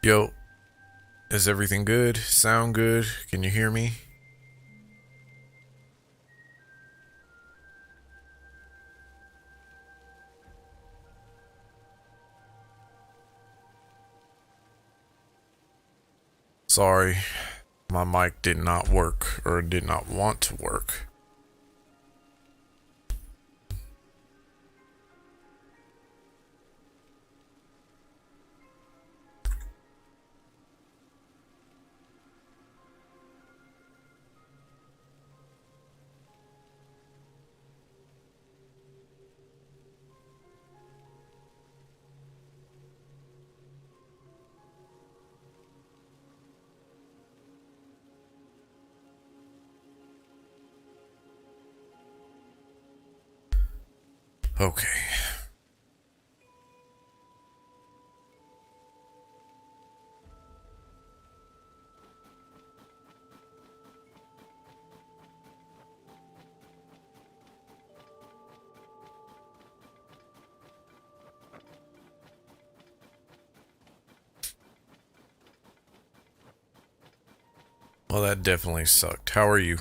Yo, is everything good? Sound good? Can you hear me? Sorry, my mic did not work, or did not want to work. Okay. Well, that definitely sucked. How are you?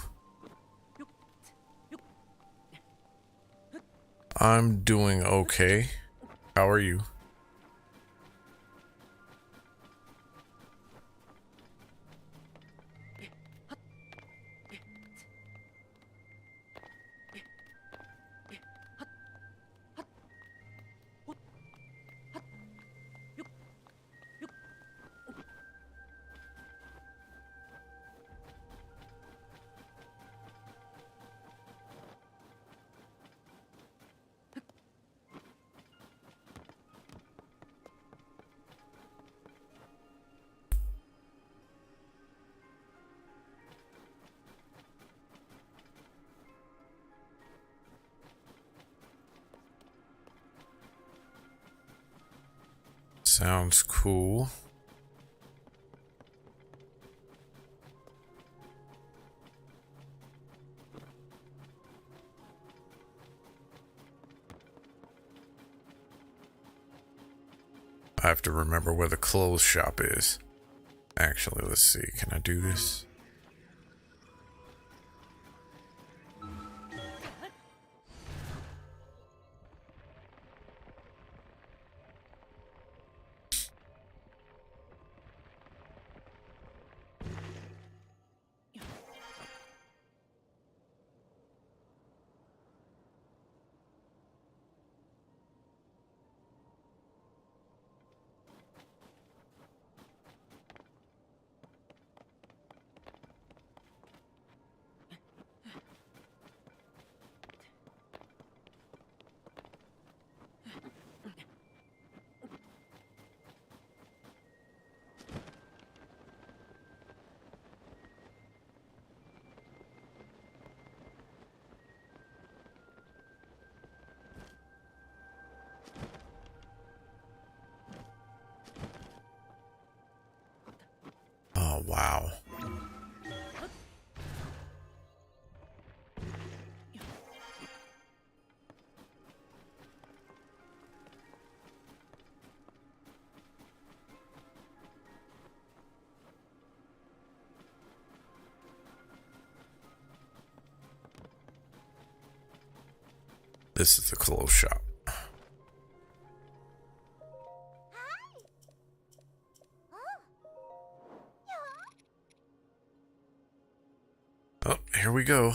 I'm doing okay. How are you? Sounds cool. I have to remember where the clothes shop is. Actually, let's see. Can I do this? Oh, wow. This is the clothes shop. Oh, here we go.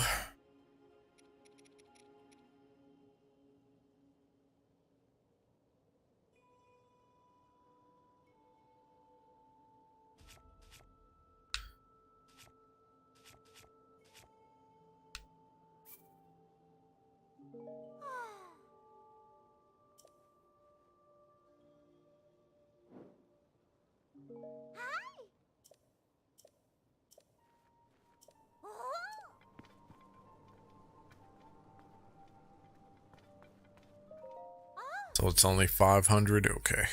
So it's only 500? Okay.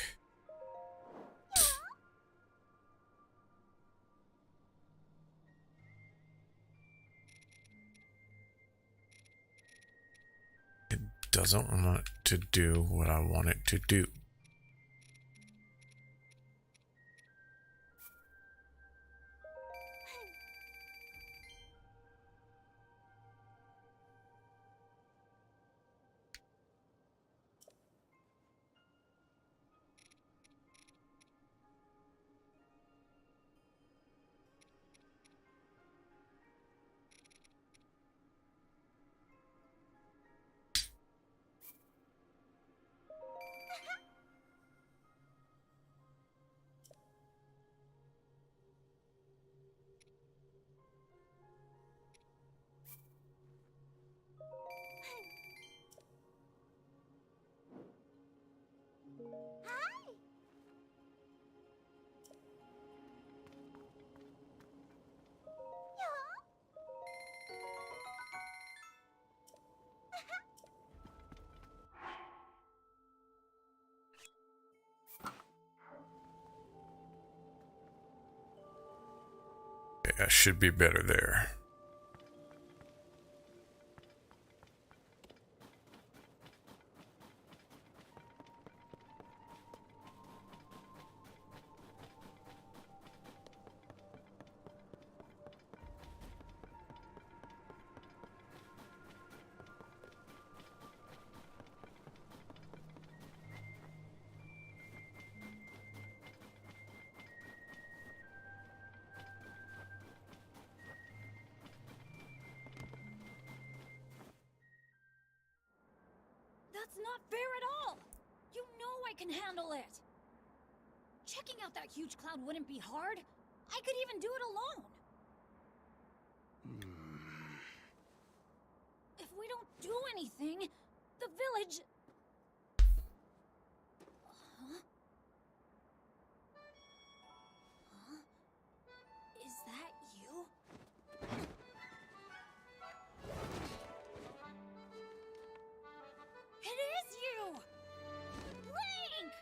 It doesn't want to do what I want it to do. I should be better there. That's not fair at all! You know I can handle it! Checking out that huge cloud wouldn't be hard. I could even do it alone. If we don't do anything, the village... Huh? Huh? Is that you? It is you! Link!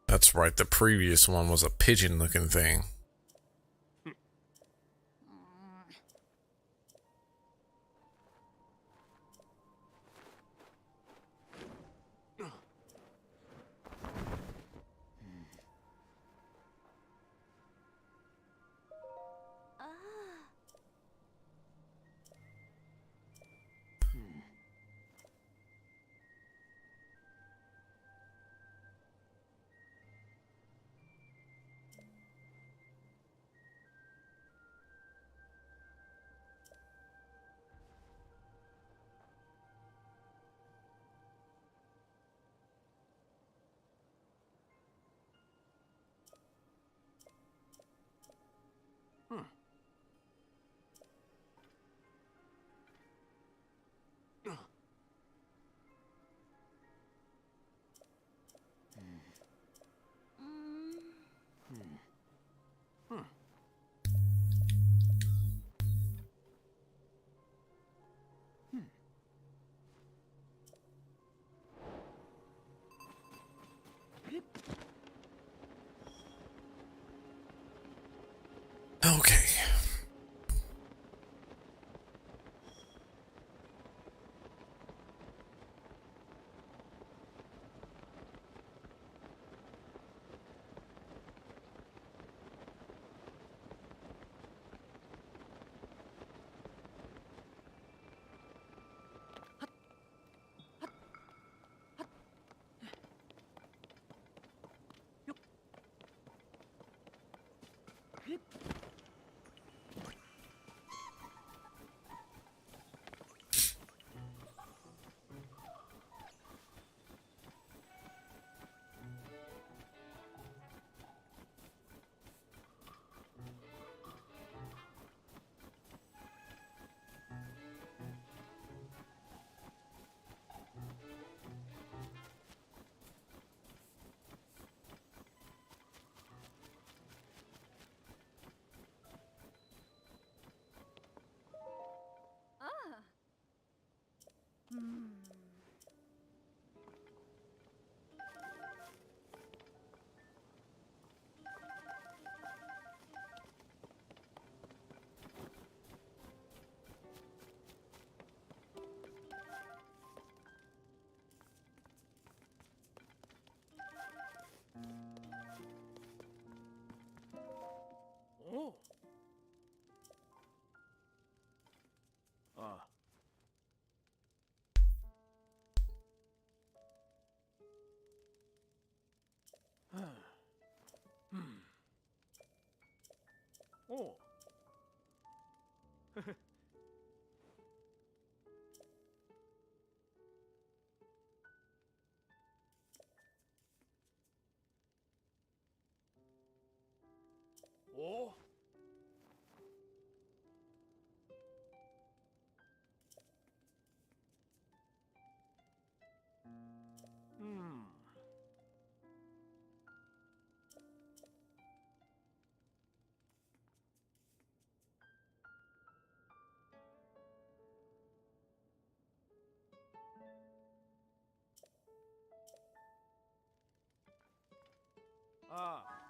That's right, the previous one was a pigeon-looking thing. Okay. Ah.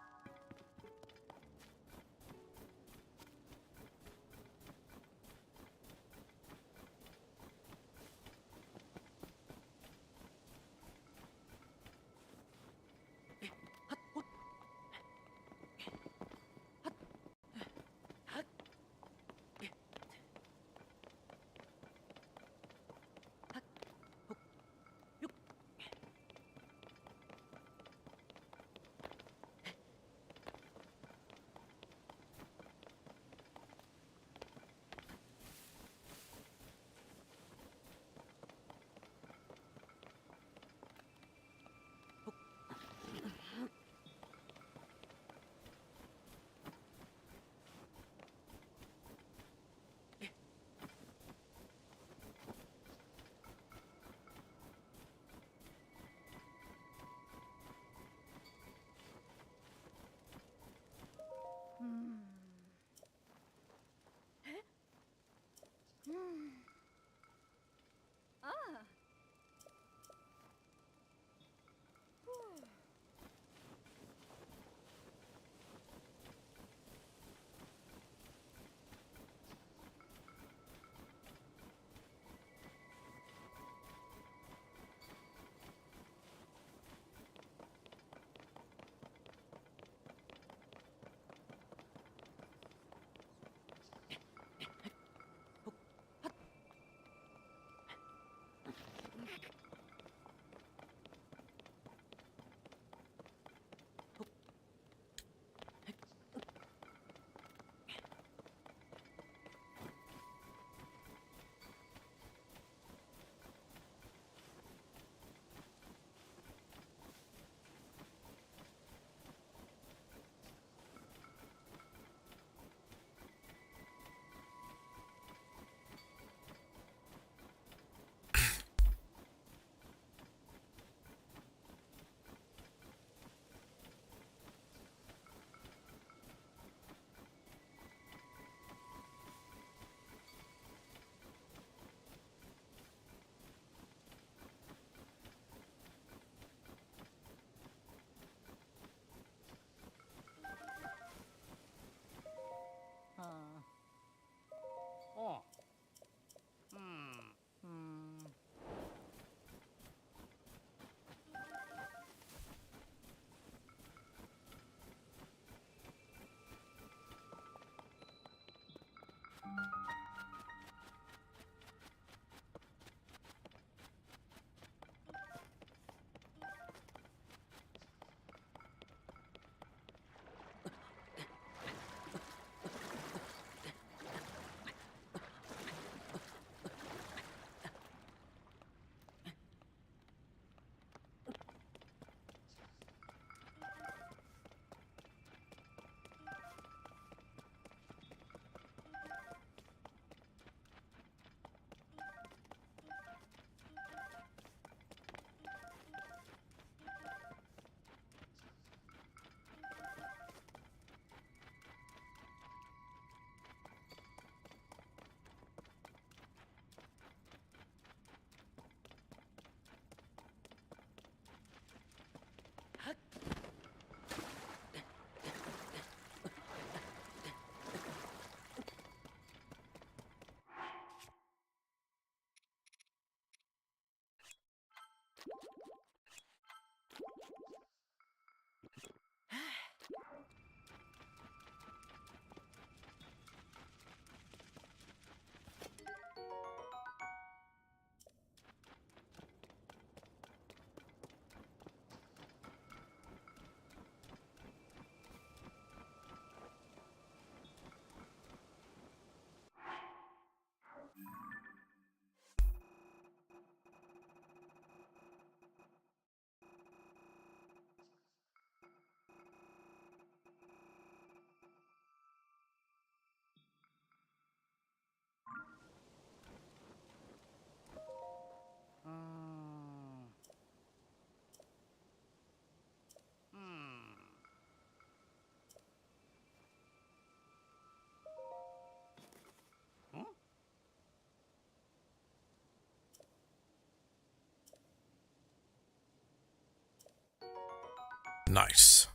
Ah. Oh. Hmm. Hmm. Hmm. Huh? Nice.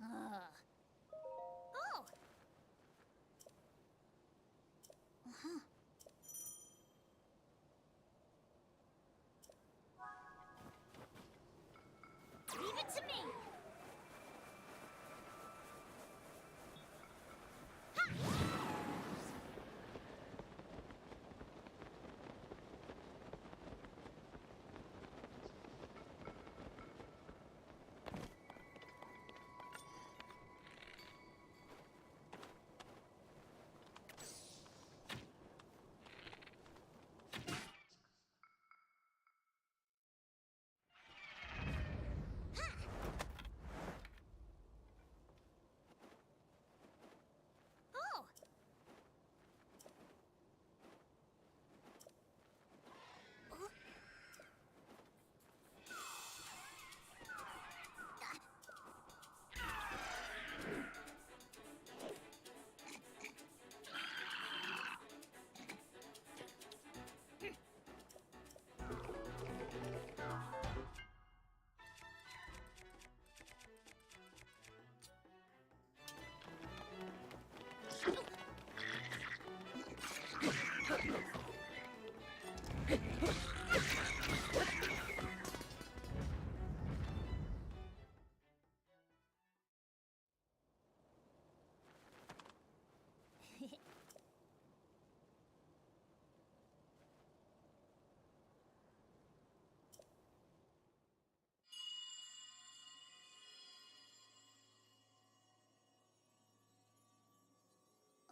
Oh! Uh-huh. Leave it to me! Oh!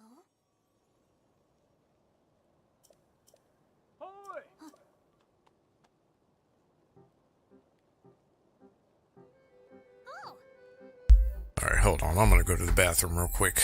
Oh? Hoy! Oh! Alright, hold on. I'm gonna go to the bathroom real quick.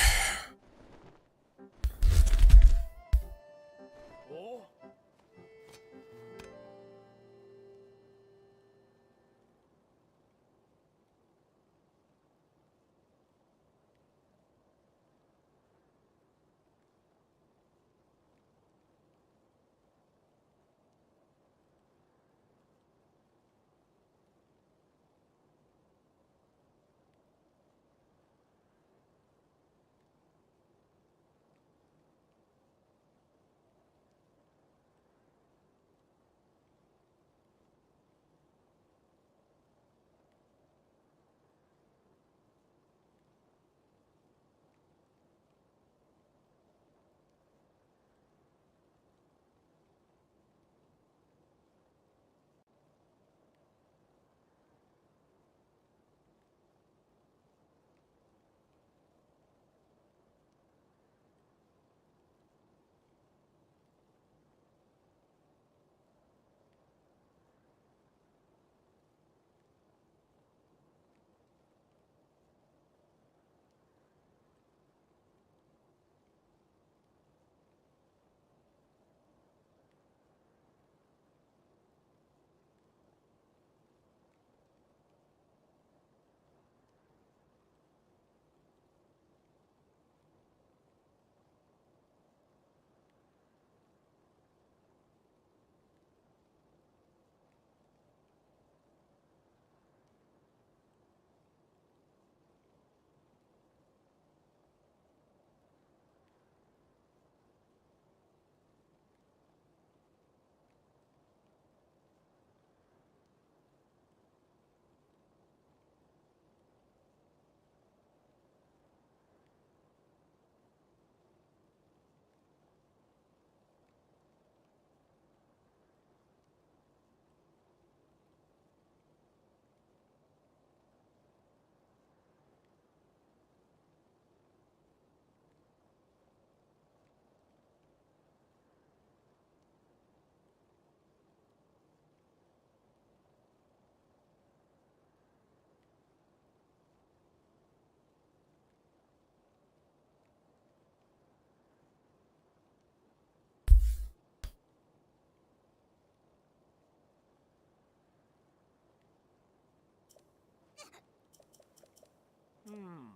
Uh-huh.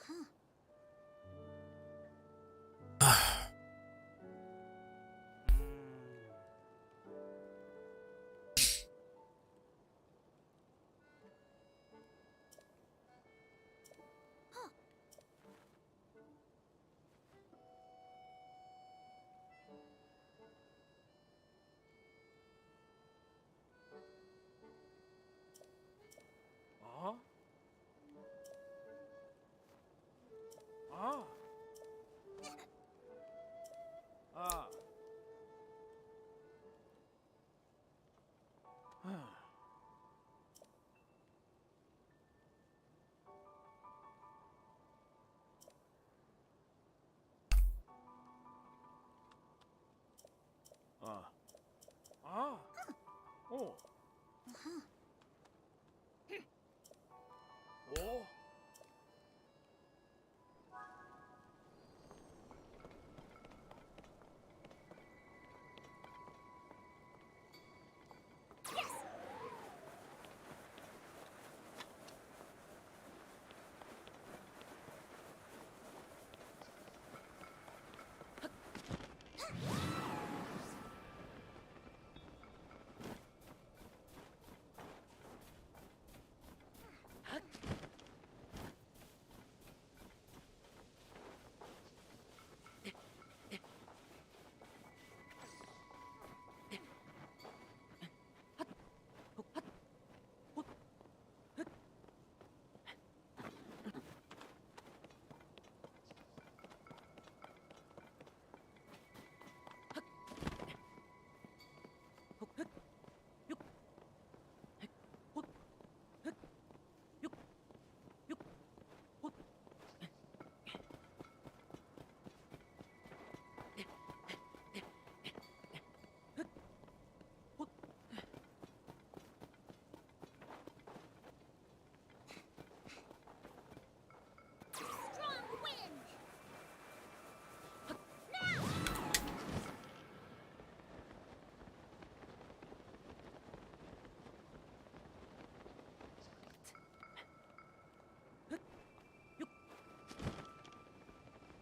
Huh. Huh? Ah. Ah. Ah. Ah. Oh. Uh-huh. Oh. Strong wind!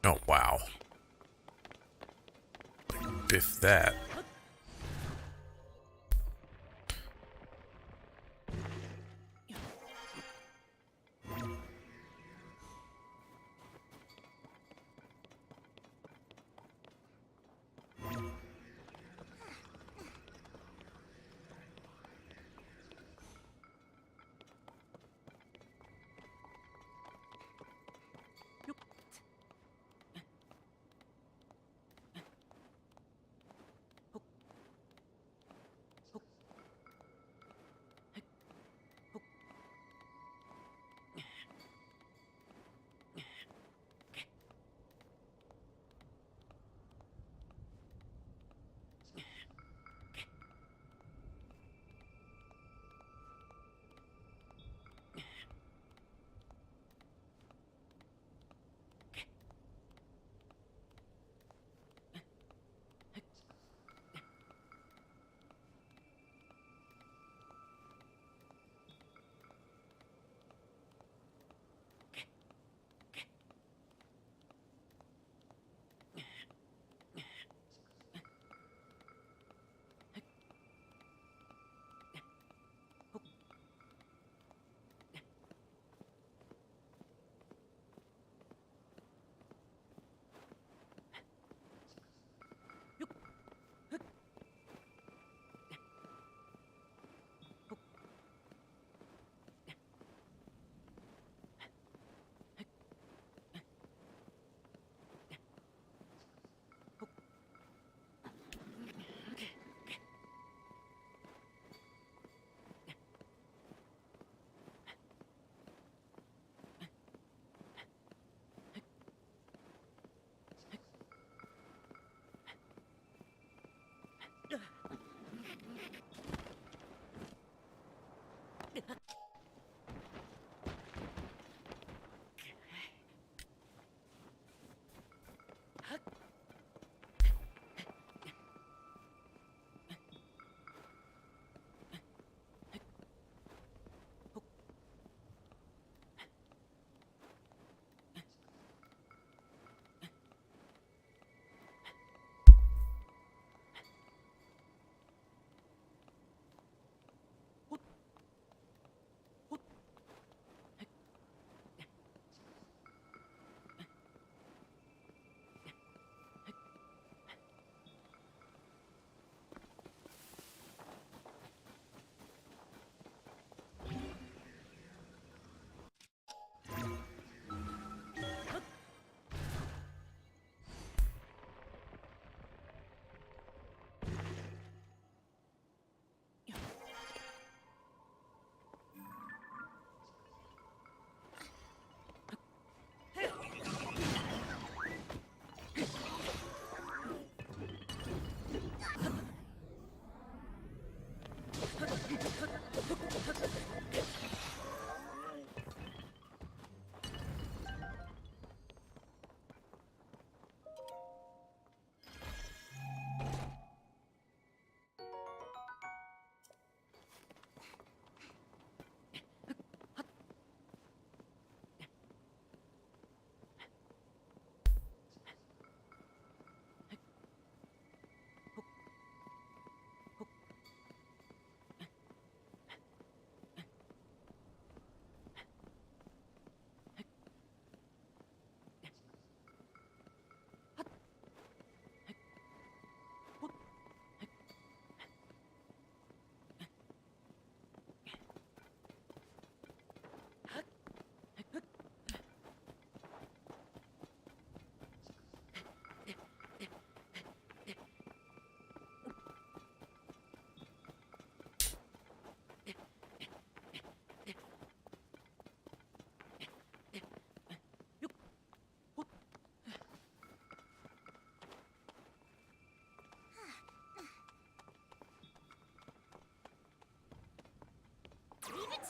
Oh, wow. Biff that.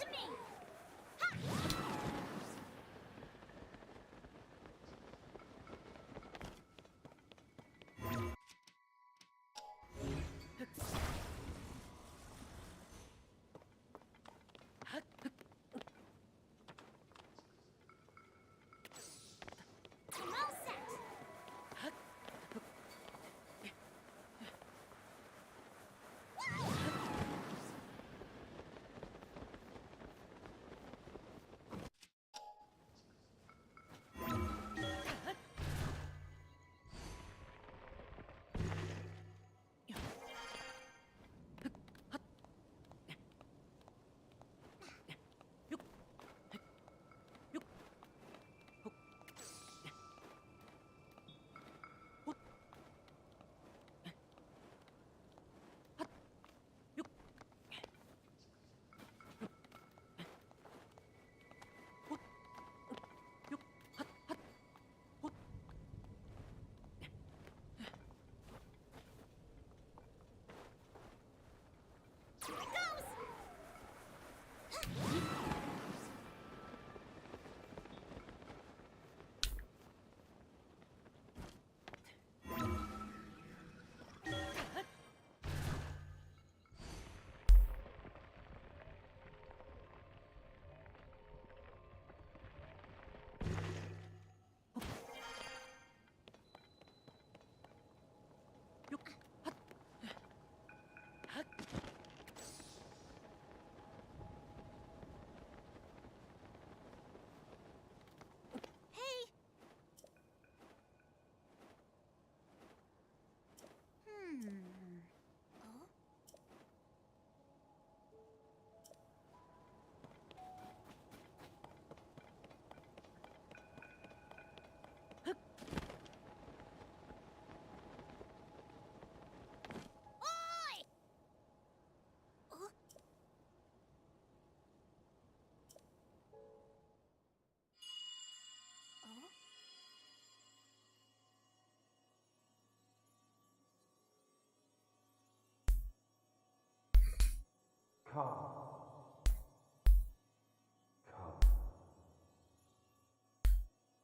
to me! I'm all set! Here it goes! Hey! Oh? Oi! Oh? Oh? Come. Come.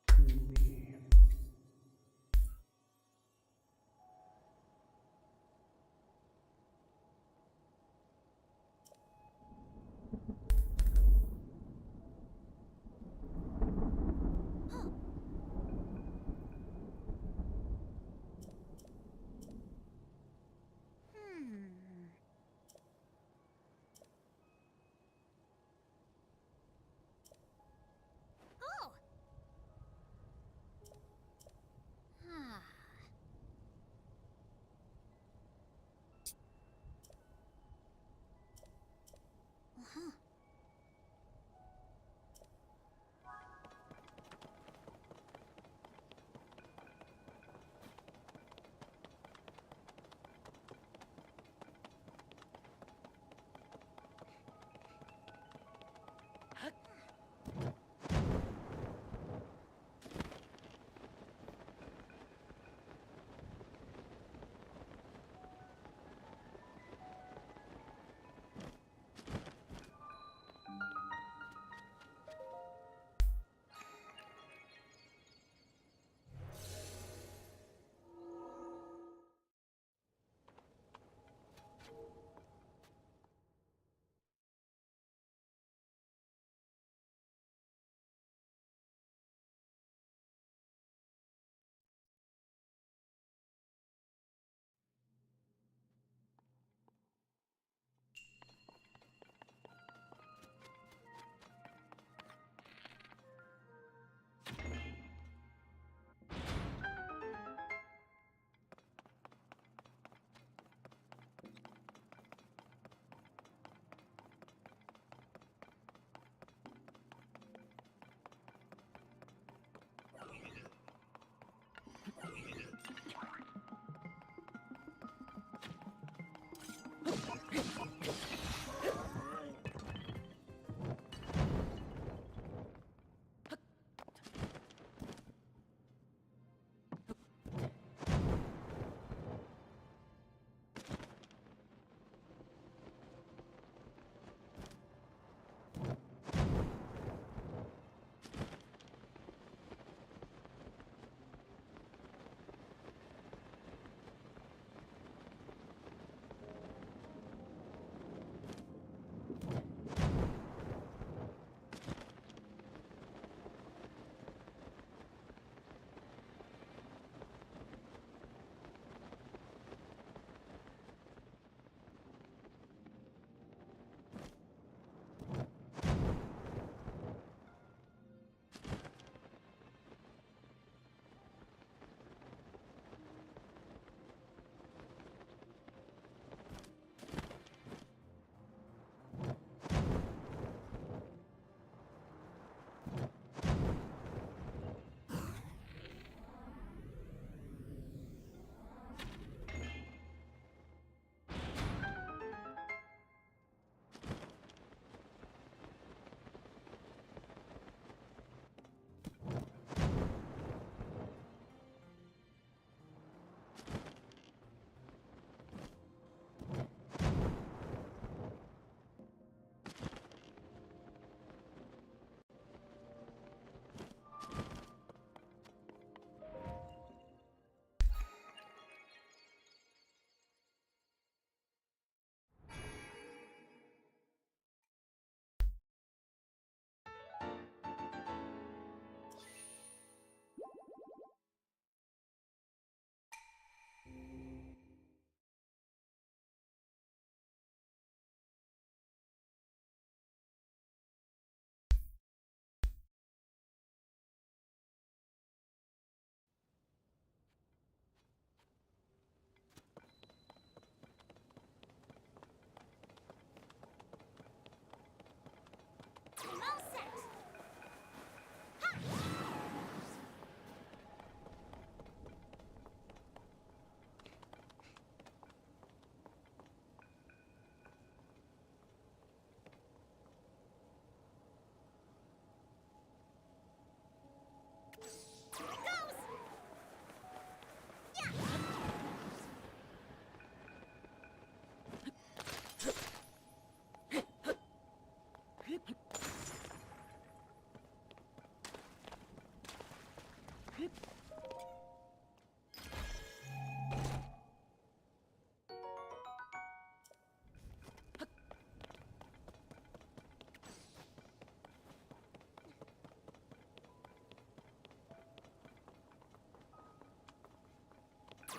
To me.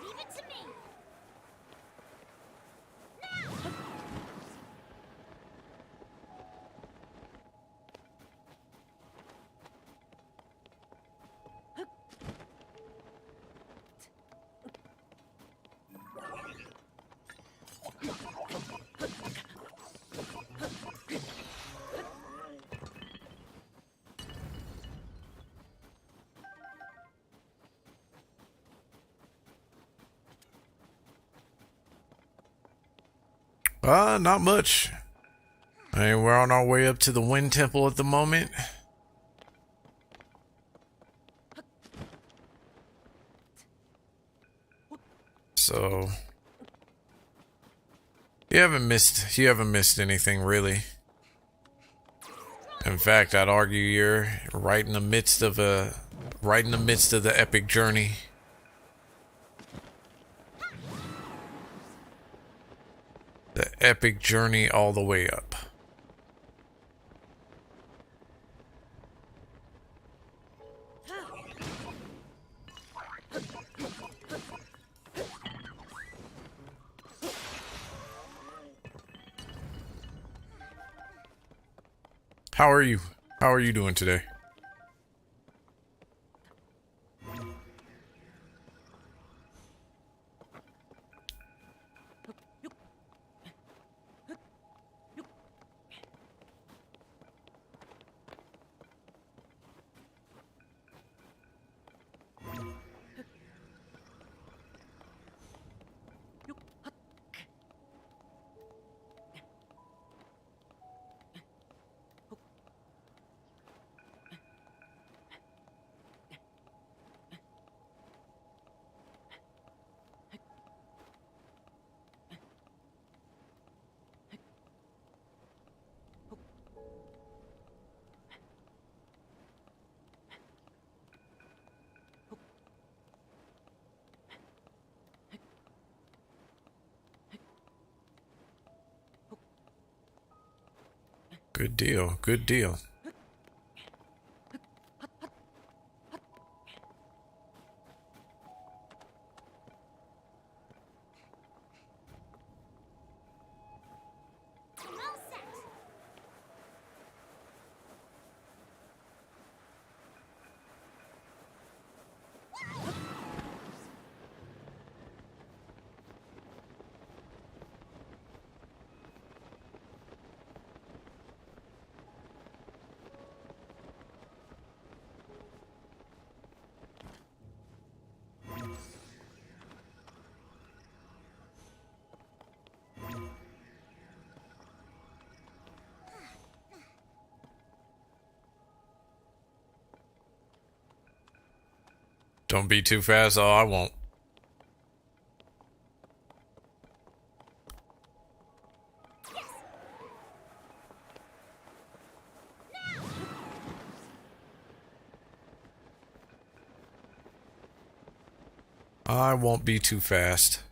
Leave it to me. Not much. I mean, we're on our way up to the Wind Temple at the moment. So you haven't missed anything really. In fact, I'd argue you're right in the midst of the epic journey. The epic journey all the way up. How are you? How are you doing today? Good deal. Good deal. All set. Don't be too fast. Oh, I won't. I won't be too fast.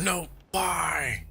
no, why?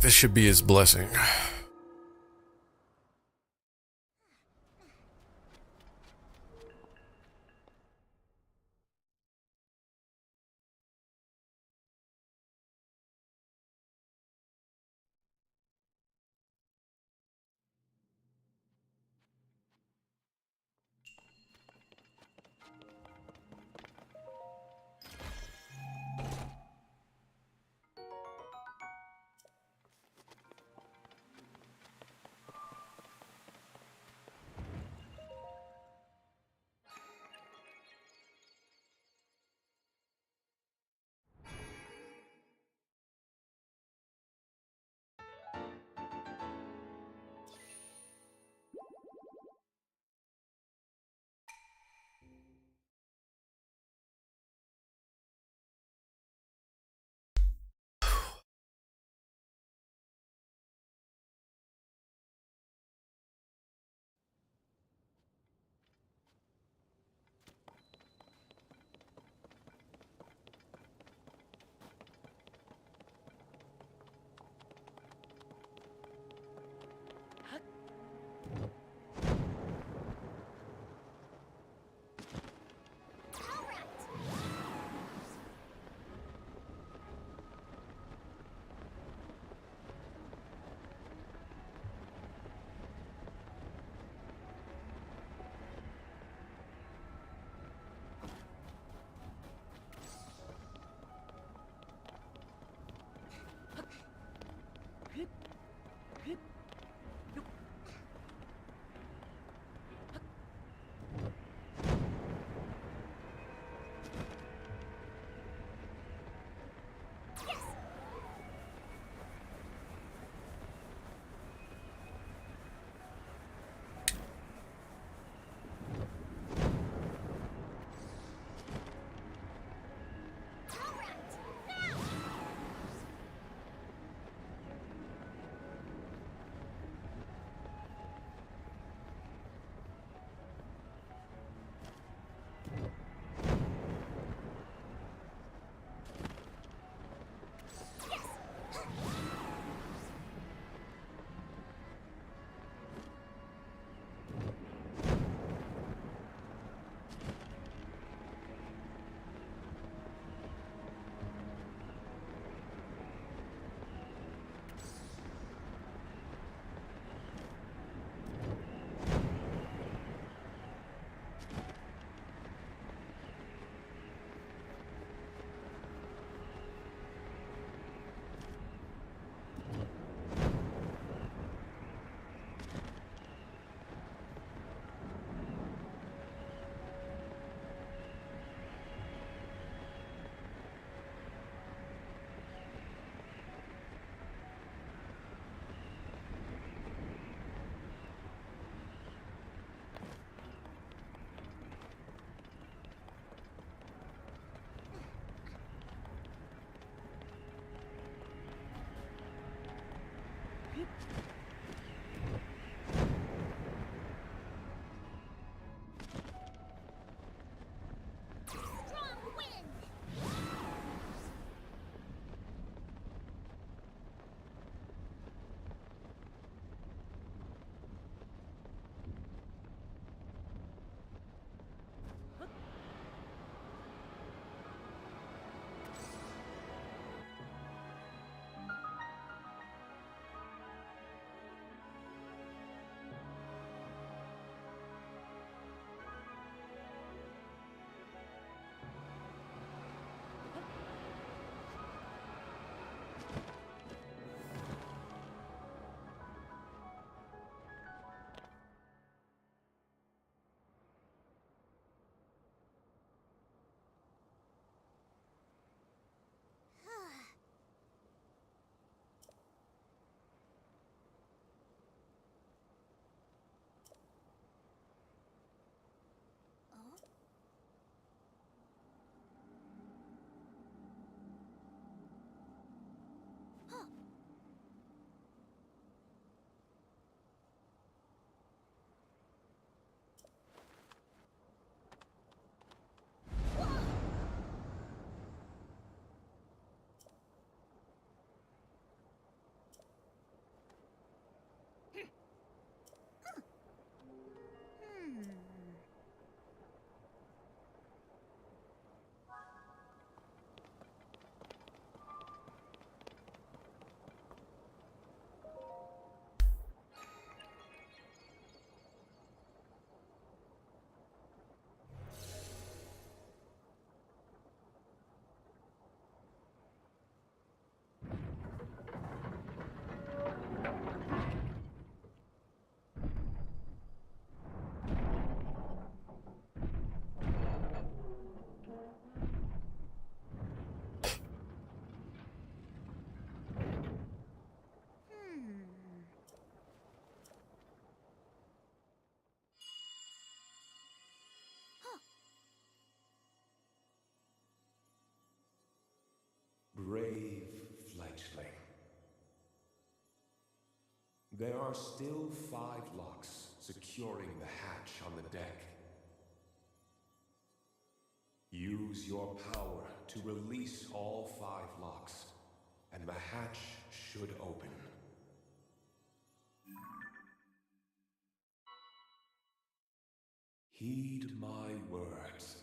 This should be his blessing. There are still 5 locks securing the hatch on the deck. Use your power to release all 5 locks, and the hatch should open. Heed my words.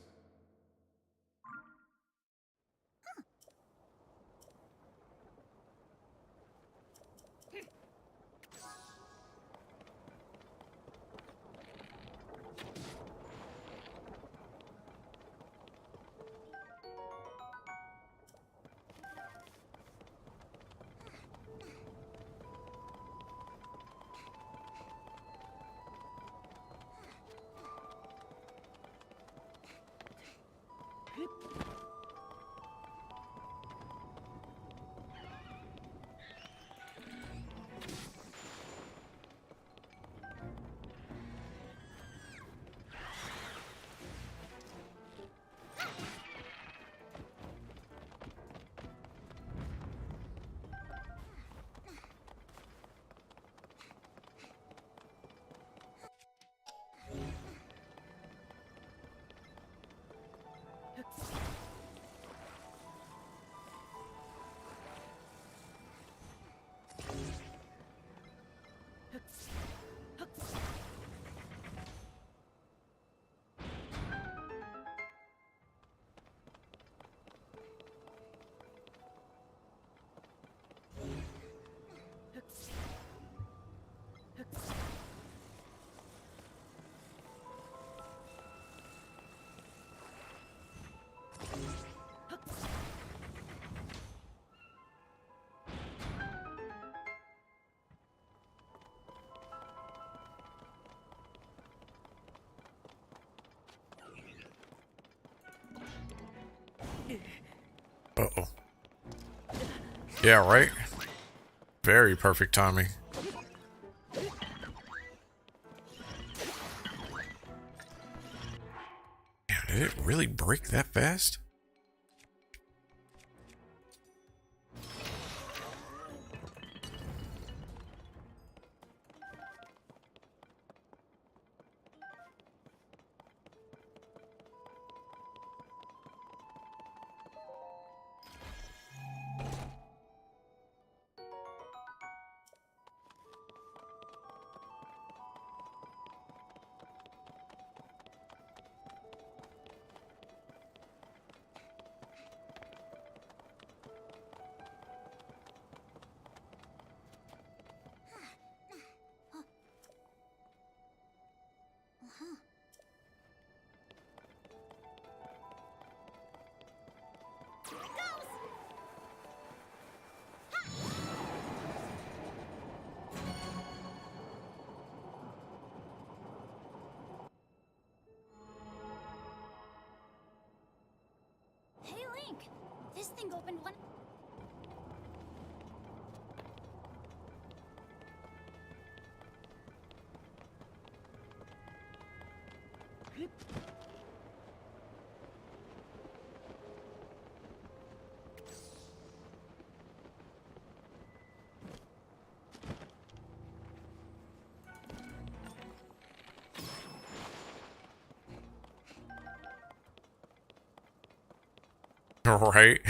Uh-oh. Yeah, right? Very perfect timing. Damn, did it really break that fast? Hey, Link! This thing opened one... Right?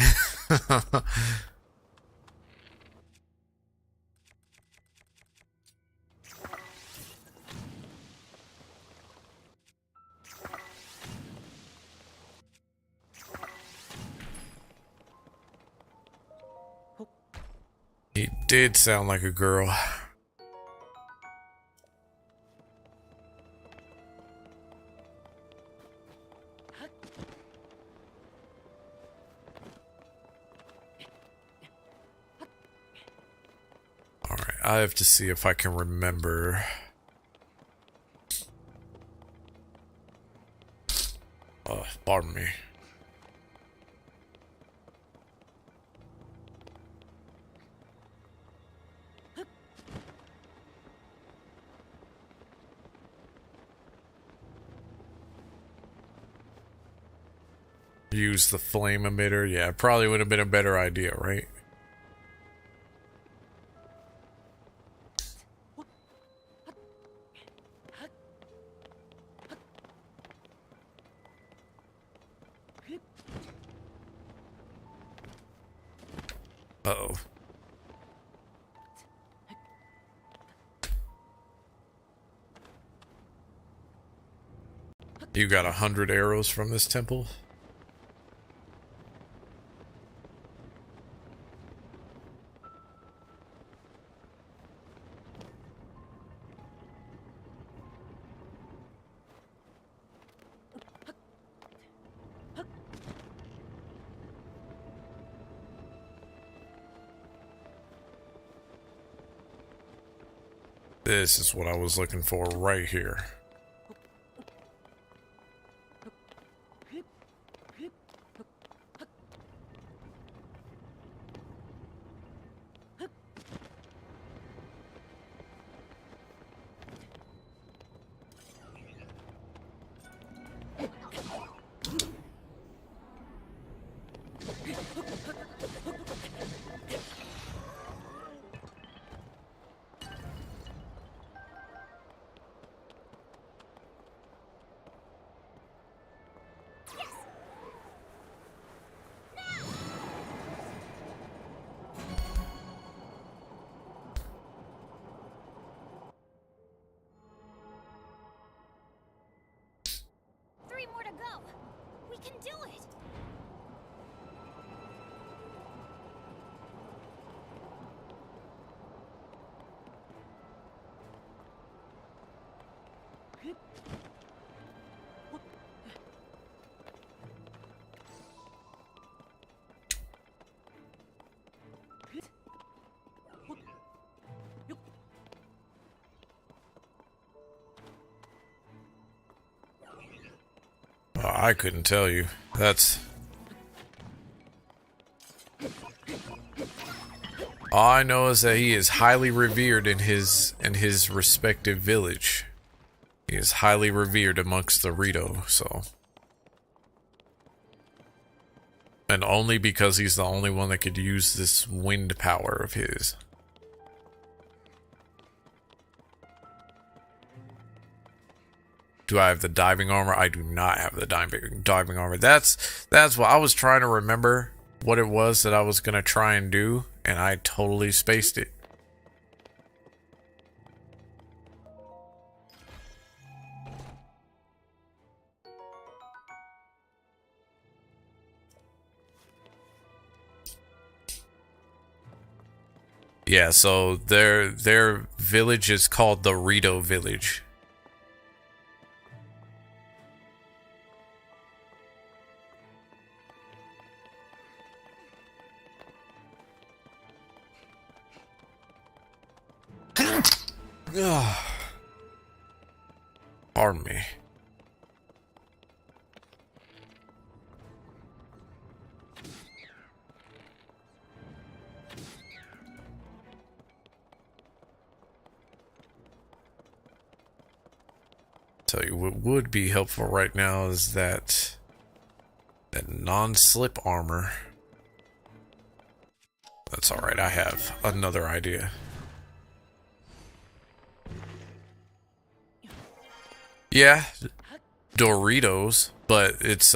He did sound like a girl. Alright, I have to see if I can remember. Pardon me. Use the flame emitter. Yeah, probably would have been a better idea, right? Uh-oh. You got 100 arrows from this temple? This is what I was looking for right here. Three more to go. We can do it. I couldn't tell you. That's... All I know is that he is highly revered in his respective village. He is highly revered amongst the Rito, so... And only because he's the only one that could use this wind power of his. Do I have the diving armor? I do not have the diving armor. That's what I was trying to remember what it was that I was going to try and do, and I totally spaced it. Yeah, so their village is called the Rito Village. Pardon me. Tell you what would be helpful right now is that non-slip armor. That's all right. I have another idea. Yeah, Doritos, but it's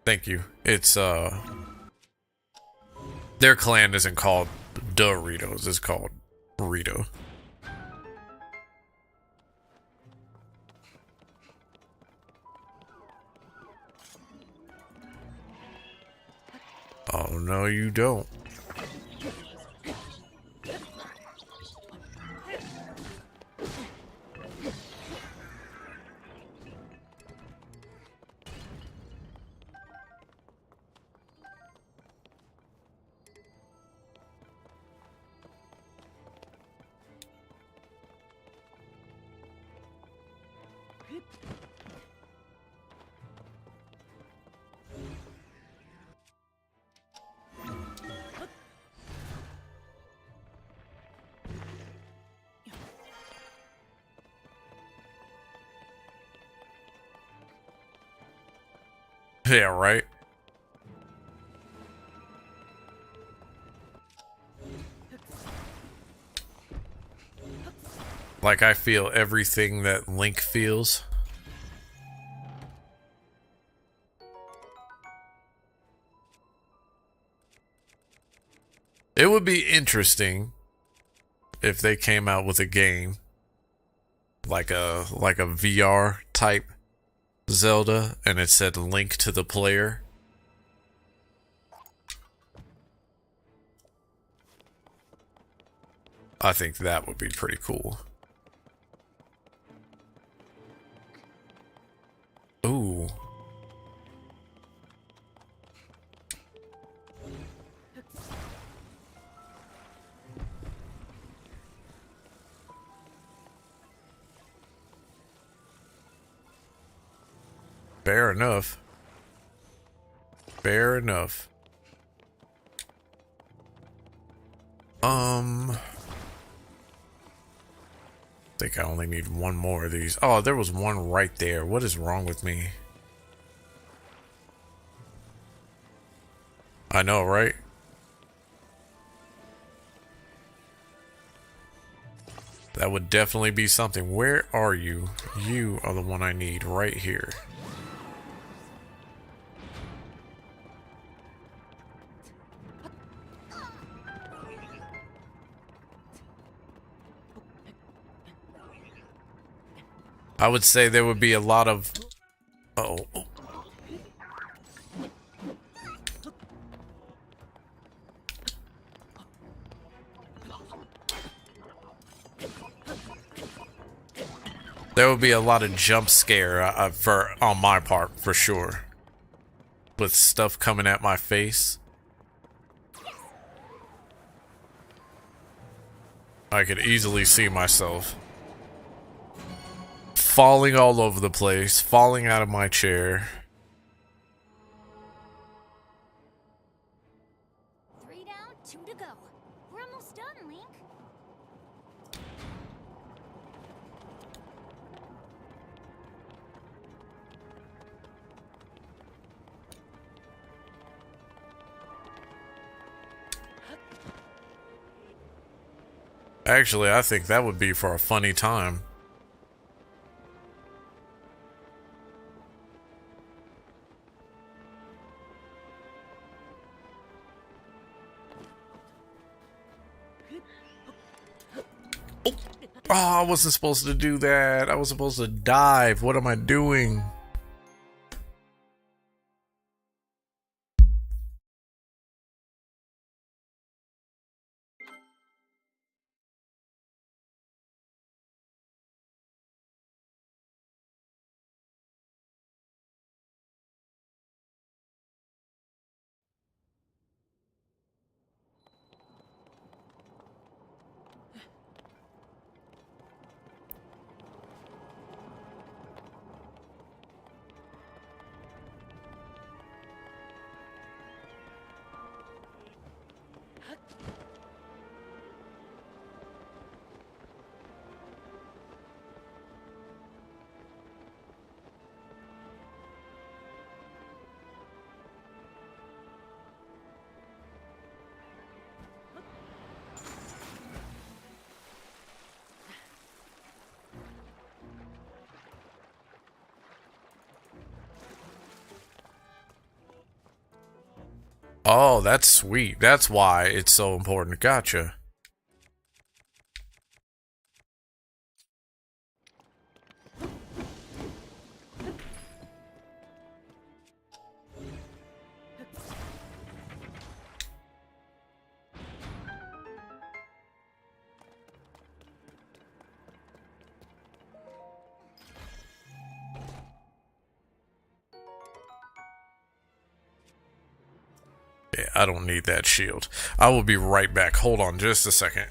thank you. It's their clan isn't called Doritos, it's called Rito. Oh no, you don't. Yeah, right? Like I feel everything that Link feels. It would be interesting if they came out with a game like a VR type Zelda and it said link to the player. I think that would be pretty cool. Ooh. Fair enough. Fair enough. I think I only need one more of these. Oh, there was one right there. What is wrong with me? I know, right? That would definitely be something. Where are you? You are the one I need right here. I would say there would be a lot of... Uh-oh. There would be a lot of jump scare on my part, for sure. With stuff coming at my face. I could easily see myself falling all over the place, falling out of my chair. 3 down, 2 to go. We're almost done, Link. Actually, I think that would be for a funny time. Oh, I wasn't supposed to do that. I was supposed to dive. What am I doing? Oh, that's sweet. That's why it's so important. Gotcha. Yeah, I don't need that shield. I will be right back. Hold on just a second.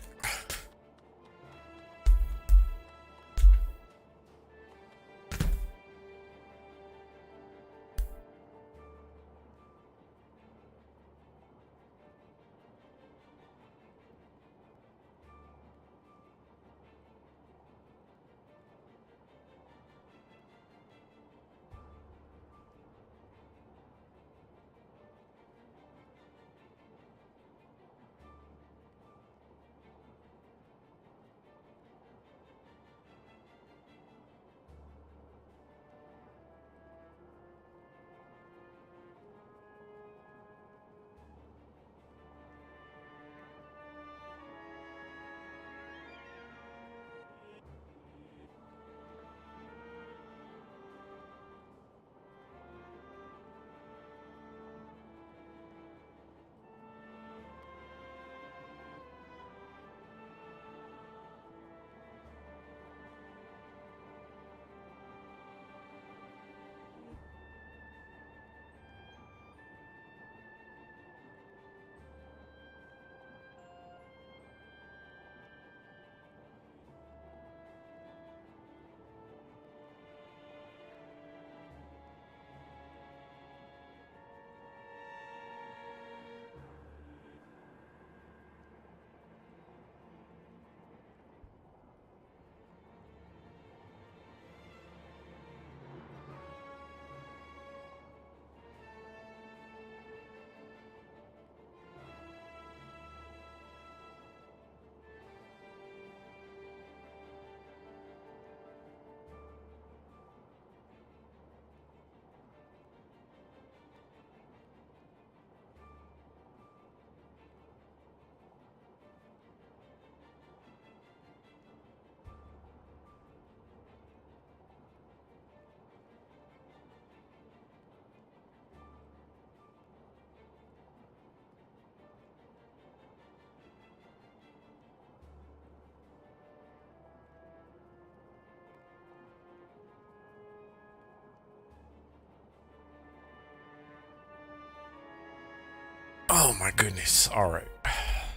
Oh my goodness. All right.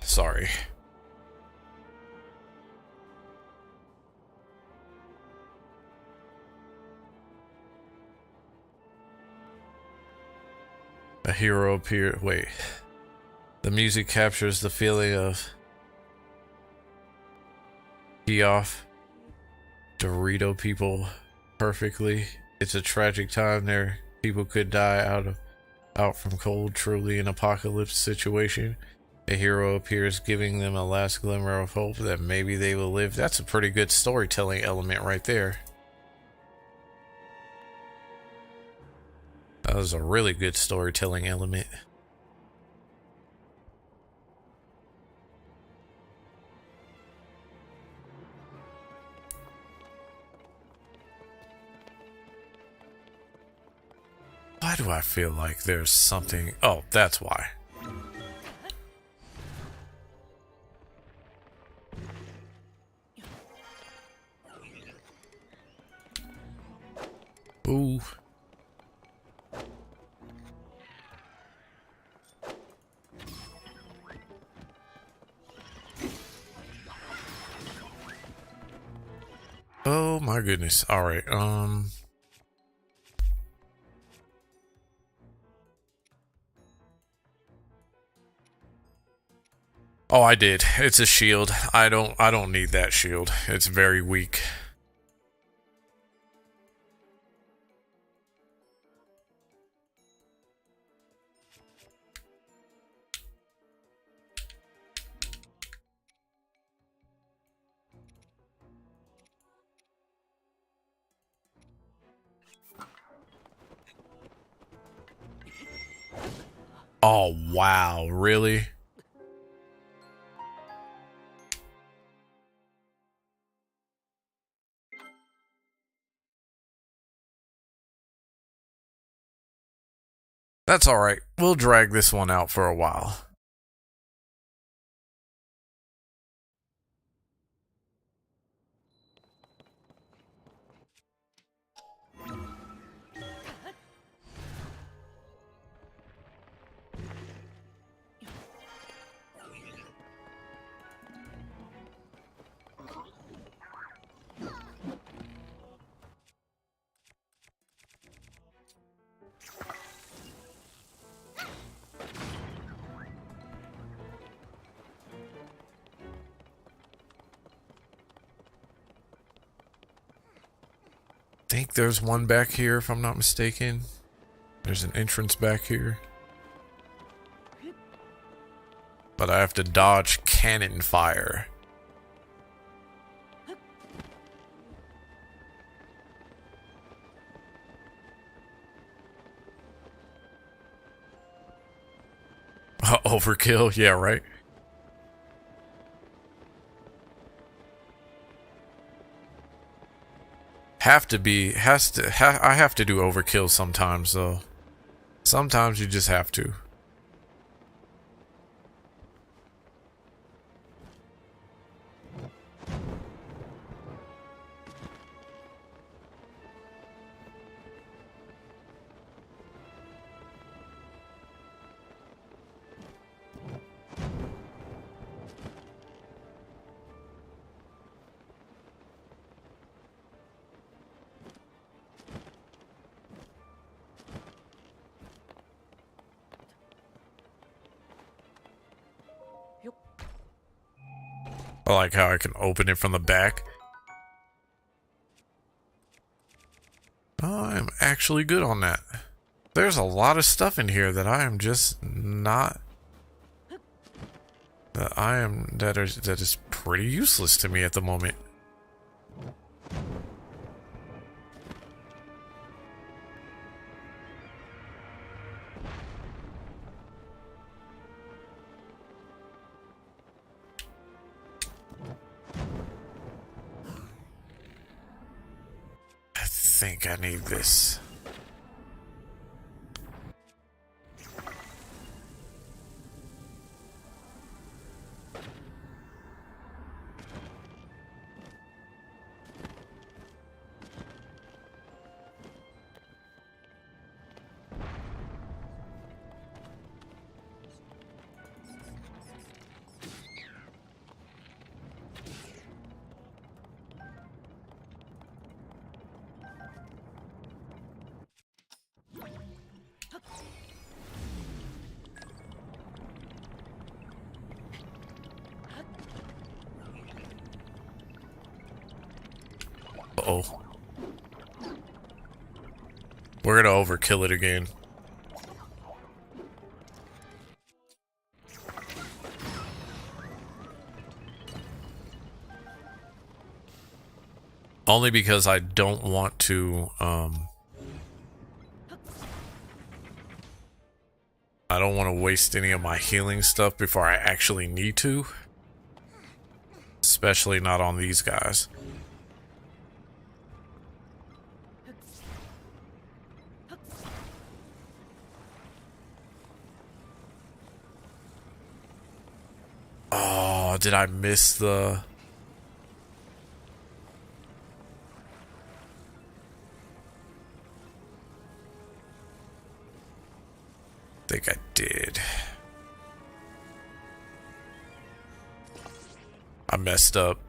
Sorry. A hero appear. Wait. The music captures the feeling of Geoff Dorito people perfectly. It's a tragic time there. People could die out from cold, truly an apocalypse situation. A hero appears, giving them a last glimmer of hope that maybe they will live. That's a pretty good storytelling element right there. That was a really good storytelling element. Why do I feel like there's something? Oh, that's why. Ooh. Oh my goodness. All right. Oh, I did. It's a shield. I don't need that shield. It's very weak. Oh, wow. Really? That's all right. We'll drag this one out for a while. I think there's one back here, if I'm not mistaken. There's an entrance back here. But I have to dodge cannon fire. Overkill? Yeah, right. I have to do overkill sometimes, though. Sometimes you just have to. I like how I can open it from the back. I'm actually good on that. There's a lot of stuff in here that I am just not... that is pretty useless to me at the moment. I think I need this. Uh-oh. We're gonna overkill it again. Only because I don't want to, I don't want to waste any of my healing stuff before I actually need to. Especially not on these guys. Oh, did I miss the... I think I did. I messed up.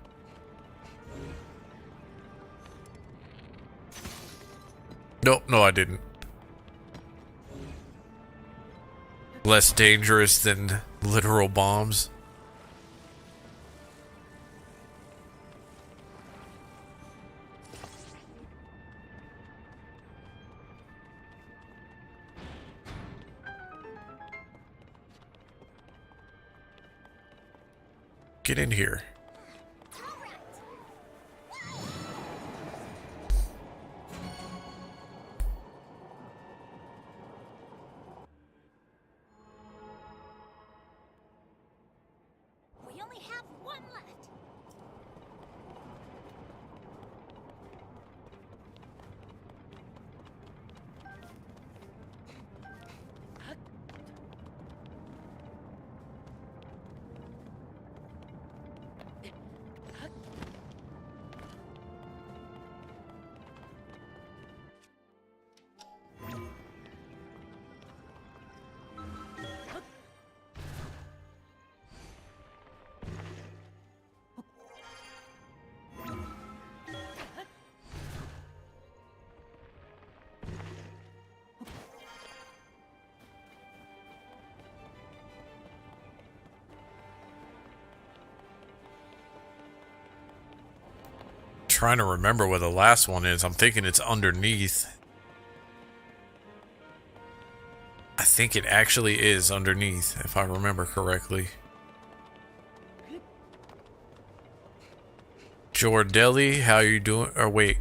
Nope, no I didn't. Less dangerous than literal bombs. Get in here. We only have one left. Trying to remember where the last one is. I'm thinking it's underneath. I think it actually is underneath, if I remember correctly. Jordelli, how you doing? Or wait.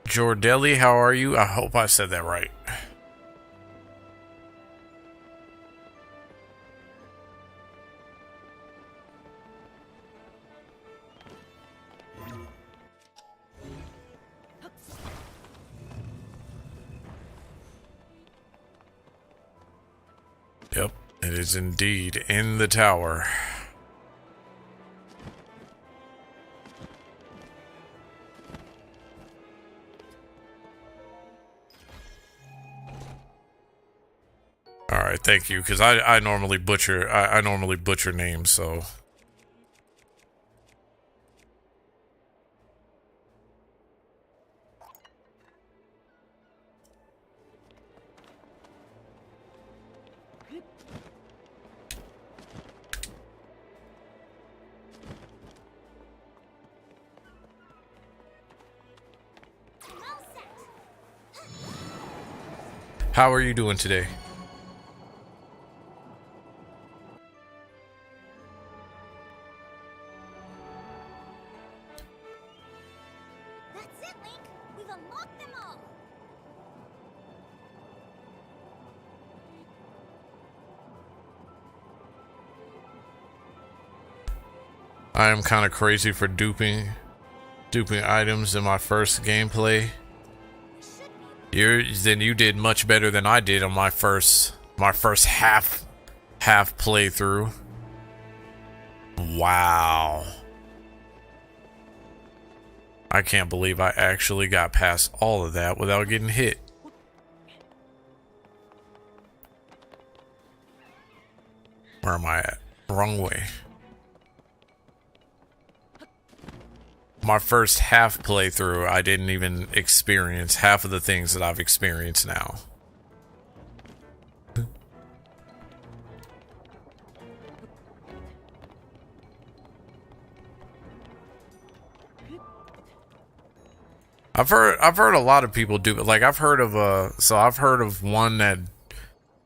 Jordelli, how are you? I hope I said that right. Yep, it is indeed in the tower. Alright, thank you, because I normally butcher I normally butcher names, so Well set. how are you doing today? That's it, Link. We've unlocked them all. I am kind of crazy for duping items in my first gameplay. Then you did much better than I did on my first half playthrough. Wow. I can't believe I actually got past all of that without getting hit. Where am I at? Wrong way. My first half playthrough, I didn't even experience half of the things that I've experienced now. I've heard a lot of people do it. Like I've heard of I've heard of one that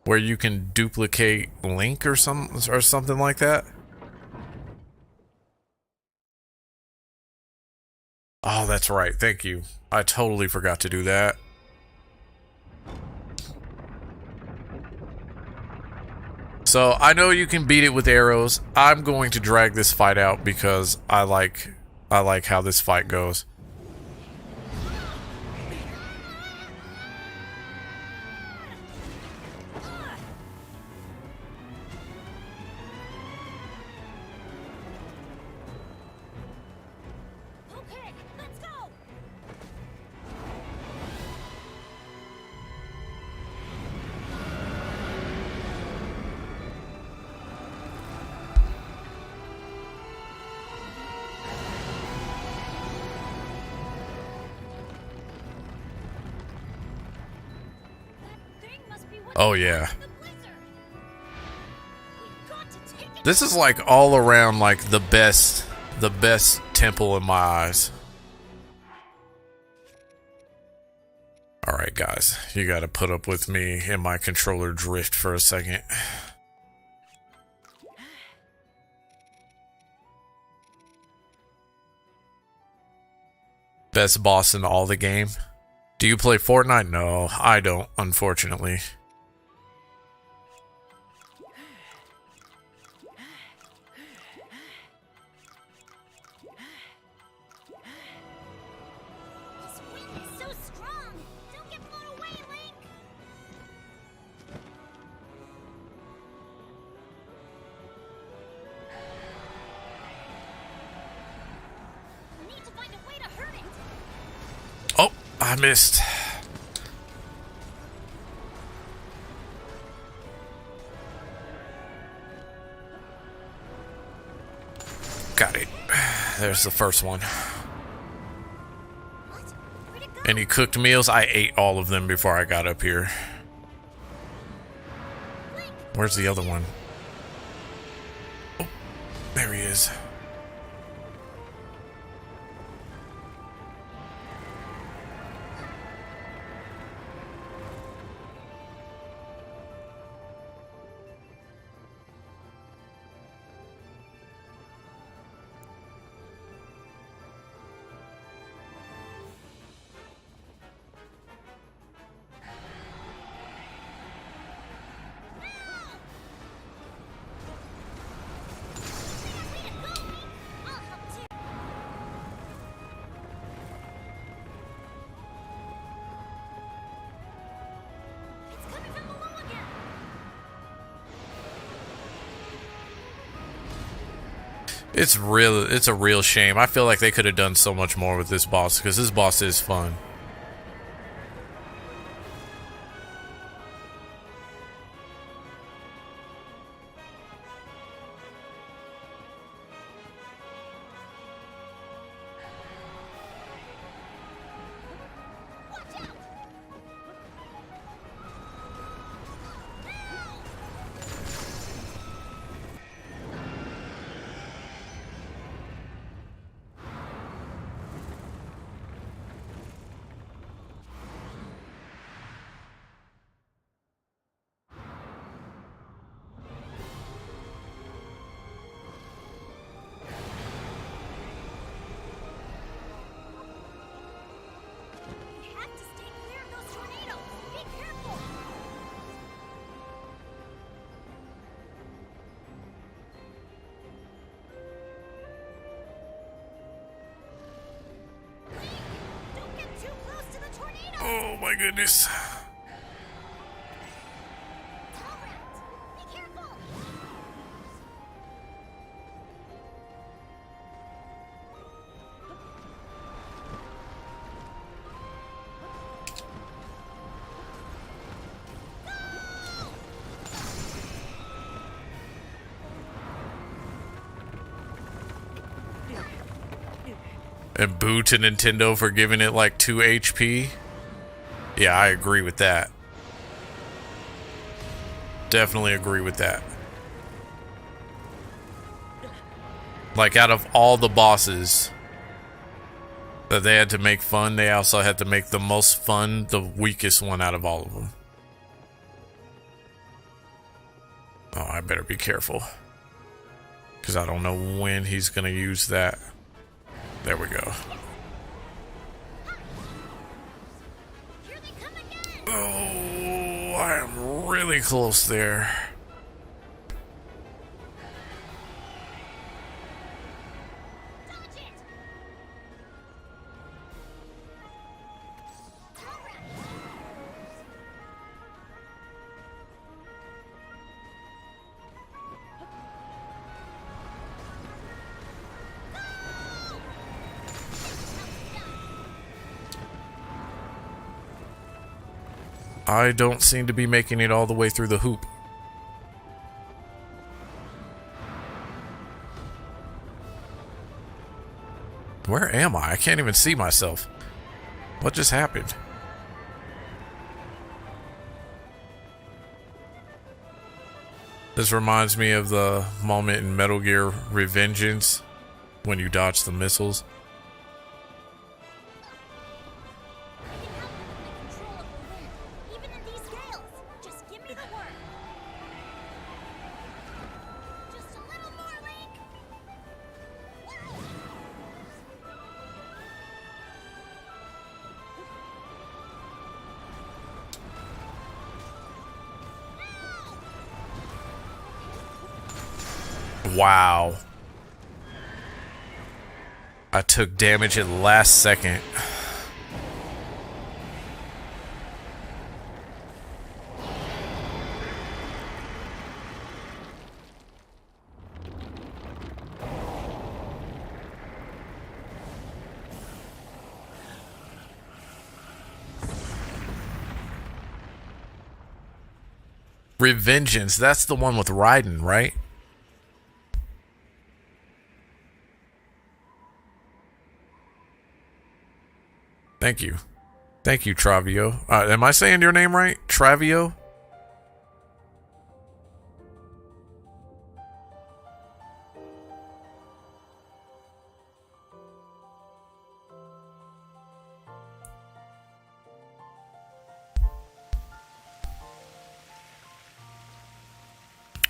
where you can duplicate Link or something like that. Oh, that's right. Thank you. I totally forgot to do that. So I know you can beat it with arrows. I'm going to drag this fight out because I like how this fight goes. Okay, let's go. That thing must be what's Oh yeah. causing the blizzard. We've got to take it. This is like all around like the best temple in my eyes. Alright guys, you gotta put up with me and my controller drift for a second. Best boss in all the game. Do you play Fortnite? No, I don't, unfortunately. This wind is so strong. Don't get blown away, Link. We need to find a way to hurt it. Oh, I missed. Got it. There's the first one. What? Where'd it go? Any cooked meals? I ate all of them before I got up here. Link, Where's the other one? Oh, there he is. I'll help too. It's coming from below again. It's a real shame. I feel like they could have done so much more with this boss because this boss is fun. Watch out! We have to stay clear of those tornadoes. Be careful. Link, don't get too close to the tornado. Oh my goodness. Tall rat, be careful. And boo to Nintendo for giving it like 2 HP. Yeah, I agree with that. Definitely agree with that. Like out of all the bosses, That they had to make fun. They also had to make the most fun, the weakest one out of all of them. Oh, I better be careful. Because I don't know when he's going to use that. There we go. Here they come again. Oh, I am really close there. Dodge it. I don't seem to be making it all the way through the hoop. Where am I? I can't even see myself. What just happened? This reminds me of the moment in Metal Gear Revengeance when you dodge the missiles. I can help you in control of the wind, even in these gales. Just give me the word. Just a little more, Link. Wow. I took damage at the last second. Revengeance, that's the one with Raiden, right? Thank you. Thank you, Travio. Am I saying your name right? Travio?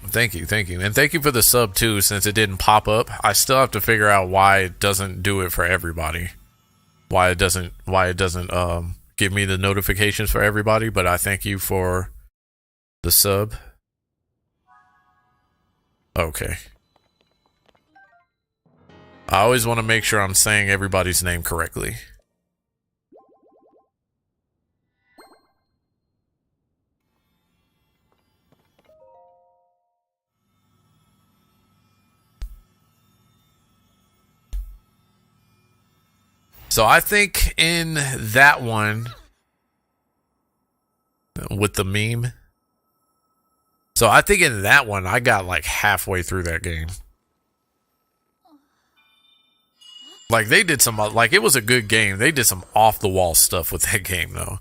Thank you, thank you. And thank you for the sub too, since it didn't pop up. I still have to figure out why it doesn't do it for everybody. Why it doesn't give me the notifications for everybody, but I thank you for the sub. Okay. I always want to make sure I'm saying everybody's name correctly. So I think in that one with the meme. So I think in that one I got like halfway through that game. Like they did some like it was a good game. They did some off the wall stuff with that game though.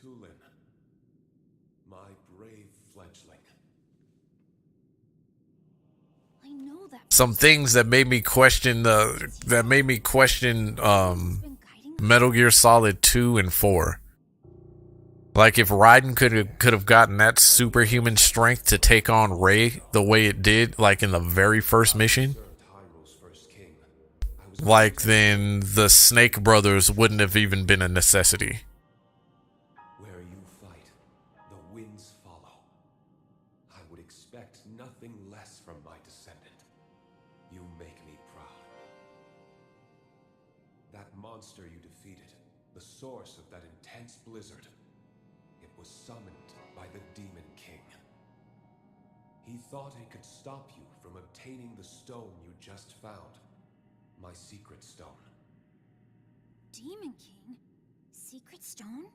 Tulin, my brave fledgling. I know that. Some things that made me question Metal Gear Solid 2 and 4. Like if Raiden could have gotten that superhuman strength to take on Rey the way it did, like in the very first mission, like then the Snake Brothers wouldn't have even been a necessity. Where you fight, the winds follow. I would expect nothing less from my descendant. You make me proud. That monster you defeated, the source of that intense blizzard, it was summoned by the Demon King. He thought it could stop you from obtaining the stone you just found. My secret stone. Demon King? Secret stone?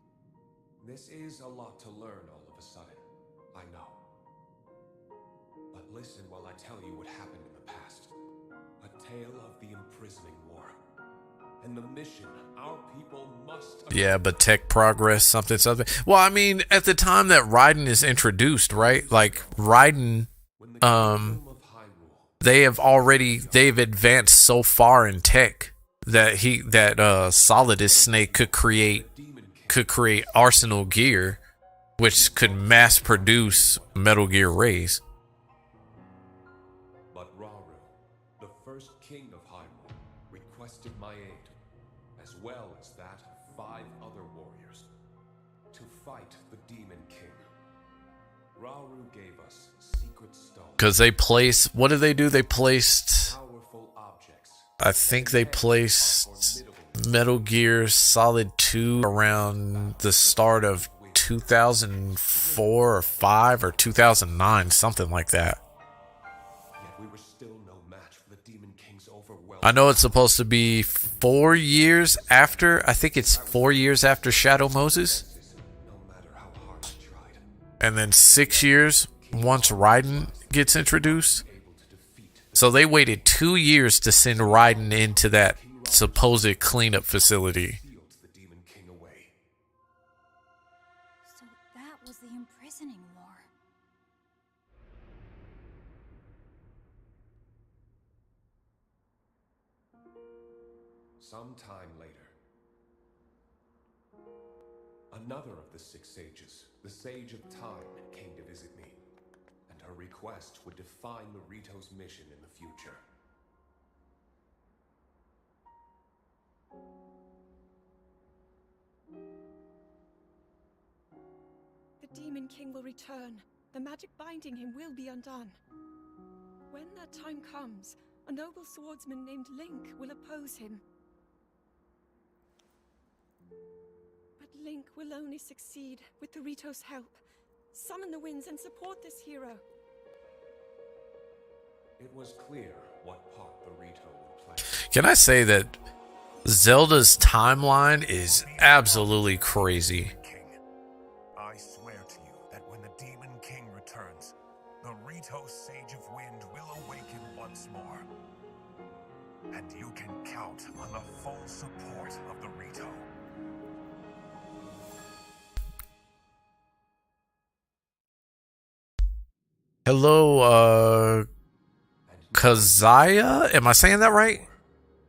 This is a lot to learn all of a sudden, I know. But listen while I tell you what happened in the past. A tale of the imprisoning war. And the mission our people must... Yeah, but tech progress, something. Well, I mean, at the time that Raiden is introduced, right? Like, Raiden, When the kingdom of Hyrule they've advanced so far in tech that Solidus Snake could create Arsenal Gear, which could mass produce Metal Gear Rays. But Rauru, the first king of Hyrule, requested my aid, as well as that of 5 other warriors, to fight the Demon King. Rauru gave us secret stones. Because they placed, what did they do? They placed, Powerful objects. I think they placed Metal Gear Solid 2 around the start of 2004 or 5 or 2009, something like that. Yet we were still no match for the Demon King's overwhelming. I know it's supposed to be 4 years after, I think it's 4 years after Shadow Moses, No matter how hard I tried, and then 6 years once Raiden gets introduced. able to defeat. So they waited 2 years to send Raiden into that supposed cleanup facility. Sealed the Demon King away. So that was the imprisoning war. Some time later, another of the 6 sages, the Sage of Time, came to visit me, and her request would define Narito's mission in the future. The Demon King will return. The magic binding him will be undone. When that time comes, a noble swordsman named Link will oppose him. But Link will only succeed with Narito's help. Summon the winds and support this hero. It was clear what part Narito would play. Can I say that Zelda's timeline is absolutely crazy? King, I swear to you that when the Demon King returns, the Rito Sage of Wind will awaken once more. And you can count on the full support of the Rito. Hello, Kazaya? Am I saying that right?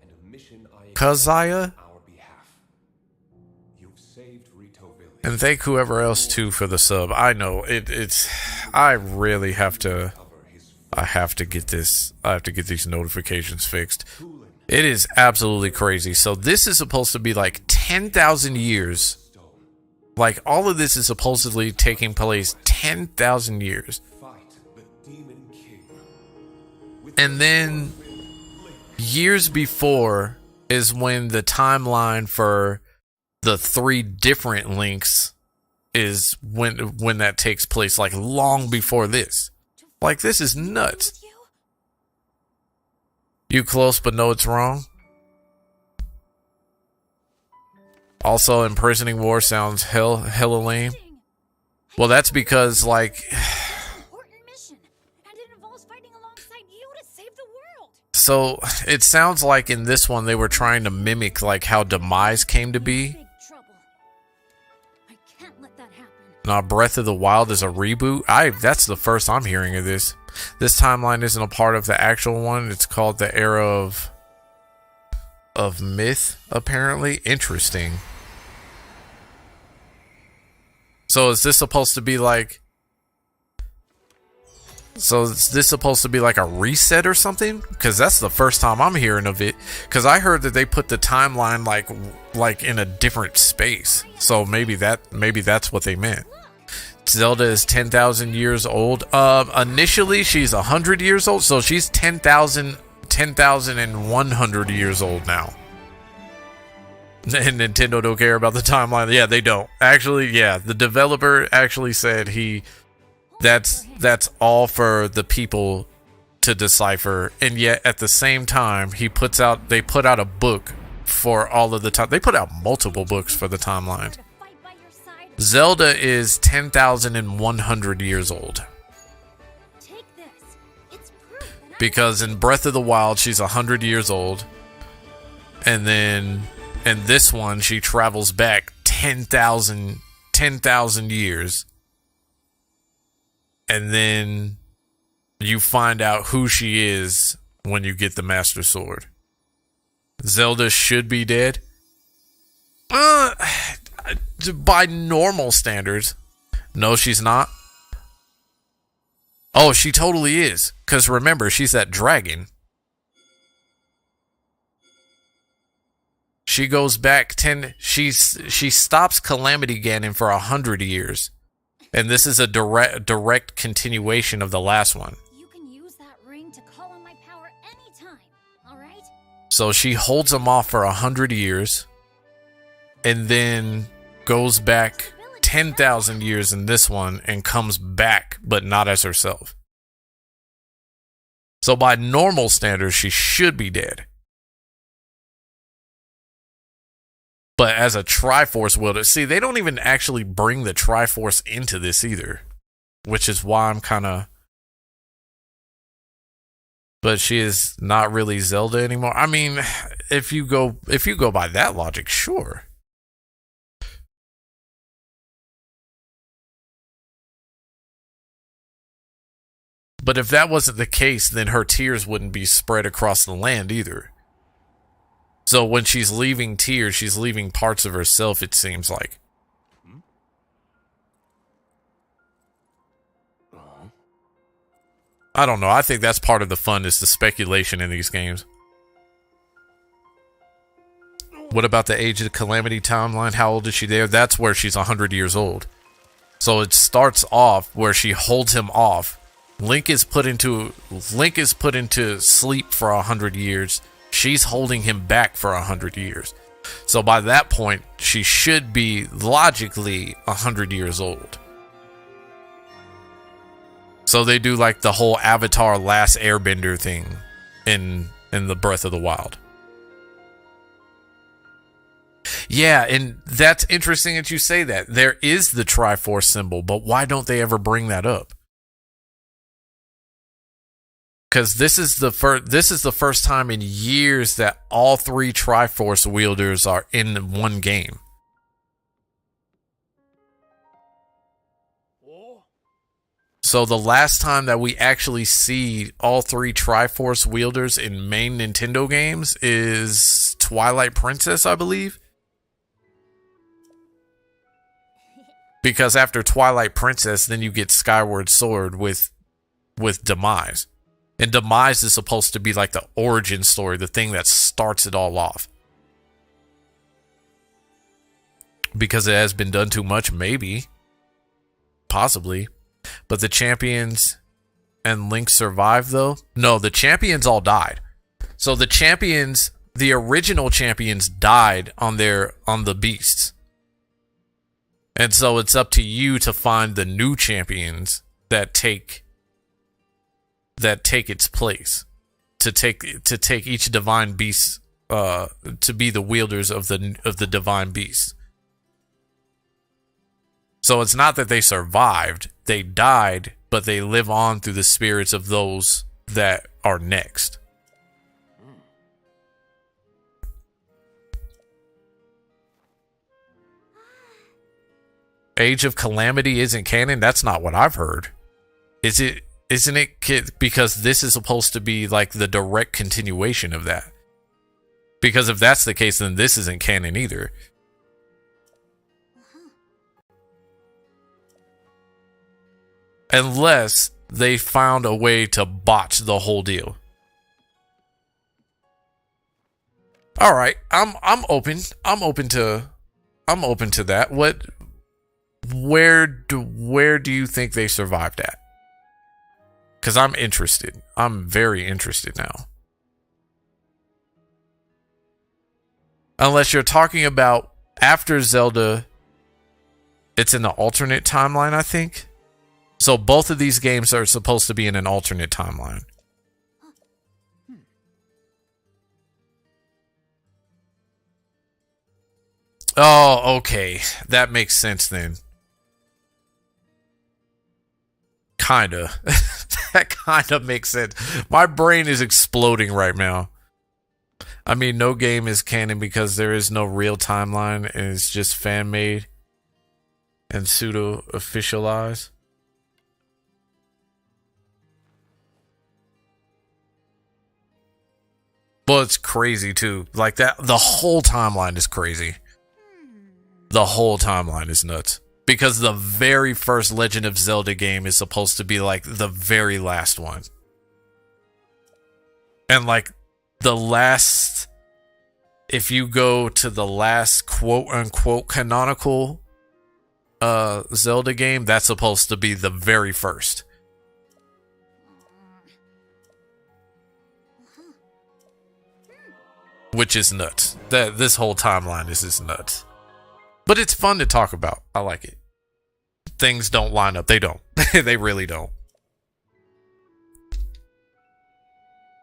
And a mission I accept Kazaya? on our behalf. You've saved Rito Village. And thank whoever else too for the sub. I know it's. I really have to. Cover his I have to get this. I have to get these notifications fixed. Tulin It is absolutely crazy. So this is supposed to be like 10,000 years. stone. Like all of this is supposedly taking place 10,000 years. Fight the Demon King. With And then years before is when the timeline for the 3 different links is when that takes place, like long before this. Like this is nuts. With you? You close but know it's wrong. Also, imprisoning war sounds hella lame. Well, that's because like Important mission, and it involves fighting alongside you to save the world. so it sounds like in this one they were trying to mimic like how Demise came to be. Big trouble. I can't let that happen. Now, Breath of the Wild is a reboot. That's the first I'm hearing of this. This timeline isn't a part of the actual one. It's called the Era of Myth, apparently. Interesting. So is this supposed to be like a reset or something? Because that's the first time I'm hearing of it. Because I heard that they put the timeline like in a different space. So maybe that's what they meant. Zelda is 10,000 years old. Initially she's 100 years old, so she's 10,100 years old now. And Nintendo don't care about the timeline. Yeah, they don't. Actually, yeah, the developer actually said that's all for the people to decipher. And yet at the same time, they put out a book for all of the time. They put out multiple books for the timeline. To fight by your side. Zelda is 10,100 years old. Take this. It's proof that Because in Breath of the Wild, she's 100 years old. And then in this one, she travels back 10,000 years. And then you find out who she is when you get the Master Sword. Zelda should be dead. By normal standards. No, she's not. Oh, she totally is. Because remember, she's that dragon. She goes back 10... She stops Calamity Ganon for 100 years. And this is a direct continuation of the last one. You can use that ring to call on my power anytime, alright? So she holds him off for 100 years. And then goes back 10,000 years in this one and comes back, but not as herself. So by normal standards, she should be dead. But as a Triforce wielder, see, they don't even actually bring the Triforce into this either, which is why I'm kind of... But she is not really Zelda anymore. I mean, if you go by that logic, sure. But if that wasn't the case, then her tears wouldn't be spread across the land either. So when she's leaving tears, she's leaving parts of herself, it seems like. I don't know. I think that's part of the fun, is the speculation in these games. What about the Age of Calamity timeline? How old is she there? That's where she's 100 years old. So it starts off where she holds him off. Link is put into sleep for 100 years. She's holding him back for 100 years. So by that point, she should be logically 100 years old. So they do like the whole Avatar Last Airbender thing in the Breath of the Wild. Yeah, and that's interesting that you say that. There is the Triforce symbol, but why don't they ever bring that up? Because this is the first time in years that all three Triforce wielders are in one game. So the last time that we actually see all three Triforce wielders in main Nintendo games is Twilight Princess, I believe. Because after Twilight Princess, then you get Skyward Sword with Demise. And Demise is supposed to be like the origin story, the thing that starts it all off. Because it has been done too much, maybe. Possibly. But the champions and Link survived, though? No, the champions all died. So the champions, the original champions died on the beasts. And so it's up to you to find the new champions that take its place, to take each divine beast to be the wielders of the divine beast. So it's not that they survived, they died, but they live on through the spirits of those that are next. Age of Calamity isn't canon? That's not what I've heard. Isn't it? Because this is supposed to be like the direct continuation of that. Because if that's the case, then this isn't canon either. Unless they found a way to botch the whole deal. All right, I'm open. I'm open to that. Where do you think they survived at? Because I'm interested. I'm very interested now. Unless you're talking about after Zelda, it's in the alternate timeline, I think. So both of these games are supposed to be in an alternate timeline. Oh, okay. That makes sense then. Kinda. That kinda makes sense. My brain is exploding right now. I mean, no game is canon because there is no real timeline and it's just fan-made and pseudo-officialized. Well, it's crazy too. Like that, the whole timeline is crazy. The whole timeline is nuts. Because the very first Legend of Zelda game is supposed to be like the very last one. And like the last, if you go to the last quote unquote canonical Zelda game, that's supposed to be the very first. Which is nuts. This whole timeline is just nuts. But it's fun to talk about. I like it. Things don't line up. They don't. They really don't.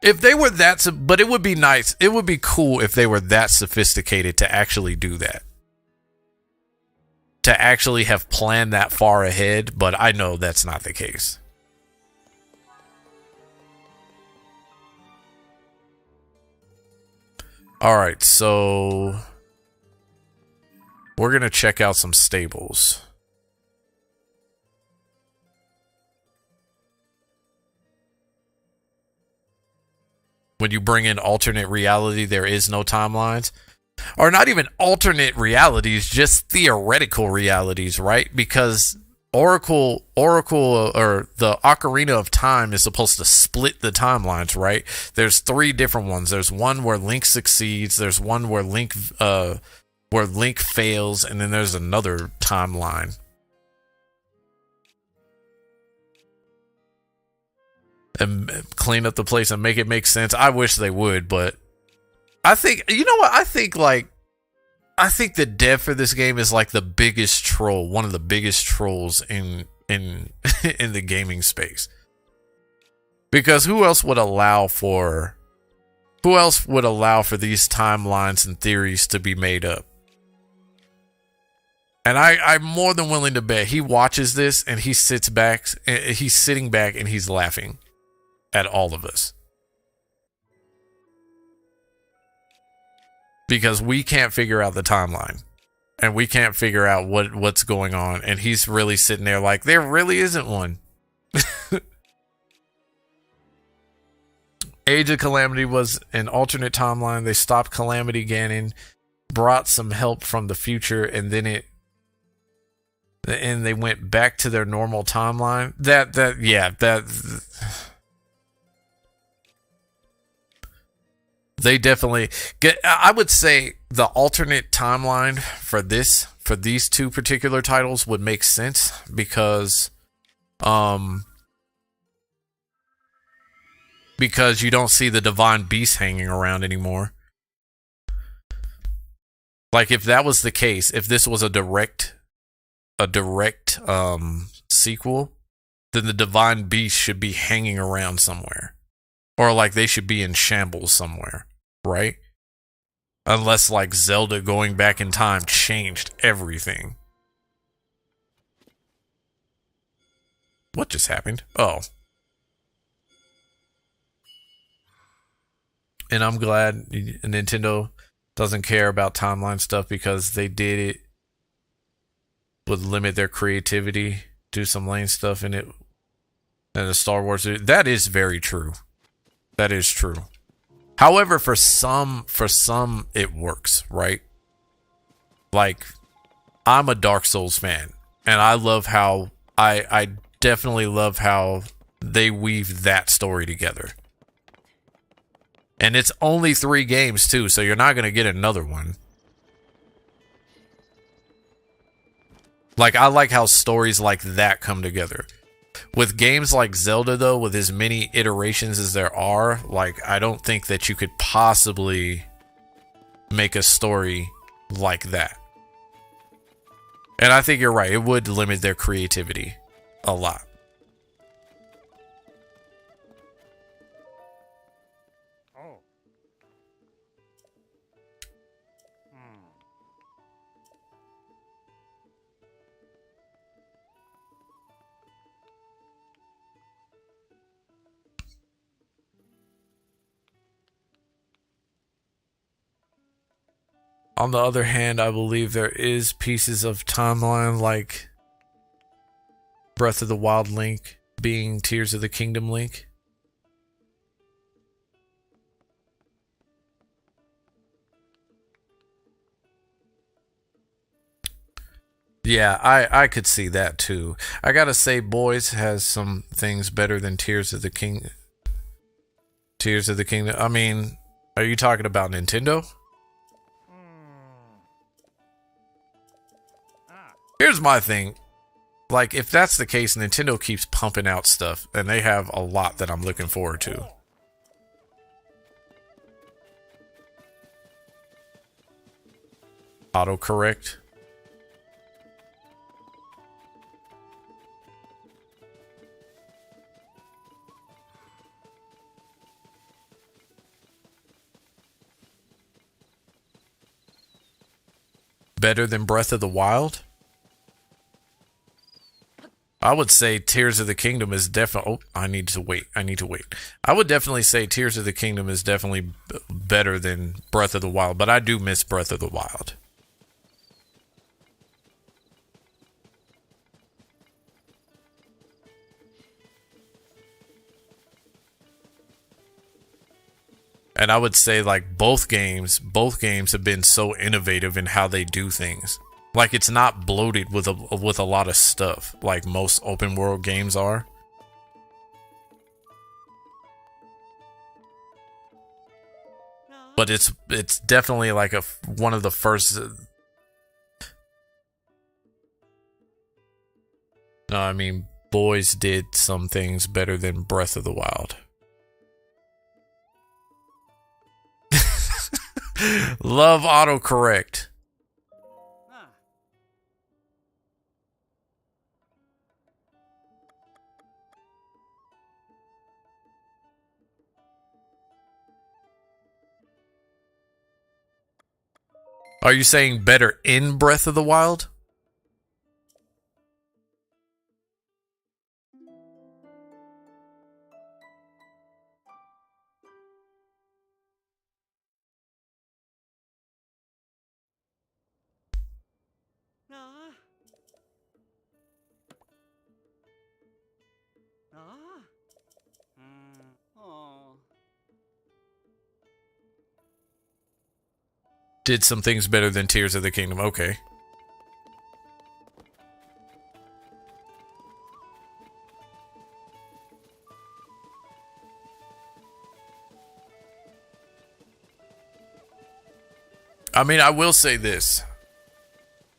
If they were that, but it would be nice. It would be cool if they were that sophisticated to actually do that. To actually have planned that far ahead, but I know that's not the case. All right, so we're going to check out some stables. When you bring in alternate reality, there is no timelines. Or not even alternate realities, just theoretical realities, right? Because Oracle or the Ocarina of Time is supposed to split the timelines, right? There's 3 different ones. There's one where Link succeeds, there's one where Link fails, and then there's another timeline. And clean up the place and make it make sense. I wish they would, but I think, you know what? I think the dev for this game is like the biggest troll, one of the biggest trolls in in the gaming space. Because who else would allow for these timelines and theories to be made up? And I'm more than willing to bet he watches this and he's sitting back and he's laughing at all of us. Because we can't figure out the timeline. And we can't figure out what's going on. And he's really sitting there like, there really isn't one. Age of Calamity was an alternate timeline. They stopped Calamity Ganon, brought some help from the future, and then they went back to their normal timeline. They definitely get. I would say the alternate timeline for these 2 particular titles would make sense because you don't see the Divine Beast hanging around anymore. Like if that was the case, if this was a direct sequel, then the Divine Beast should be hanging around somewhere. Or like they should be in shambles somewhere, right? Unless like Zelda going back in time changed everything. What just happened? Oh. And I'm glad Nintendo doesn't care about timeline stuff because they did it would limit their creativity, do some lame stuff in it. And the Star Wars, that is very true. That is true. However, for some it works, right? Like, I'm a Dark Souls fan, and I love how I definitely love how they weave that story together. And it's only 3 games too, so you're not gonna get another one. Like, I like how stories like that come together. With games like Zelda, though, with as many iterations as there are, like, I don't think that you could possibly make a story like that. And I think you're right. It would limit their creativity a lot. Oh. On the other hand, I believe there is pieces of timeline like Breath of the Wild Link being Tears of the Kingdom Link. Yeah, I could see that too. I gotta say, Boys has some things better than Tears of the King. Tears of the Kingdom. I mean, are you talking about Nintendo? Here's my thing. Like, if that's the case, Nintendo keeps pumping out stuff, and they have a lot that I'm looking forward to. Autocorrect. Better than Breath of the Wild? I would say Tears of the Kingdom is definitely... Oh, I need to wait. I would definitely say Tears of the Kingdom is definitely better than Breath of the Wild, but I do miss Breath of the Wild. And I would say, like, both games have been so innovative in how they do things. Like, it's not bloated with a lot of stuff like most open world games are. But it's definitely like one of the first. No, I mean, Boys did some things better than Breath of the Wild. Love autocorrect. Are you saying better in Breath of the Wild? Did some things better than Tears of the Kingdom. Okay. I mean, I will say this.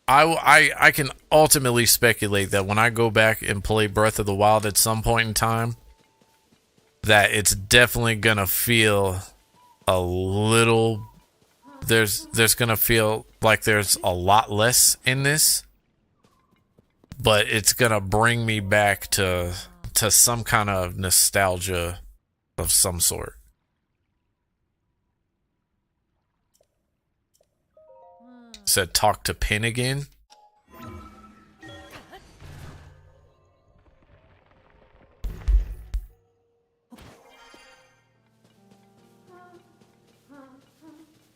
I can ultimately speculate that when I go back and play Breath of the Wild at some point in time, that it's definitely gonna feel a little... There's gonna feel like there's a lot less in this, but it's gonna bring me back to some kind of nostalgia of some sort. Said talk to Pin again.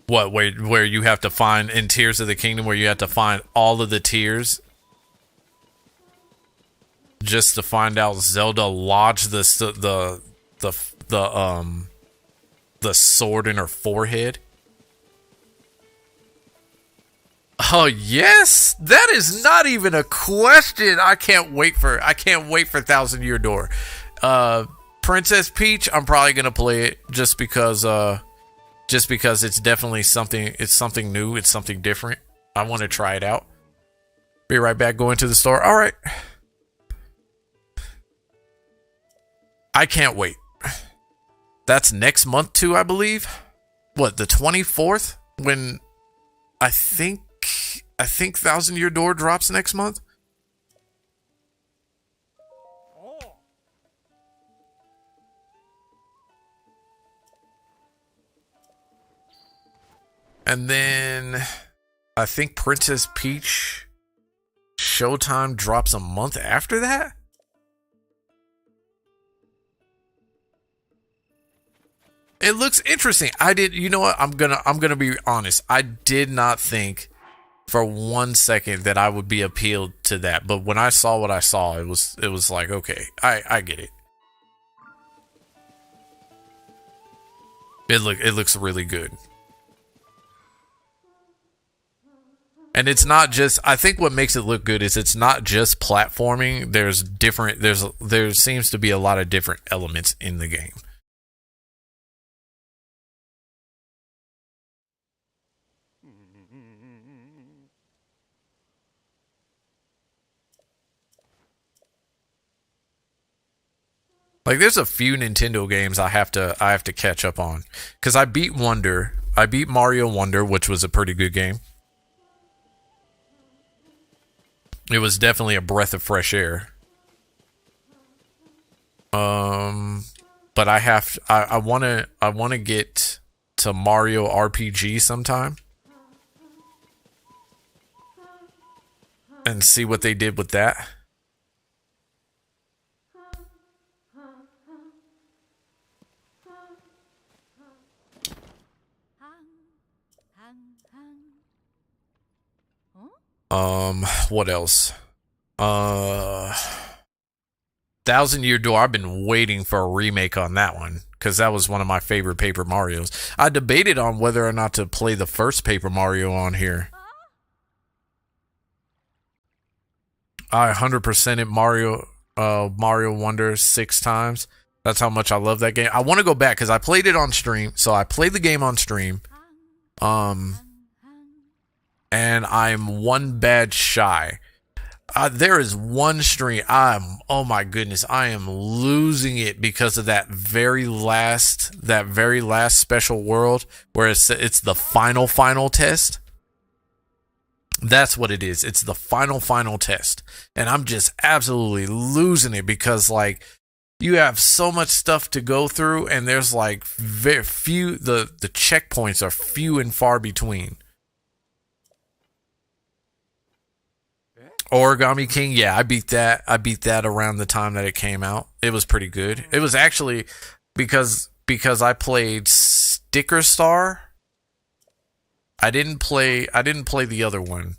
What, where you have to find in Tears of the Kingdom, where you have to find all of the tears just to find out Zelda lodged the sword in her forehead? Oh yes, that is not even a question. I can't wait for Thousand Year Door. Princess Peach, I'm probably gonna play it just because it's definitely something. It's something new. It's something different. I want to try it out. Be right back. Going to the store. All right. I can't wait. That's next month too, I believe. What, the 24th? When I think Thousand Year Door drops next month. And then I think Princess Peach Showtime drops a month after that. It looks interesting. You know what? I'm gonna be honest. I did not think for 1 second that I would be appealed to that. But when I saw what I saw, it was like, okay, I get it. It looks really good. And it's not just, I think what makes it look good is it's not just platforming. There seems to be a lot of different elements in the game. Like there's a few Nintendo games I have to catch up on, cuz I beat Mario Wonder, which was a pretty good game. It was definitely a breath of fresh air. But I want to get to Mario RPG sometime and see what they did with that. What else? 1,000 Year Door. I've been waiting for a remake on that one because that was one of my favorite Paper Marios. I debated on whether or not to play the first Paper Mario on here. I 100%ed Mario Wonder 6 times. That's how much I love that game. I want to go back because I played it on stream. So I played the game on stream. And I'm one badge shy. There is one stream. Oh my goodness, I am losing it because of that very last special world where it's the final test. That's what it is. It's the final test. And I'm just absolutely losing it because like you have so much stuff to go through and there's like very few, the checkpoints are few and far between. Origami King, yeah, I beat that around the time that it came out. It was pretty good. It was actually because I played Sticker Star. I didn't play the other one.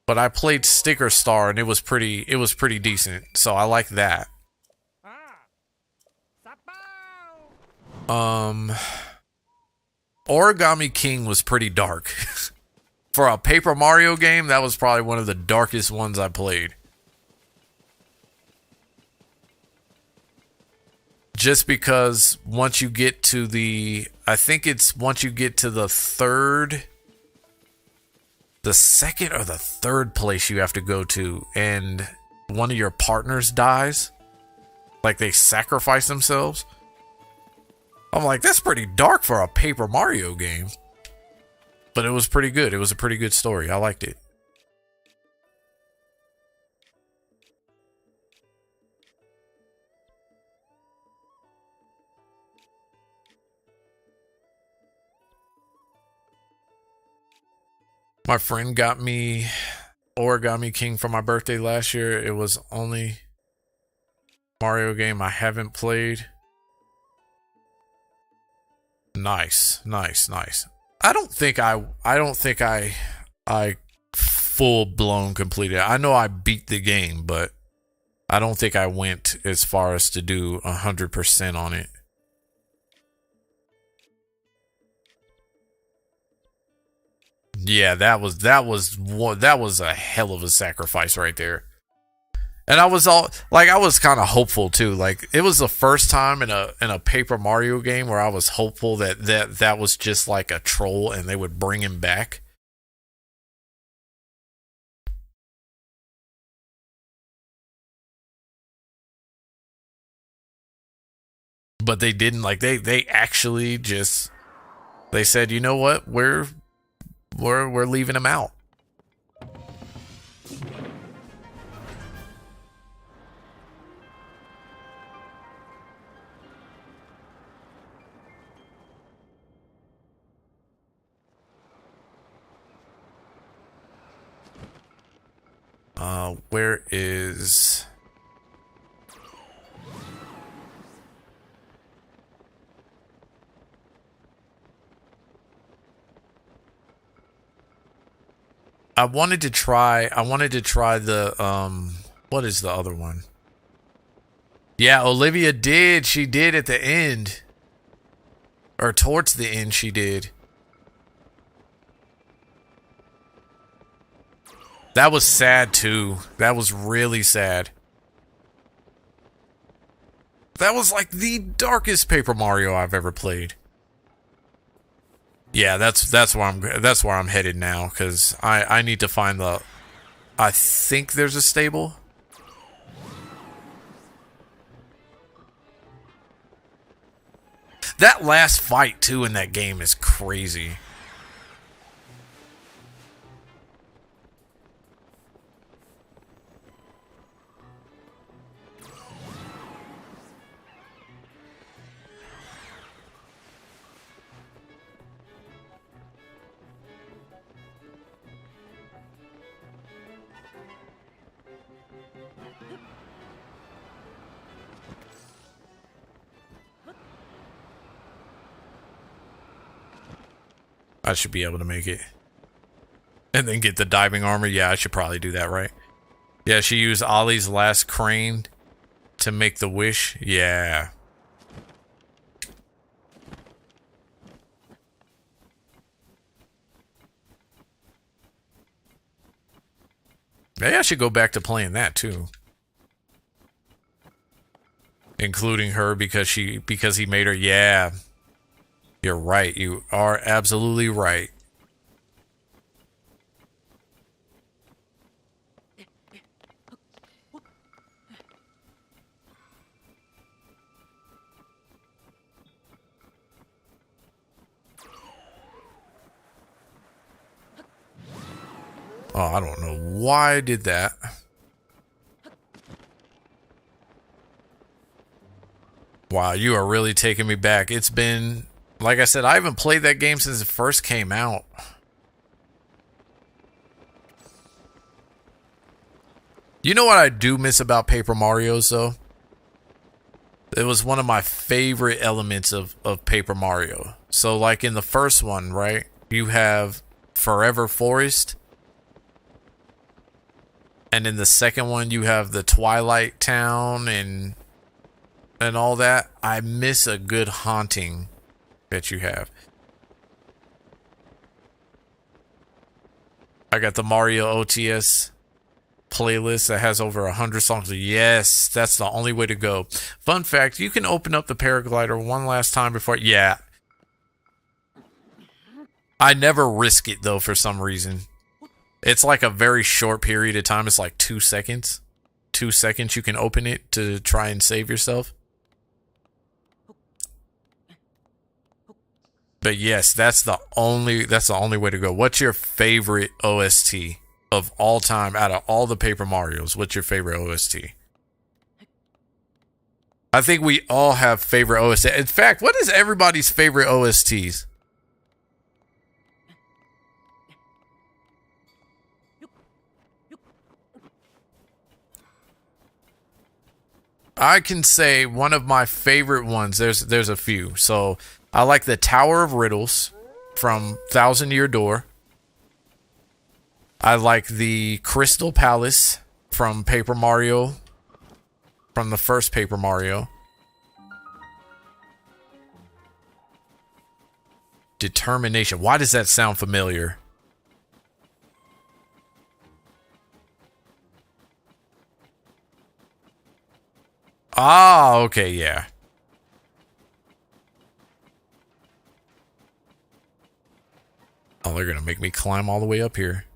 But I played Sticker Star and it was pretty decent. So I like that. Origami King was pretty dark. For a Paper Mario game, that was probably one of the darkest ones I played. Just because once you get to the second or the third place you have to go to, and one of your partners dies, like they sacrifice themselves. I'm like, that's pretty dark for a Paper Mario game. But it was pretty good. It was a pretty good story. I liked it. My friend got me Origami King for my birthday last year. It was only Mario game I haven't played. Nice. I don't think I full blown completed it. I know I beat the game, but I don't think I went as far as to do 100% on it. Yeah, that was a hell of a sacrifice right there. And I was kind of hopeful too. Like it was the first time in a Paper Mario game where I was hopeful that was just like a troll and they would bring him back. But they didn't. Like they actually just they said, "You know what? We're leaving him out." Where is... I wanted to try the, what is the other one? Yeah, Olivia did. She did at the end. Or towards the end, she did. That was sad too. That was really sad. That was like the darkest Paper Mario I've ever played. Yeah, that's where I'm headed now, because I need to find the. I think there's a stable. That last fight too in that game is crazy. I should be able to make it. And then get the diving armor. Yeah, I should probably do that, right? Yeah, she used Ollie's last crane to make the wish. Yeah. Maybe I should go back to playing that too. Including her because he made her. Yeah. You're right. You are absolutely right. Oh, I don't know why I did that. Wow, you are really taking me back. It's been, like I said, I haven't played that game since it first came out. You know what I do miss about Paper Mario's, though? It was one of my favorite elements of Paper Mario. So, like in the first one, right? You have Forever Forest. And in the second one, you have the Twilight Town and all that. I miss a good haunting that you have. I got the Mario OTS playlist that has over 100 songs. Yes, that's the only way to go. Fun fact, you can open up the paraglider one last time before. Yeah. I never risk it, though, for some reason. It's like a very short period of time. It's like 2 seconds. 2 seconds you can open it to try and save yourself. But yes, that's the only way to go. What's your favorite OST of all time out of all the Paper Marios? What's your favorite OST? I think we all have favorite OST. In fact, what is everybody's favorite OSTs? I can say one of my favorite ones. There's a few. So I like the Tower of Riddles from Thousand Year Door. I like the Crystal Palace from Paper Mario, from the first Paper Mario. Determination. Why does that sound familiar? Ah, okay, yeah. Oh, they're gonna make me climb all the way up here.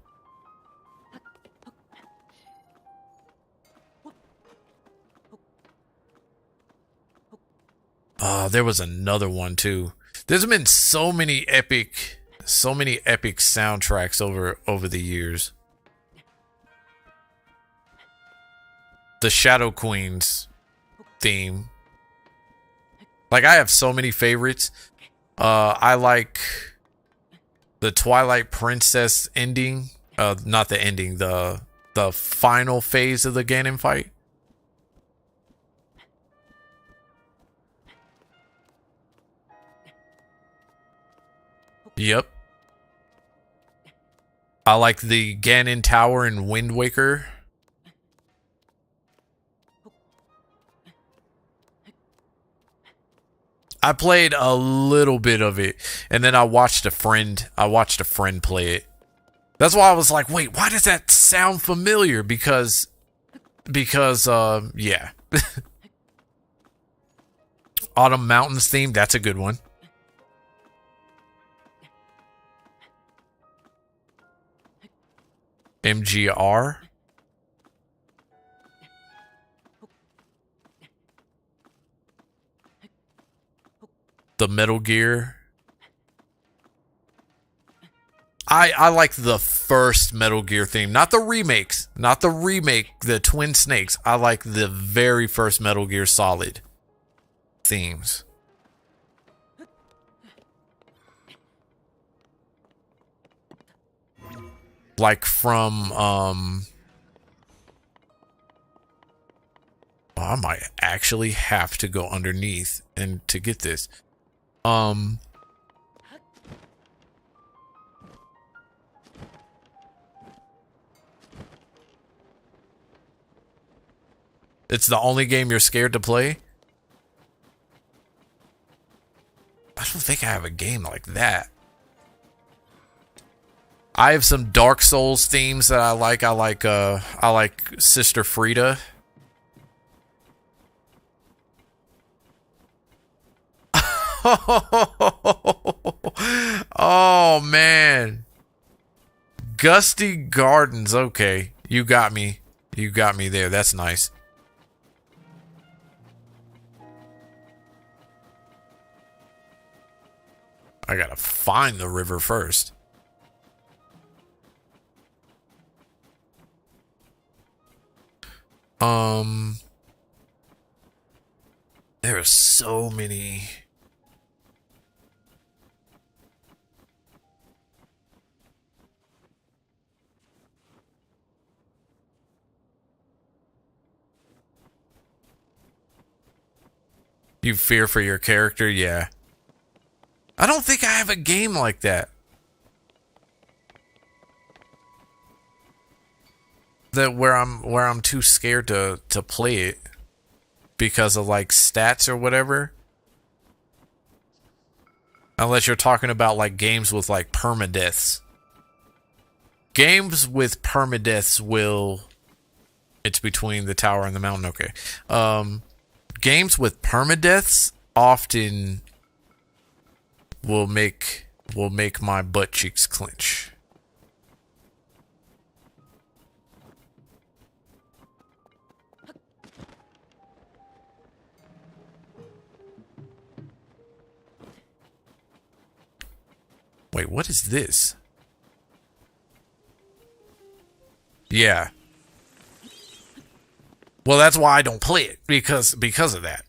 Oh, there was another one too. There's been so many epic soundtracks over the years. The Shadow Queens theme. Like, I have so many favorites. I like the Twilight Princess ending. Not the ending, the final phase of the Ganon fight. Yep. I like the Ganon Tower in Wind Waker. I played a little bit of it, and then I watched a friend play it. That's why I was like, wait, why does that sound familiar? Because yeah. Autumn Mountains theme, that's a good one. MGR. The Metal Gear. I like the first Metal Gear theme, not the remakes, not the remake, the Twin Snakes. I like the very first Metal Gear Solid themes. Like from oh, I might actually have to go underneath and to get this. It's the only game you're scared to play? I don't think I have a game like that. I have some Dark Souls themes that I like. I like Sister Frida. Oh man. Gusty Gardens. Okay, you got me. You got me there. That's nice. I gotta find the river first. There are so many. You fear for your character? Yeah. I don't think I have a game like that. Where I'm too scared to play it because of like stats or whatever. Unless you're talking about like games with like permadeaths. Games with permadeaths will. It's between the tower and the mountain. Okay. Games with permadeaths often will make my butt cheeks clench. Wait, what is this? Yeah. Well, that's why I don't play it because of that.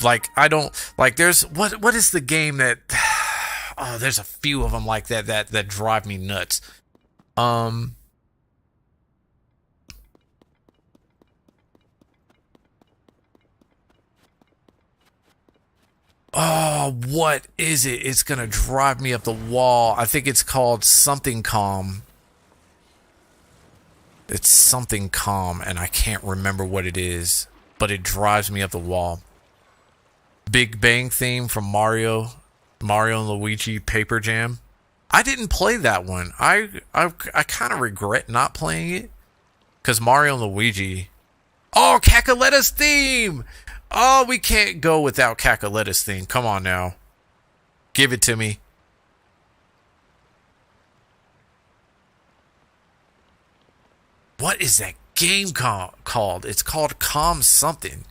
Like I don't like there's what is the game that oh, there's a few of them like that drive me nuts. Oh, what is it? It's gonna drive me up the wall. I think it's called something calm. It's something calm, and I can't remember what it is, but it drives me up the wall. Big Bang theme from Mario and Luigi Paper Jam. I didn't play that one. I kind of regret not playing it because Mario and Luigi. Oh, Cacoletta's theme! Oh, we can't go without Cacoletta's theme. Come on now. Give it to me. What is that game called? It's called Calm something.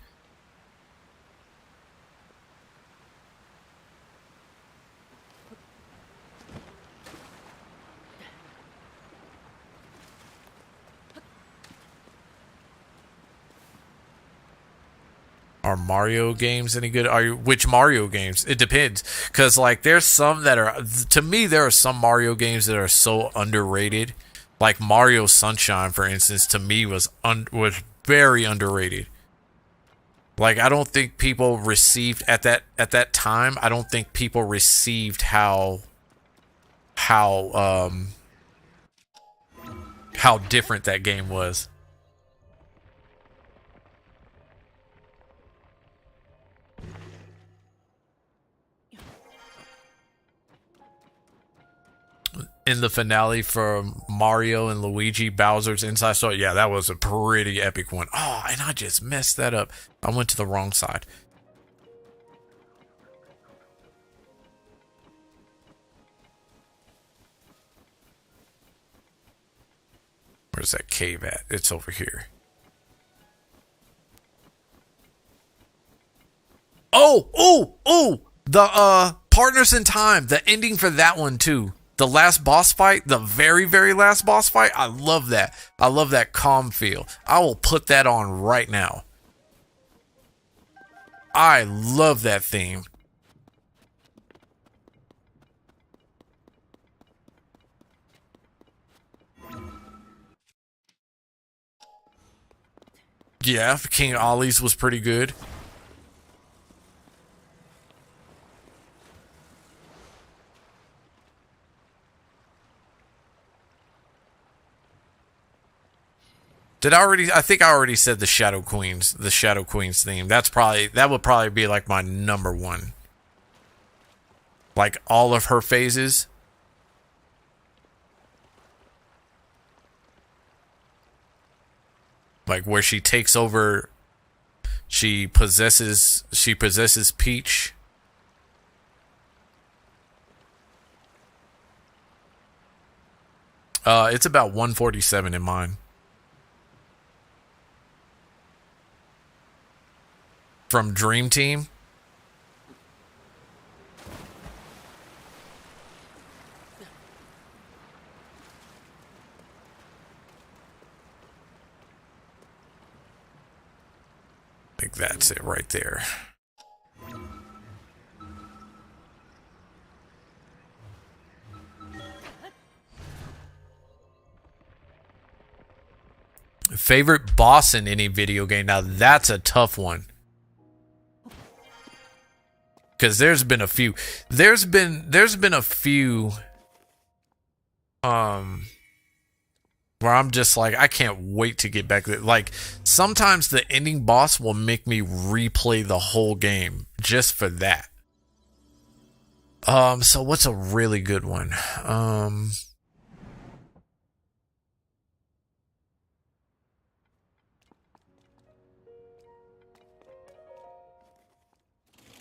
Are Mario games any good? Which Mario games? It depends. Because, like, there's some that are... To me, there are some Mario games that are so underrated. Like Mario Sunshine, for instance, to me was very underrated. Like, I don't think people received... At that time, I don't think people received how different that game was. in the finale for Mario and Luigi, Bowser's Inside Story. Yeah, that was a pretty epic one. Oh, and I just messed that up. I went to the wrong side. Where's that cave at? It's over here. Oh! The Partners in Time, the ending for that one too. The last boss fight, the very, very last boss fight. I love that. I love that calm feel. I will put that on right now. I love that theme. Yeah, King Ollie's was pretty good. I think I already said the Shadow Queens theme. That would probably be like my number one. Like all of her phases. Like where she takes over, she possesses Peach. It's about 147 in mine. From Dream Team. I think that's it right there. Favorite boss in any video game? Now that's a tough one. Because there's been a few. There's been a few where I'm just like, I can't wait to get back there. Like, sometimes the ending boss will make me replay the whole game just for that. So what's a really good one?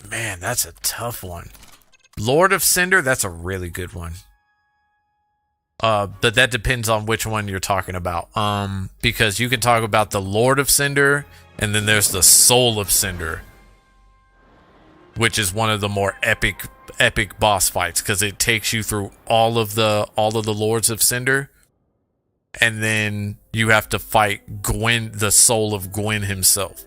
Man, that's a tough one. Lord of Cinder, that's a really good one. But that depends on which one you're talking about. Because you can talk about the Lord of Cinder, and then there's the Soul of Cinder, which is one of the more epic boss fights because it takes you through all of the Lords of Cinder, and then you have to fight Gwyn, the soul of Gwyn himself.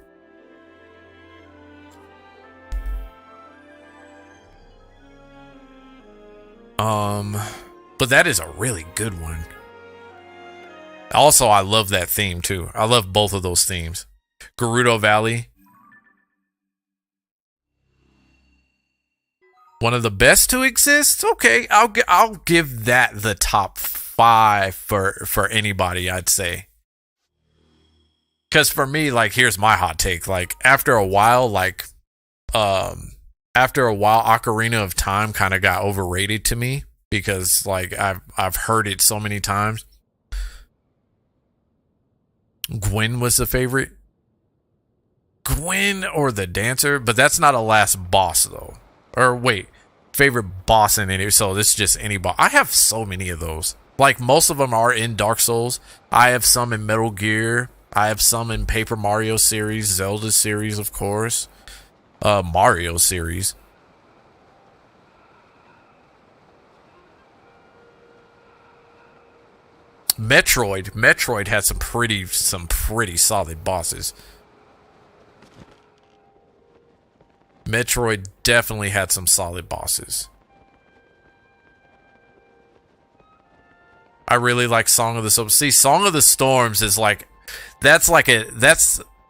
But that is a really good one. Also, I love that theme too. I love both of those themes. Gerudo Valley. One of the best to exist? Okay, I'll give that the top 5 for anybody, I'd say. Cuz for me, like, here's my hot take. Like, after a while, Ocarina of Time kind of got overrated to me. Because, like, I've heard it so many times. Gwyn was the favorite. Gwyn or the dancer, but that's not a last boss though. Or wait, favorite boss in any. So this is just any boss. I have so many of those. Like, most of them are in Dark Souls. I have some in Metal Gear. I have some in Paper Mario series, Zelda series, of course. Mario series. Metroid had some pretty solid bosses. Metroid definitely had some solid bosses. I really like Song of the Storms. See, Song of the Storms is like, that's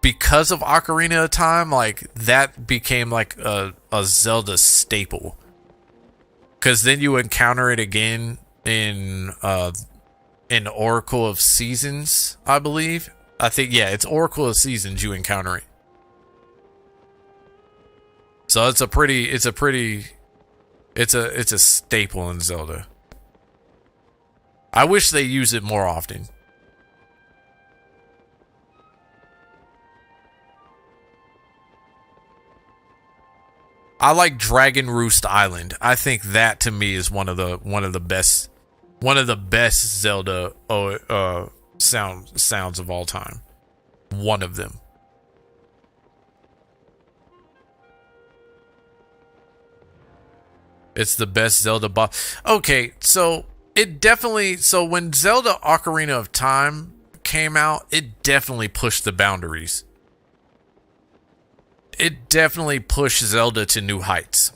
because of Ocarina of Time, like, that became like a Zelda staple. Because then you encounter it again in Oracle of Seasons, I believe. I think, yeah, it's Oracle of Seasons you encounter it. So it's a staple in Zelda. I wish they use it more often. I like Dragon Roost Island. I think that to me is one of the best Zelda sounds of all time. One of them. It's the best Zelda boss. Okay, so when Zelda Ocarina of Time came out, it definitely pushed the boundaries. It definitely pushed Zelda to new heights.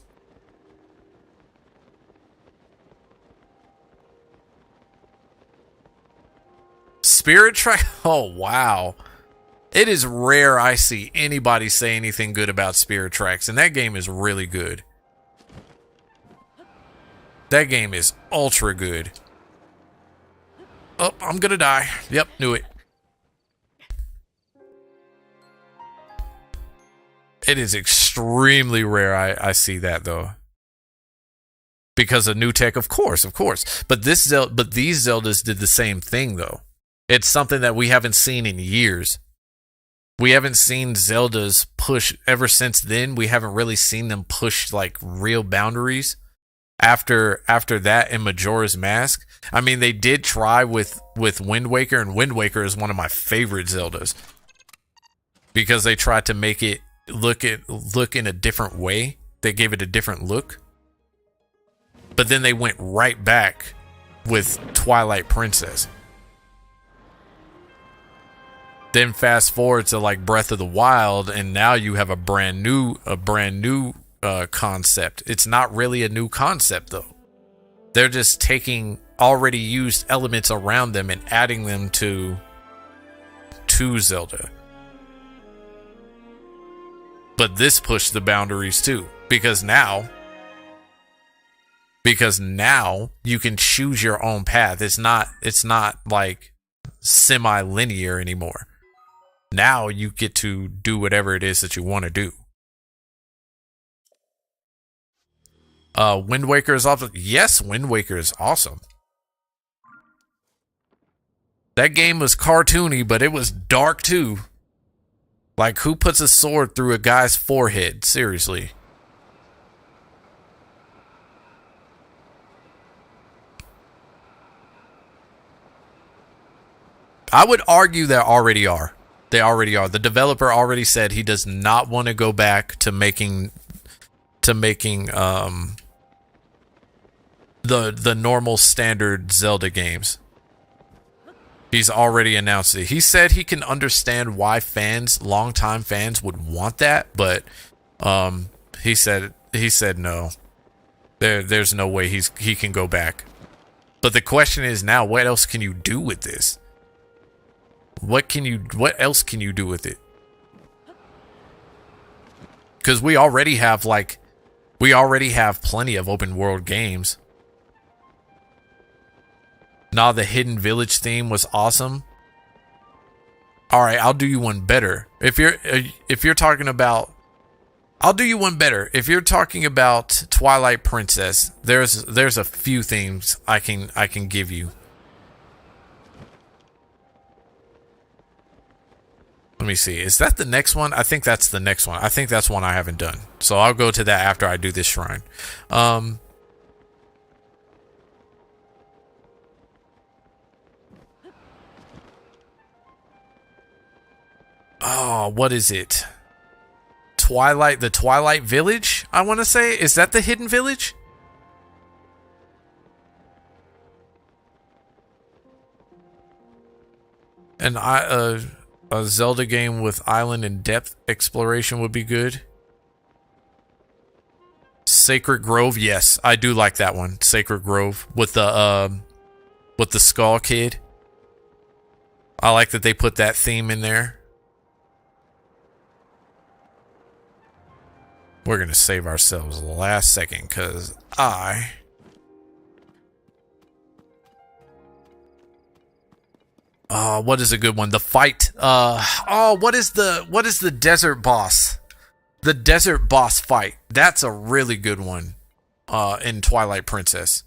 Spirit Track? Oh, wow. It is rare I see anybody say anything good about Spirit Tracks, and that game is really good. That game is ultra good. Oh, I'm gonna die. Yep, knew it. It is extremely rare I see that, though. Because of new tech, of course. But these Zeldas did the same thing, though. It's something that we haven't seen in years. We haven't seen Zeldas push ever since then. We haven't really seen them push like real boundaries. After that in Majora's Mask, I mean, they did try with Wind Waker, and Wind Waker is one of my favorite Zeldas because they tried to make it look in a different way. They gave it a different look, but then they went right back with Twilight Princess. Then fast forward to like Breath of the Wild, and now you have a brand new concept. It's not really a new concept, though. They're just taking already used elements around them and adding them to Zelda. But this pushed the boundaries too, because now you can choose your own path. It's not like semi-linear anymore. Now you get to do whatever it is that you want to do. Wind Waker is awesome. Yes, Wind Waker is awesome. That game was cartoony, but it was dark too. Like, who puts a sword through a guy's forehead? Seriously. I would argue they already are. They already are. The developer already said he does not want to go back to making the normal standard Zelda games. He's already announced it. He said he can understand why longtime fans would want that, but he said no. There's no way he can go back. But the question is now, what else can you do with this? What else can you do with it? Because we already have plenty of open world games. Nah, the Hidden Village theme was awesome. All right, I'll do you one better. If you're talking about, I'll do you one better. If you're talking about Twilight Princess, there's a few themes I can give you. Let me see. Is that the next one? I think that's the next one. I think that's one I haven't done. So I'll go to that after I do this shrine. Oh, what is it? The Twilight Village, I want to say. Is that the Hidden Village? And a Zelda game with island and depth exploration would be good. Sacred Grove, yes, I do like that one. Sacred Grove with the Skull Kid. I like that they put that theme in there. We're gonna save ourselves the last second because what is a good one? The fight. What is the desert boss? The desert boss fight. That's a really good one. In Twilight Princess.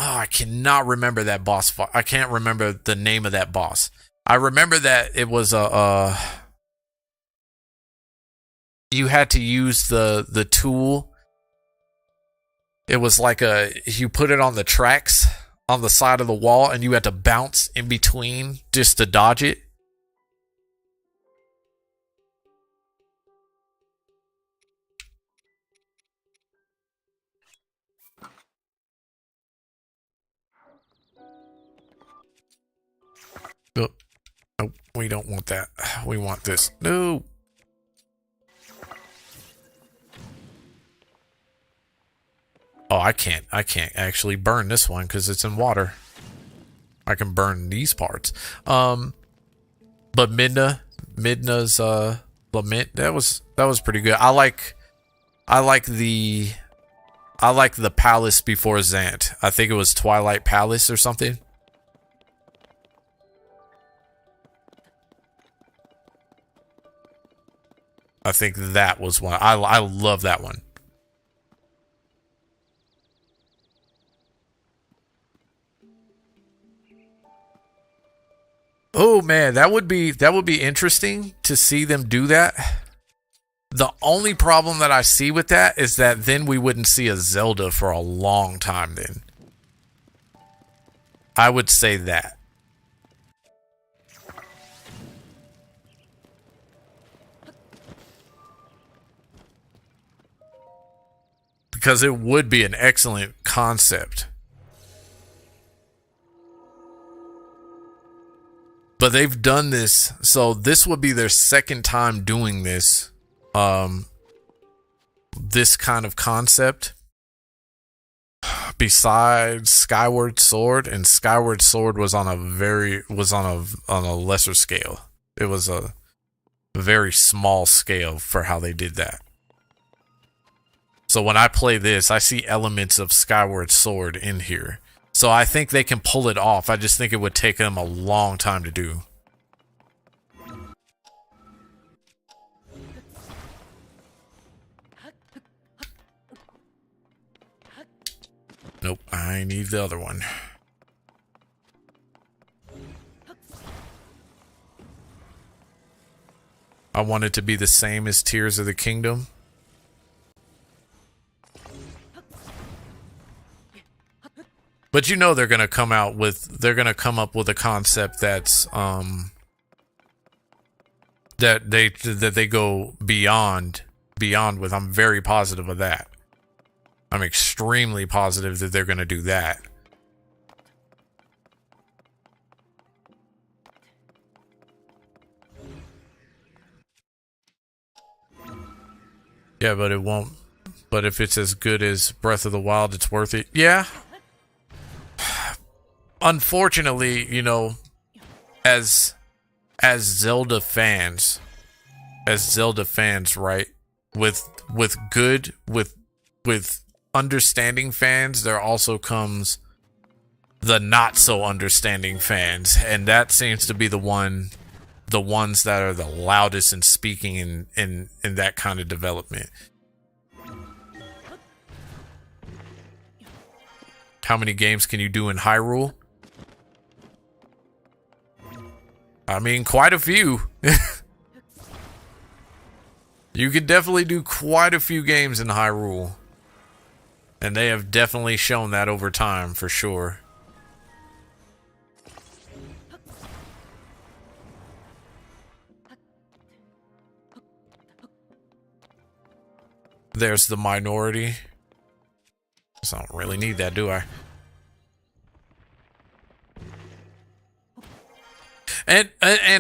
I cannot remember that boss fight. I can't remember the name of that boss. I remember that it was you had to use the tool. It was like you put it on the tracks on the side of the wall, and you had to bounce in between just to dodge it. Oh, oh, we don't want that. We want this. No. Oh, I can't actually burn this one because it's in water. I can burn these parts. But Midna's lament, that was pretty good. I like the palace before Zant. I think it was Twilight Palace or something. I think that was one. I love that one. Oh man, that would be interesting to see them do that. The only problem that I see with that is that then we wouldn't see a Zelda for a long time then. I would say that. Because it would be an excellent concept. But they've done this, so this would be their second time doing this. This kind of concept. Besides Skyward Sword, and Skyward Sword was on a lesser scale. It was a very small scale for how they did that. So when I play this, I see elements of Skyward Sword in here. So I think they can pull it off. I just think it would take them a long time to do. Nope, I need the other one. I want it to be the same as Tears of the Kingdom. But you know they're gonna come up with a concept that's that they go beyond with. I'm very positive of that. I'm extremely positive that they're gonna do that. Yeah, but it won't. But if it's as good as Breath of the Wild, it's worth it. Yeah. Unfortunately, you know, as Zelda fans, right? With understanding fans, there also comes the not so understanding fans, and that seems to be the ones that are the loudest in speaking in that kind of development. How many games can you do in Hyrule? I mean, quite a few. You could definitely do quite a few games in Hyrule. And they have definitely shown that over time, for sure. There's the minority. So I don't really need that, do I? And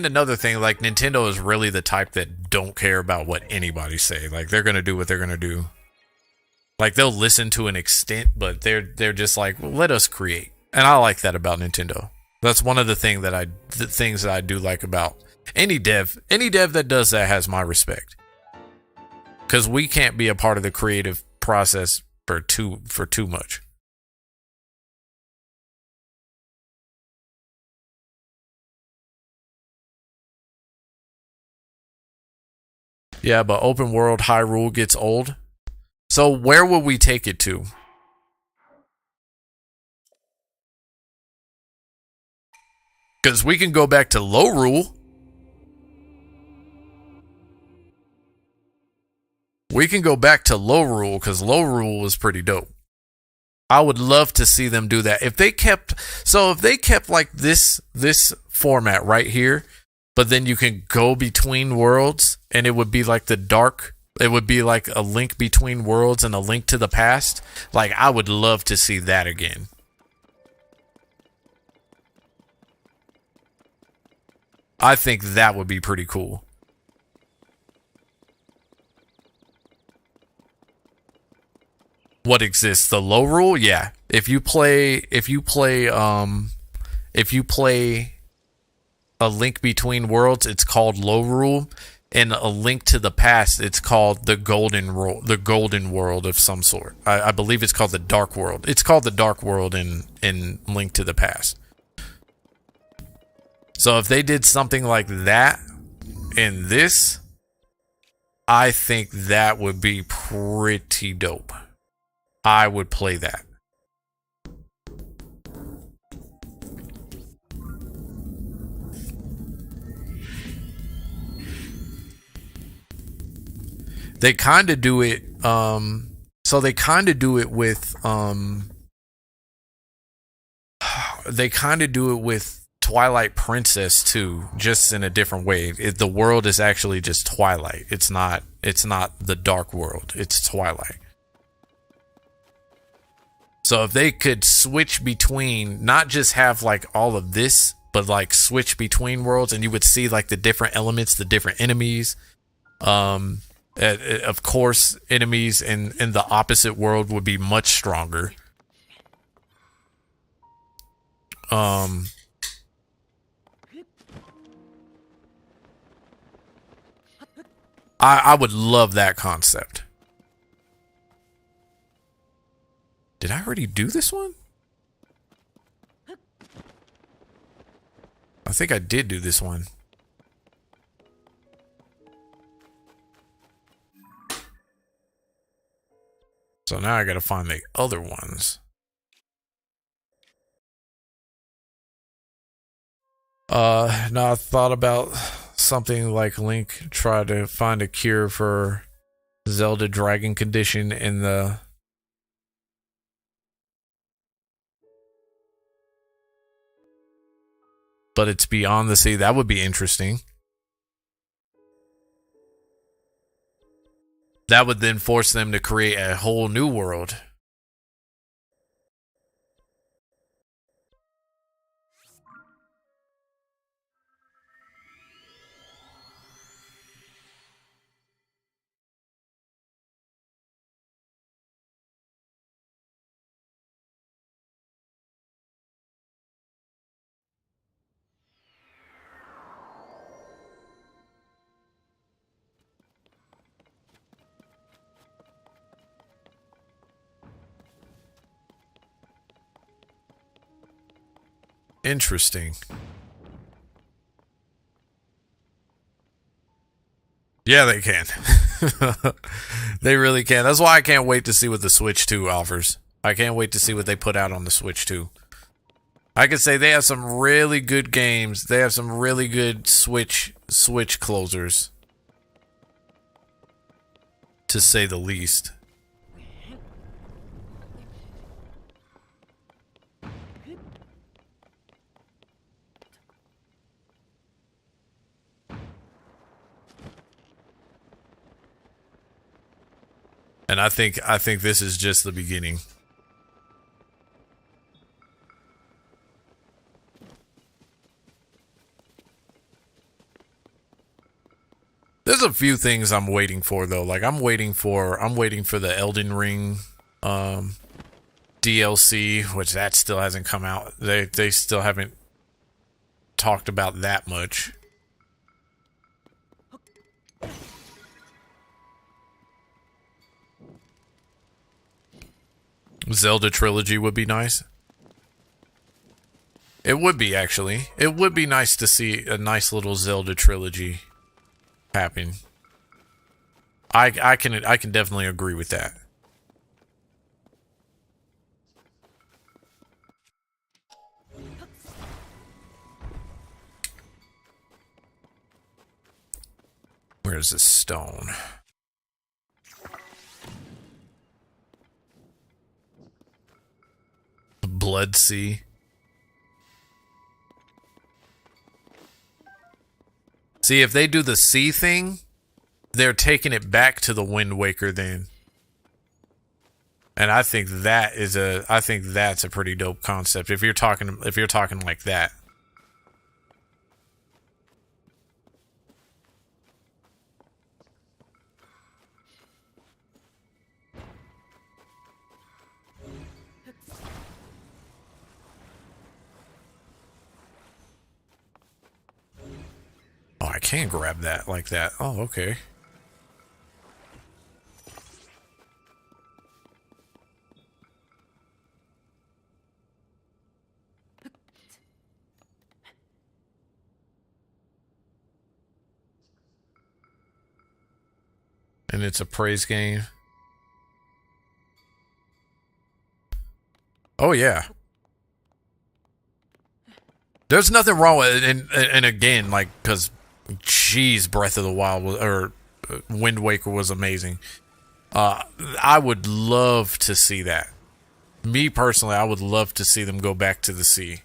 another thing, like, Nintendo is really the type that don't care about what anybody say. Like, they're gonna do what they're gonna do. Like, they'll listen to an extent, but they're just like, well, let us create. And I like that about Nintendo. That's one of the things that I do like about any dev. Any dev that does that has my respect. Because we can't be a part of the creative process for too much. Yeah, but open world Hyrule gets old. So where will we take it to? Because we can go back to low rule. We can go back to low rule because low rule was pretty dope. I would love to see them do that. If they kept like this format right here, but then you can go between worlds and it would be like it would be like a link between worlds and a link to the past. Like, I would love to see that again. I think that would be pretty cool. What exists? The low rule? Yeah. If you play a link between worlds, it's called low rule, and a link to the past, it's called the golden world of some sort. I believe it's called the dark world. It's called the dark world in Link to the Past. So if they did something like that in this, I think that would be pretty dope. I would play that. They kind of do it, so they kind of do it with, Twilight Princess too, just in a different way. The world is actually just Twilight. It's not the dark world. It's Twilight. So if they could switch between, not just have like all of this, but like switch between worlds, and you would see like the different elements, the different enemies. Of course, enemies in the opposite world would be much stronger. I would love that concept. Did I already do this one? I think I did do this one. So now I gotta find the other ones. Now I thought about something like Link try to find a cure for Zelda Dragon Condition in the... But it's beyond the sea. That would be interesting. That would then force them to create a whole new world. Interesting. Yeah, they can. They really can. That's why I can't wait to see what the Switch 2 offers. I can't wait to see what they put out on the Switch 2. I could say they have some really good games. They have some really good Switch closers, to say the least. And I think this is just the beginning. There's a few things I'm waiting for though. Like I'm waiting for the Elden Ring DLC, which that still hasn't come out. They still haven't talked about that much. Zelda trilogy would be nice. It would be, actually. It would be nice to see a nice little Zelda trilogy happen. I can definitely agree with that. Where's this stone? Blood Sea. See, if they do the sea thing, they're taking it back to the Wind Waker then. And I think that's a pretty dope concept if you're talking like that. Oh, I can grab that like that. Oh, okay. And it's a praise game. Oh, yeah. There's nothing wrong with it. And again, like, because, geez, Breath of the Wild or Wind Waker was amazing. I would love to see that. Me, personally, I would love to see them go back to the sea.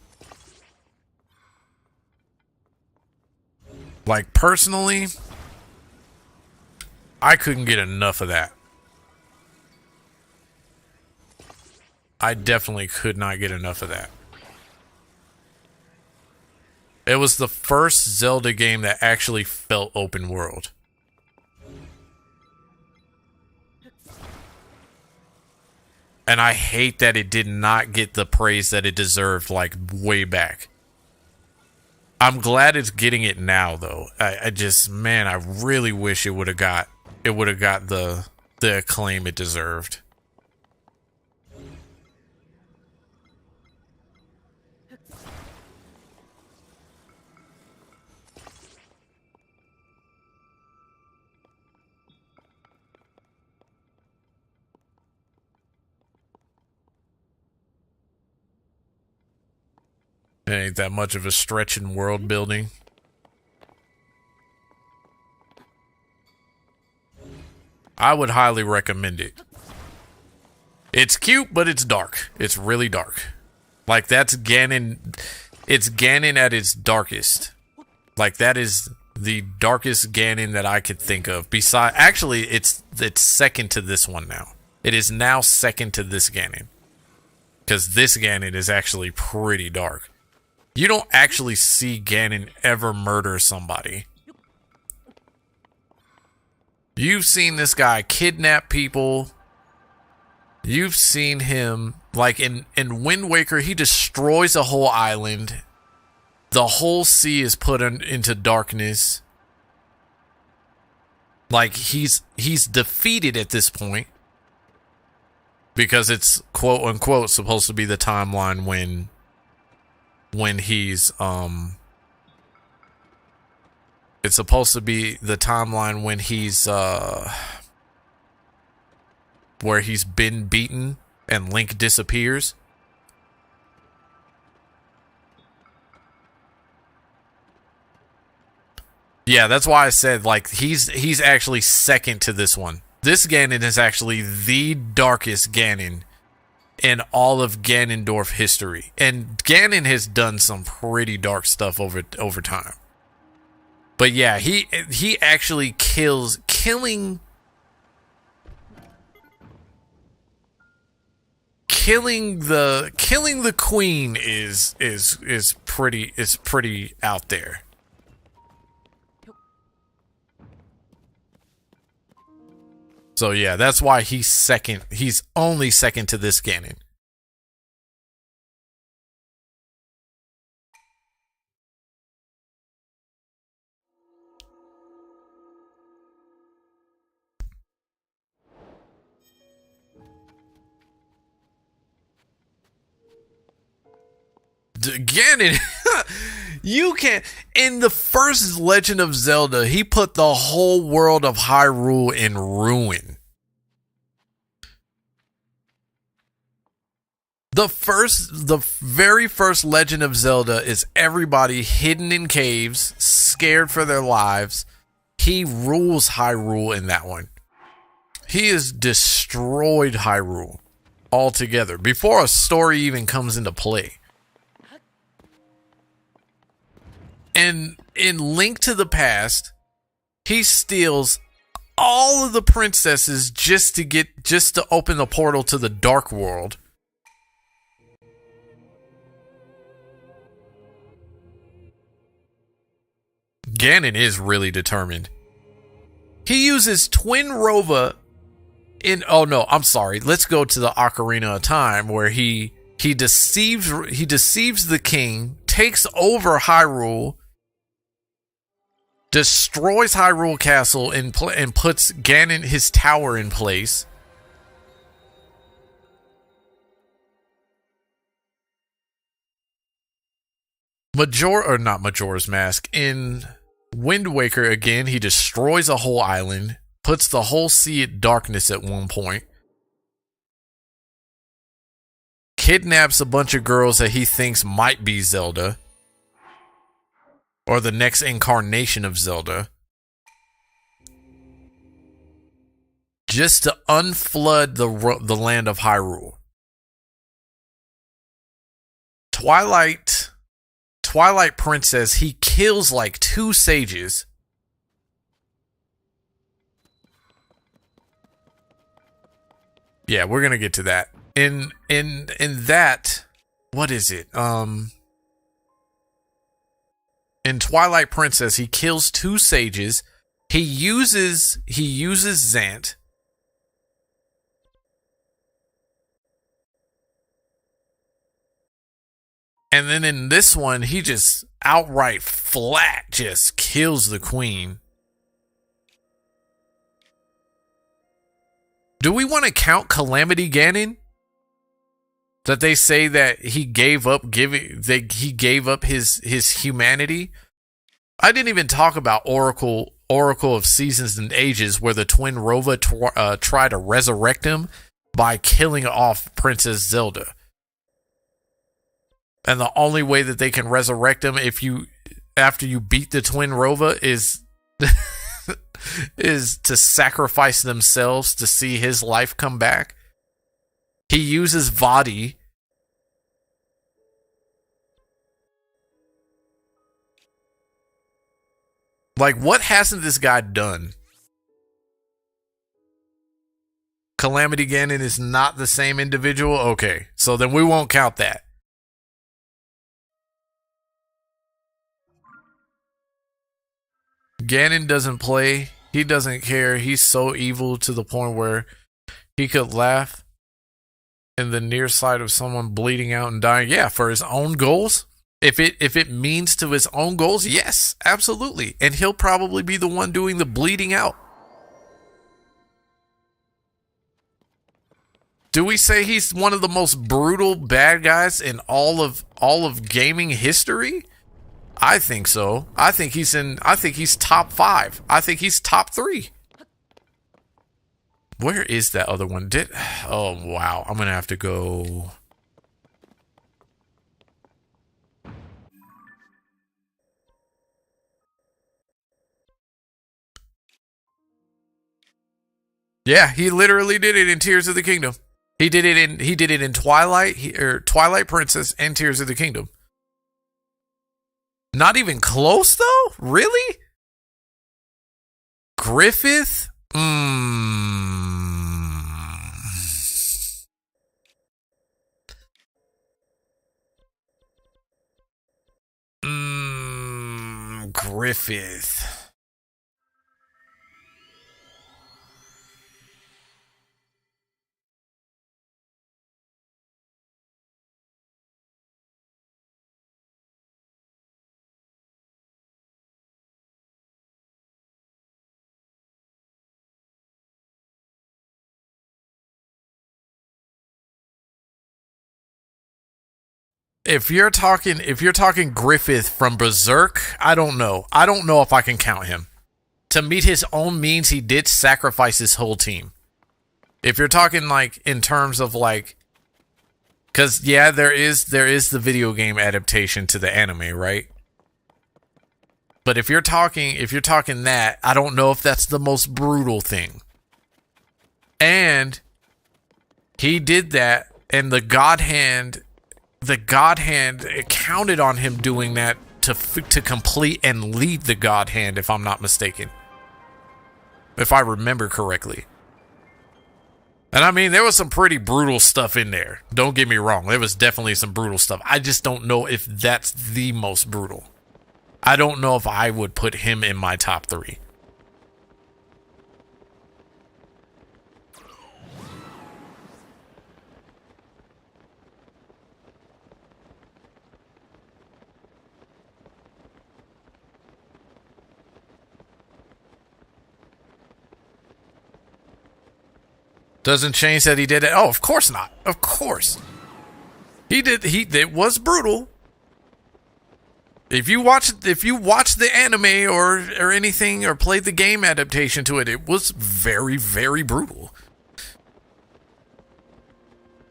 Like, personally, I couldn't get enough of that. I definitely could not get enough of that. It was the first Zelda game that actually felt open world. And I hate that it did not get the praise that it deserved, like, way back. I'm glad it's getting it now, though. I just, man, I really wish it would have got the acclaim it deserved. It ain't that much of a stretch in world building. I would highly recommend it. It's cute, but it's dark. It's really dark. Like, that's Ganon. It's Ganon at its darkest. Like, that is the darkest Ganon that I could think of. Actually, it's second to this one now. It is now second to this Ganon. Because this Ganon is actually pretty dark. You don't actually see Ganon ever murder somebody. You've seen this guy kidnap people. You've seen him, like in Wind Waker, he destroys a whole island. The whole sea is put into darkness. Like, he's defeated at this point. Because it's, quote unquote, supposed to be the timeline when he's, it's supposed to be the timeline when he's, where he's been beaten and Link disappears. Yeah, that's why I said, like, he's actually second to this one. This Ganon is actually the darkest Ganon in all of Ganondorf history. And Ganon has done some pretty dark stuff over time. But yeah, he actually killing the queen is pretty out there. So yeah, that's why he's second. He's only second to this Ganon. Ganon, you can't. In the first Legend of Zelda, he put the whole world of Hyrule in ruin. The very first Legend of Zelda is everybody hidden in caves, scared for their lives. he rules Hyrule in that one. He has destroyed Hyrule altogether before a story even comes into play. And in Link to the Past, he steals all of the princesses just to open the portal to the Dark World. Ganon is really determined. He uses Twin Rova in... Oh, no, I'm sorry. Let's go to the Ocarina of Time, where he deceives the king, takes over Hyrule, destroys Hyrule Castle, and puts Ganon, his tower, in place. Not Majora's Mask. In Wind Waker, again, he destroys a whole island, puts the whole sea in darkness at one point, kidnaps a bunch of girls that he thinks might be Zelda, or the next incarnation of Zelda, just to unflood the land of Hyrule. Twilight Princess, he kills like 2 sages. Yeah, we're gonna get to that. In that, what is it? In Twilight Princess, he kills 2 sages. He uses Zant. And then in this one, he just outright flat just kills the queen. Do we want to count Calamity Ganon? That they say that he gave up his humanity? I didn't even talk about Oracle of Seasons and Ages, where the Twin Rova try to resurrect him by killing off Princess Zelda. And the only way that they can resurrect him after you beat the Twin Rova is is to sacrifice themselves to see his life come back. He uses Vadi. Like, what hasn't this guy done? Calamity Ganon is not the same individual? Okay, so then we won't count that. Ganon doesn't play. He doesn't care. He's so evil to the point where he could laugh in the near sight of someone bleeding out and dying. Yeah, for his own goals. If it means to his own goals, yes, absolutely. And he'll probably be the one doing the bleeding out. Do we say he's one of the most brutal bad guys in all of gaming history? I think so. I think he's top 5. I think he's top 3. Where is that other one? Oh wow, I'm gonna have to go. Yeah, he literally did it in Tears of the Kingdom. He did it in Twilight Princess and Tears of the Kingdom. Not even close, though? Really? Griffith? Griffith. If you're talking Griffith from Berserk, I don't know. I don't know if I can count him. To meet his own means, he did sacrifice his whole team. If you're talking like in terms of like, because yeah, there is the video game adaptation to the anime, right? But if you're talking that, I don't know if that's the most brutal thing. And he did that, and the God Hand it counted on him doing that to complete and lead the God Hand, if I'm not mistaken. If I remember correctly. And I mean, there was some pretty brutal stuff in there. Don't get me wrong. There was definitely some brutal stuff. I just don't know if that's the most brutal. I don't know if I would put him in my top 3. Doesn't change that he did it. Oh, of course not. Of course. It was brutal. If you watch the anime or anything or played the game adaptation to it, it was very, very brutal.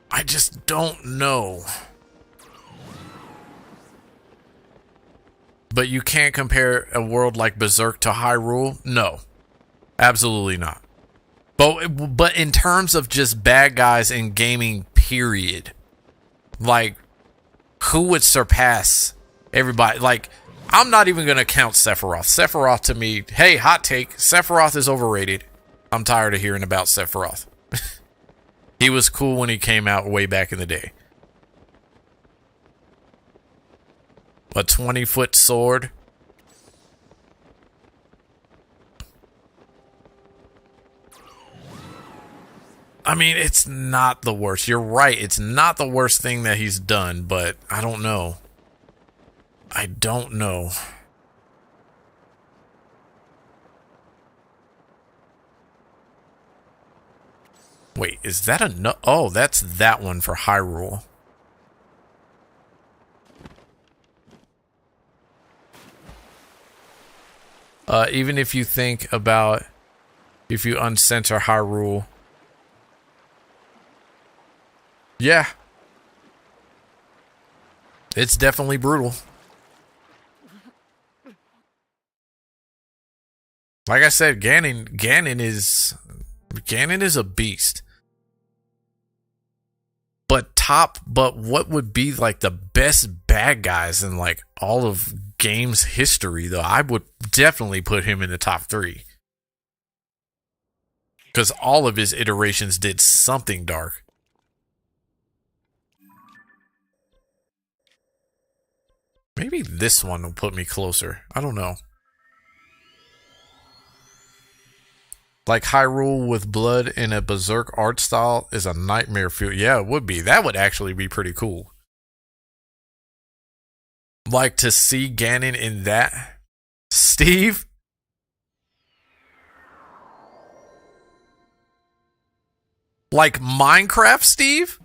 I just don't know. But you can't compare a world like Berserk to Hyrule? No. Absolutely not. But in terms of just bad guys in gaming, period, like, who would surpass everybody? Like, I'm not even going to count Sephiroth. Sephiroth, to me, hey, hot take, Sephiroth is overrated. I'm tired of hearing about Sephiroth. He was cool when he came out way back in the day. A 20-foot sword. I mean, it's not the worst. You're right. It's not the worst thing that he's done, but I don't know. I don't know. Wait, is that a no? Oh, that's that one for Hyrule. Even if you think about if you uncensor Hyrule. Yeah. It's definitely brutal. Like I said, Ganon is a beast. But what would be like the best bad guys in like all of games history though? I would definitely put him in the top 3. Because all of his iterations did something dark. Maybe this one will put me closer. I don't know. Like Hyrule with blood in a Berserk art style is a nightmare feel. Yeah, it would be. That would actually be pretty cool. Like to see Ganon in that. Steve? Like Minecraft, Steve?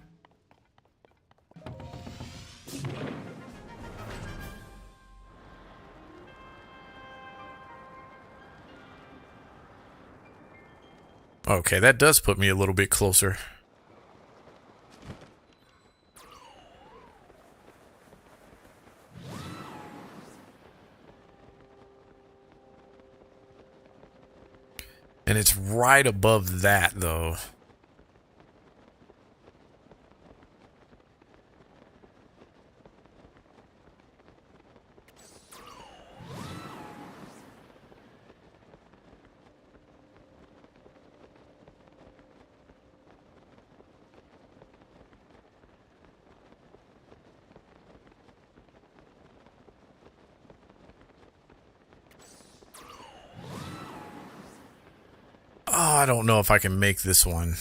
Okay, that does put me a little bit closer. And it's right above that, though. Oh, I don't know if I can make this one.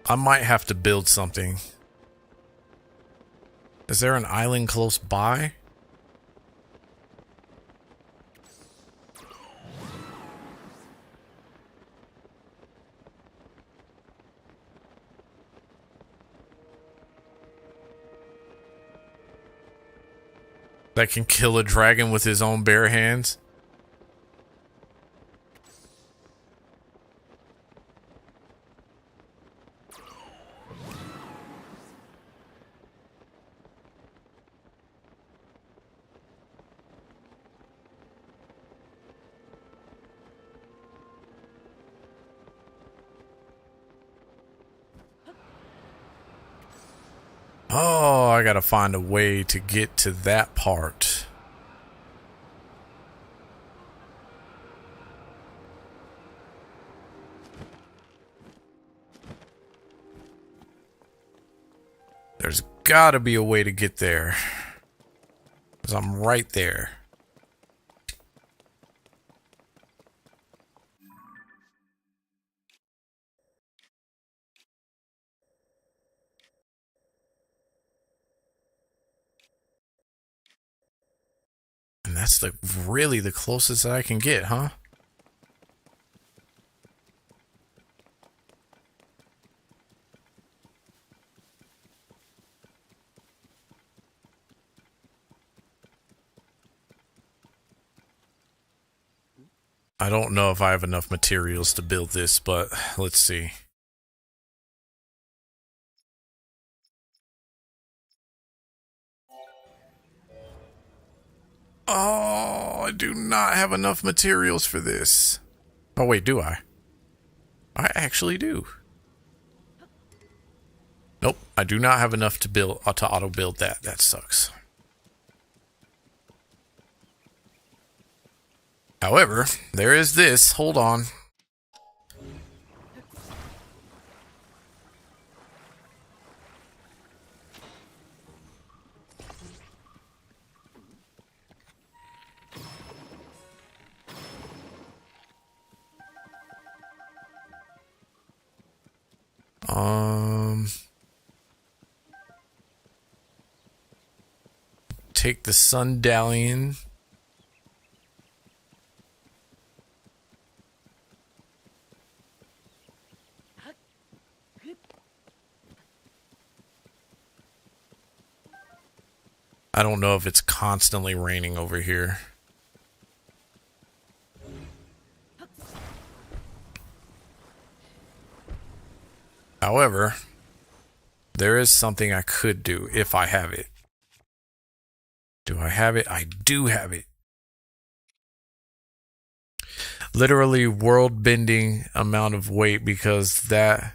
I might have to build something. Is there an island close by? That can kill a dragon with his own bare hands? Oh, I gotta find a way to get to that part. There's gotta be a way to get there. Because I'm right there. And that's really the closest that I can get, huh? I don't know if I have enough materials to build this, but let's see. Oh, I do not have enough materials for this. Oh, wait, do I? I actually do. Nope, I do not have enough to build to auto build that. That sucks. However, there is this. Hold on. Take the Sundallion. I don't know if it's constantly raining over here. However, there is something I could do if I have it. Do I have it? I do have it. Literally world-bending amount of weight because that...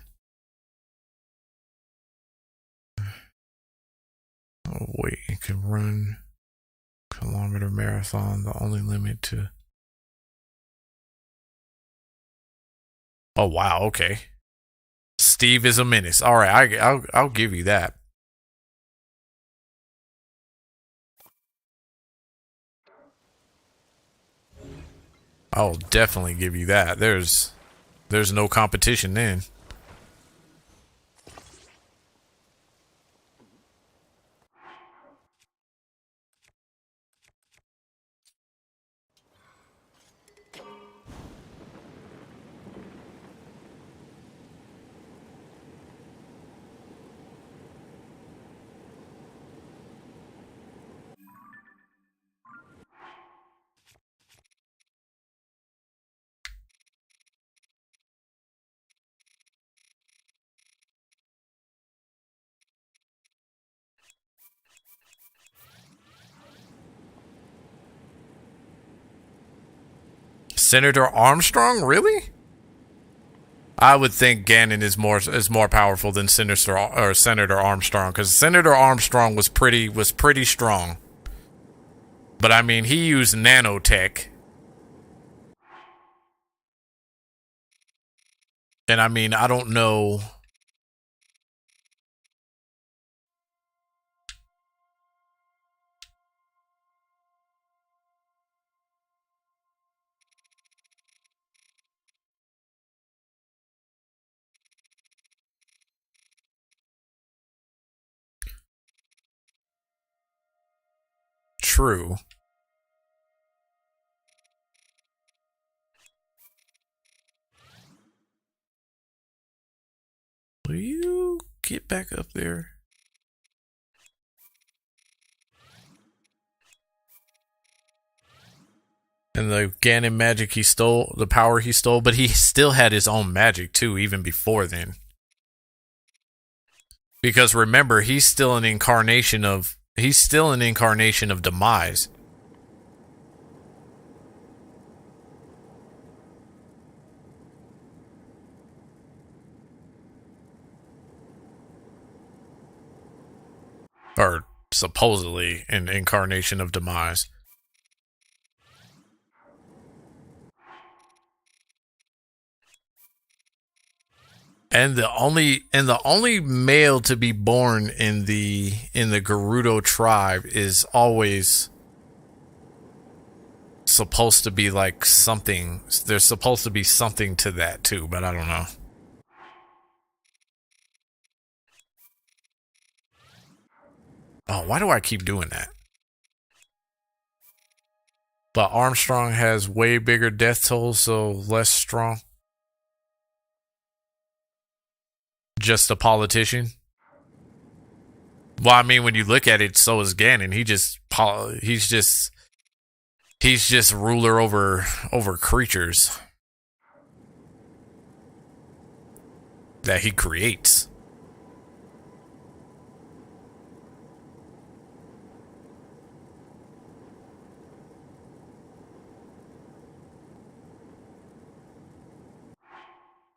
Oh, wait. It can run kilometer marathon. The only limit to... Oh, wow. Okay. Steve is a menace. All right. I'll give you that. I'll definitely give you that. There's no competition then. Senator Armstrong, really? I would think Ganon is more powerful than Senator Armstrong, because Senator Armstrong was pretty strong. But I mean, he used nanotech, and I mean, I don't know. True. Will you get back up there? And the Ganon magic he stole, the power he stole, but he still had his own magic too, even before then. Because remember, he's still an incarnation of Demise. or supposedly an incarnation of demise. And the only male to be born in the Gerudo tribe is always supposed to be like something. There's supposed to be something to that too, but I don't know. Oh, why do I keep doing that? But Armstrong has way bigger death toll, so less strong. Just a politician. Well, I mean, when you look at it, so is Ganon. He's just ruler over creatures that he creates.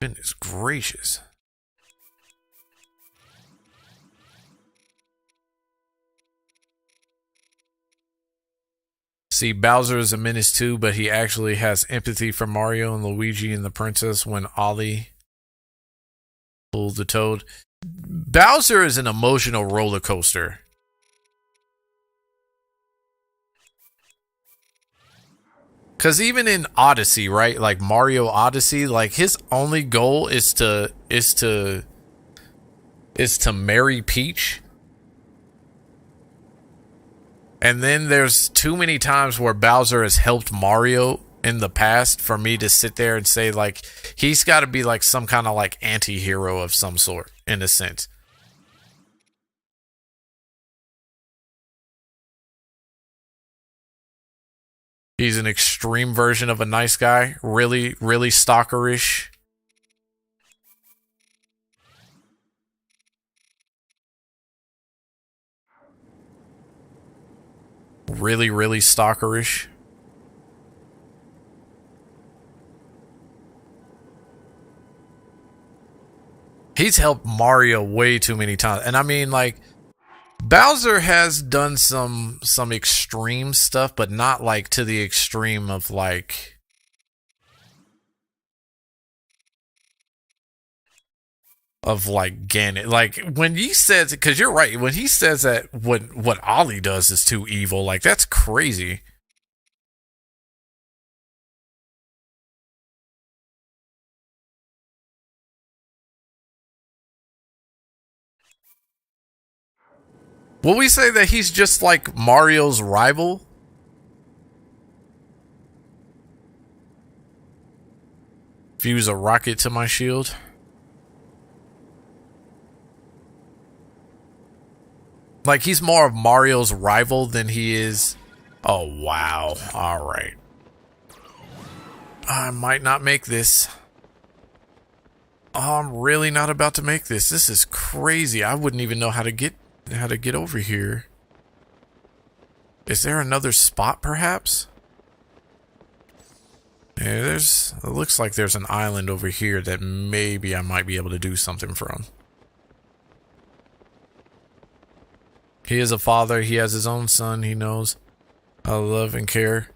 Goodness gracious. See, Bowser is a menace too, but he actually has empathy for Mario and Luigi and the princess when Ollie pulled the toad. Bowser is an emotional roller coaster. Because even in Odyssey, right? Like Mario Odyssey, like his only goal is to marry Peach. And then there's too many times where Bowser has helped Mario in the past for me to sit there and say, like, he's got to be like some kind of like anti-hero of some sort, in a sense. He's an extreme version of a nice guy. Really, really stalkerish. Really, really stalkerish. He's helped Mario way too many times. And I mean, like, Bowser has done some extreme stuff, but not like to the extreme of like Ganon. Like when he says, because you're right, when he says that what Ollie does is too evil, like that's crazy. Will we say that he's just like Mario's rival? Fuse a rocket to my shield. Like he's more of Mario's rival than he is. Oh, wow. All right. I might not make this. Oh, I'm really not about to make this. This is crazy. I wouldn't even know how to get over here. Is there another spot perhaps? Yeah, it looks like there's an island over here that maybe I might be able to do something from. He is a father. He has his own son. He knows I love and care.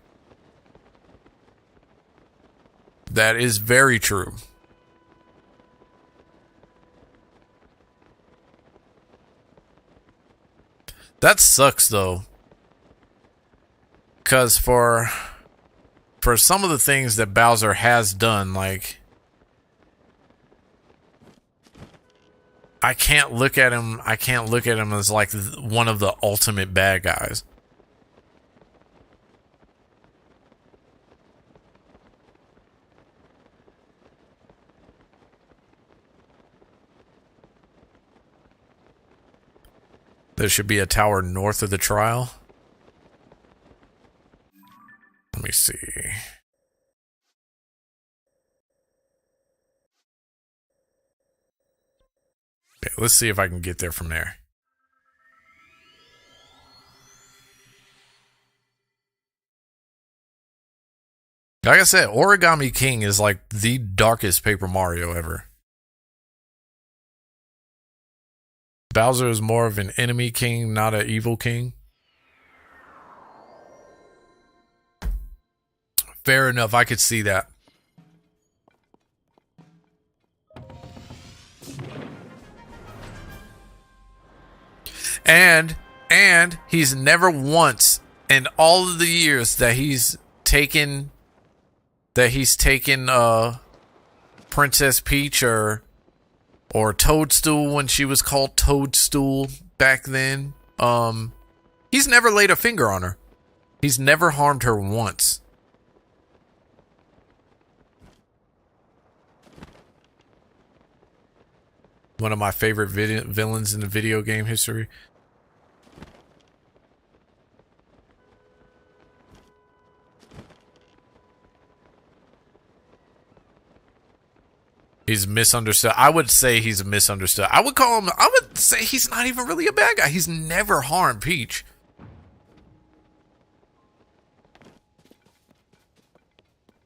That is very true. That sucks though. Because for some of the things that Bowser has done, like I can't look at him as like one of the ultimate bad guys. There should be a tower north of the trial. Let me see. Okay, let's see if I can get there from there. Like I said, Origami King is like the darkest Paper Mario ever. Bowser is more of an enemy king, not an evil king. Fair enough, I could see that. And he's never once in all of the years that he's taken Princess Peach or Toadstool when she was called Toadstool back then. He's never laid a finger on her. He's never harmed her once. One of my favorite villains in the video game history. He's misunderstood. I would say he's misunderstood. I would say he's not even really a bad guy. He's never harmed Peach.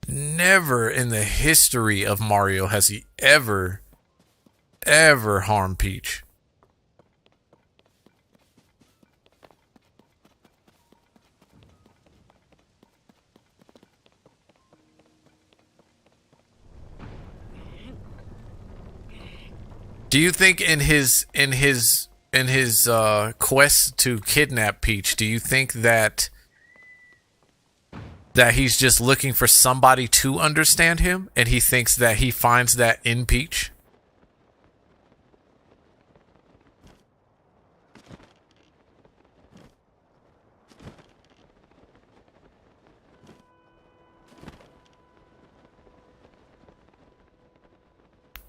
Never in the history of Mario has he ever harmed Peach. Do you think in his quest to kidnap Peach, do you think that he's just looking for somebody to understand him, and he thinks that he finds that in Peach?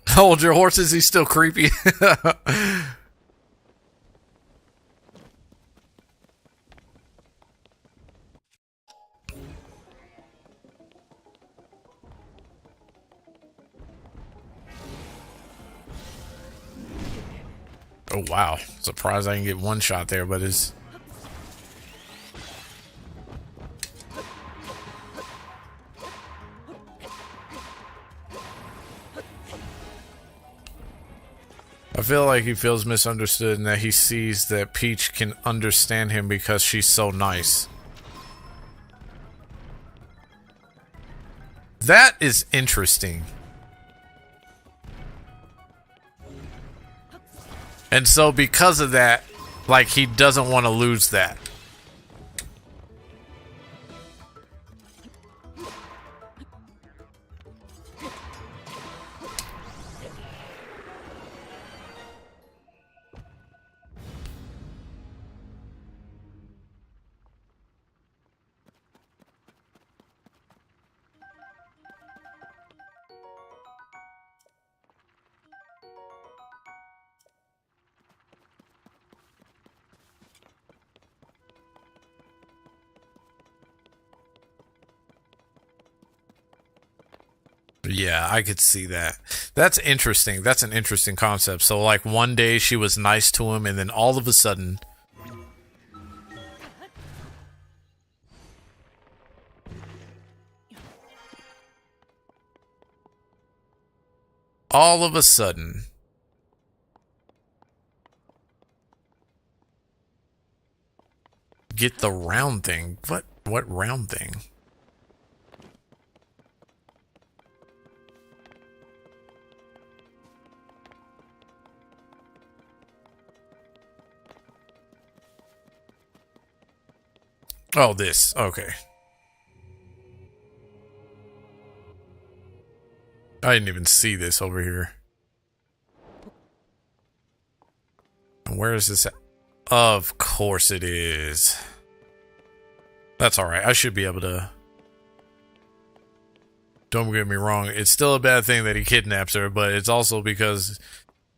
Hold your horses, he's still creepy. Oh wow, surprised I can get one shot there, but it's... I feel like he feels misunderstood and that he sees that Peach can understand him because she's so nice. That is interesting. And so because of that, like, he doesn't want to lose that. Yeah, I could see that. That's interesting. That's an interesting concept. So, like, one day she was nice to him, and then all of a sudden... all of a sudden... get the round thing. What round thing? Oh, this. Okay. I didn't even see this over here. And where is this at? Of course it is. That's alright. I should be able to... Don't get me wrong. It's still a bad thing that he kidnaps her, but it's also because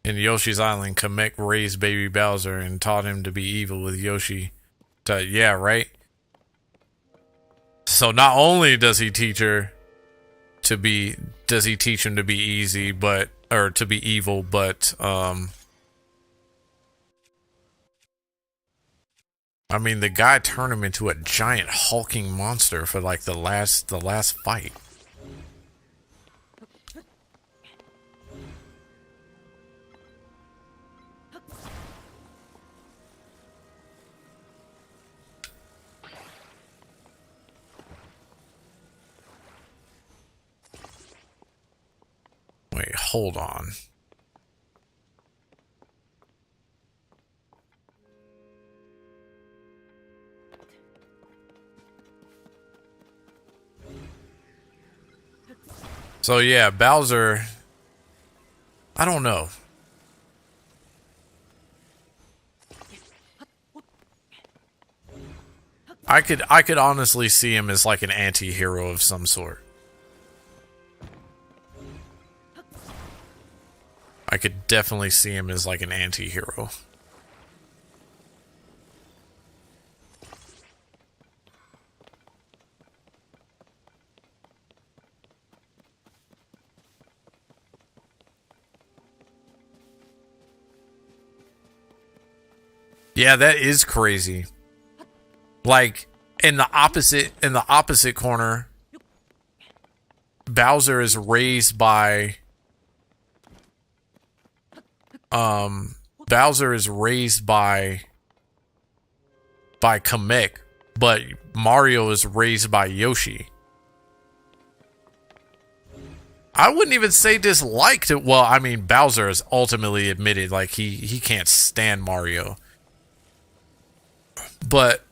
in Yoshi's Island, Kamek raised baby Bowser and taught him to be evil with Yoshi. So, yeah, right? So not only does he teach him to be easy, but, or to be evil, but, I mean, the guy turned him into a giant hulking monster for like the last fight. hold on. So yeah, Bowser, I don't know. I could honestly see him as like an anti-hero of some sort. I could definitely see him as like an anti-hero. Yeah, that is crazy. Like in the opposite corner, Bowser is raised by Kamek, but Mario is raised by Yoshi. I wouldn't even say disliked it. Well, I mean, Bowser has ultimately admitted like he can't stand Mario. But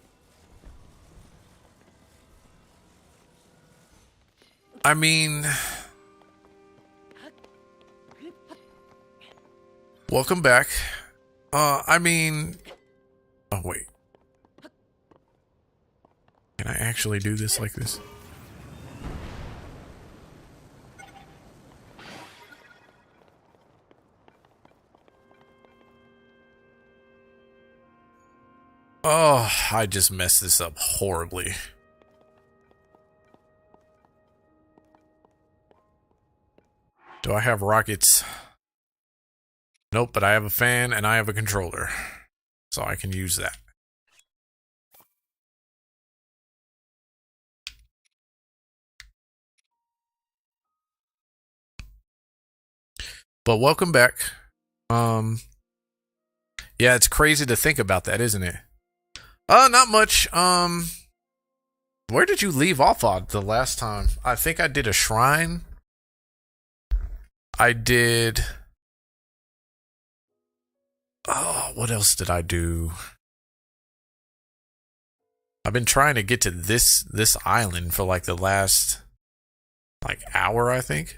I mean, welcome back. I mean, oh wait. Can I actually do this like this? Oh, I just messed this up horribly. Do I have rockets? Nope, but I have a fan and I have a controller. So I can use that. But welcome back. Yeah, it's crazy to think about that, isn't it? Not much. Where did you leave off on the last time? I think I did a shrine. I did. Oh, what else did I do? I've been trying to get to this island for like the last like hour, I think.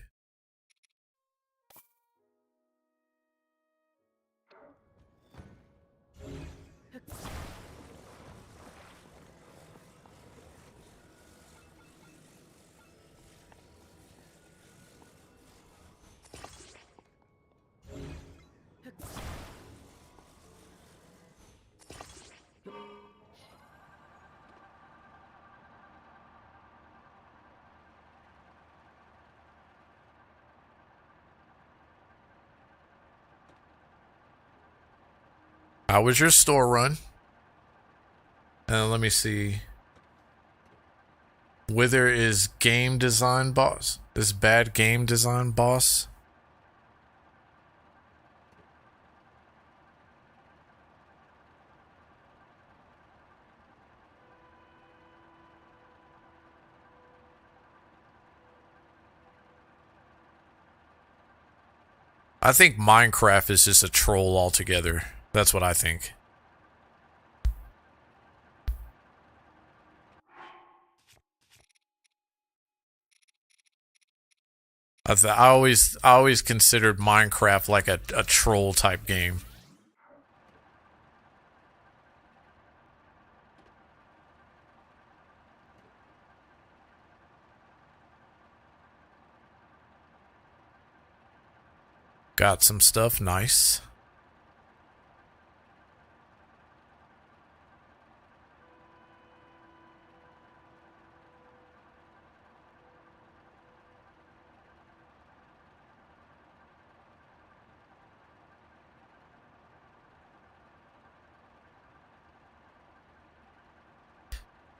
How was your store run? Let me see. Wither is game design boss. This bad game design boss. I think Minecraft is just a troll altogether. That's what I think. I always considered Minecraft like a troll type game. Got some stuff, nice.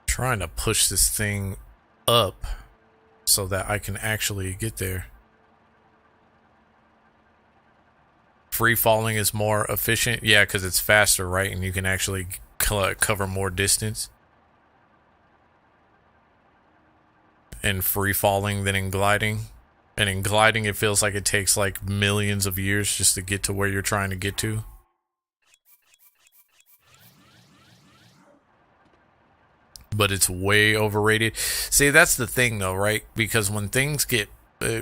Trying to push this thing up so that I can actually get there. Free falling is more efficient. Yeah, because it's faster, right? And you can actually cover more distance in free falling than in gliding. And in gliding, it feels like it takes like millions of years just to get to where you're trying to get to. But it's way overrated. See, that's the thing though, right? Because when things get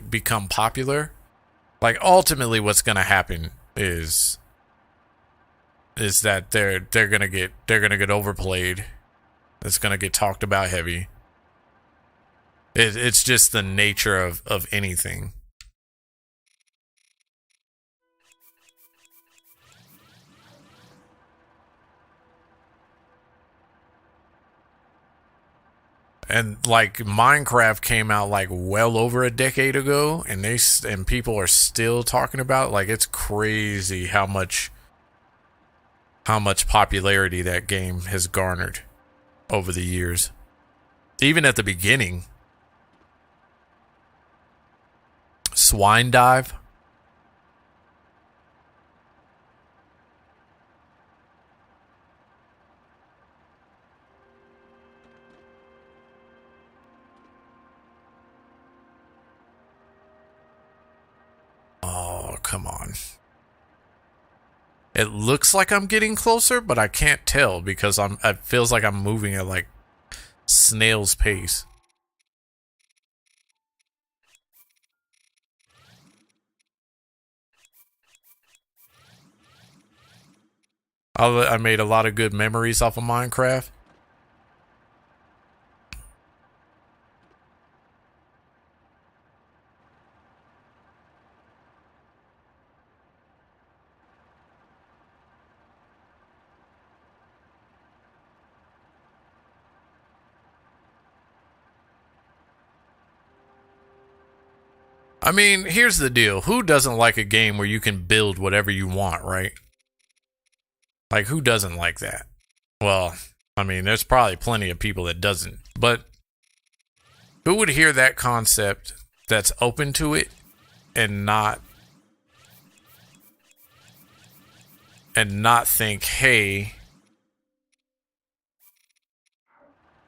become popular, like ultimately what's going to happen is that they're going to get overplayed. It's going to get talked about heavy. It's just the nature of anything. And like Minecraft came out like well over a decade ago, and people are still talking about it. Like it's crazy how much popularity that game has garnered over the years. Even at the beginning, Swine Dive. Oh, come on. It looks like I'm getting closer, but I can't tell because it feels like I'm moving at like snail's pace. I made a lot of good memories off of Minecraft. I mean, here's the deal. Who doesn't like a game where you can build whatever you want, right? Like, who doesn't like that? Well, I mean, there's probably plenty of people that doesn't. But who would hear that concept that's open to it and not think, hey,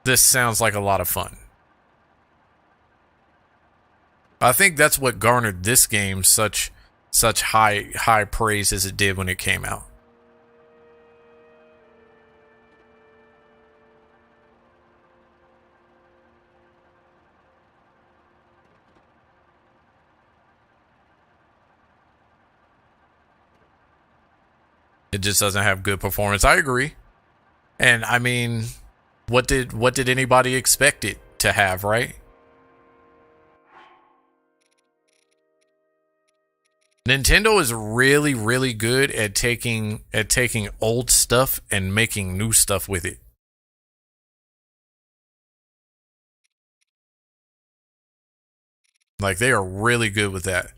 this sounds like a lot of fun? I think that's what garnered this game such high praise as it did when it came out. It just doesn't have good performance. I agree. And I mean, what did anybody expect it to have, right? Nintendo is really, really good at taking old stuff and making new stuff with it. Like they are really good with that.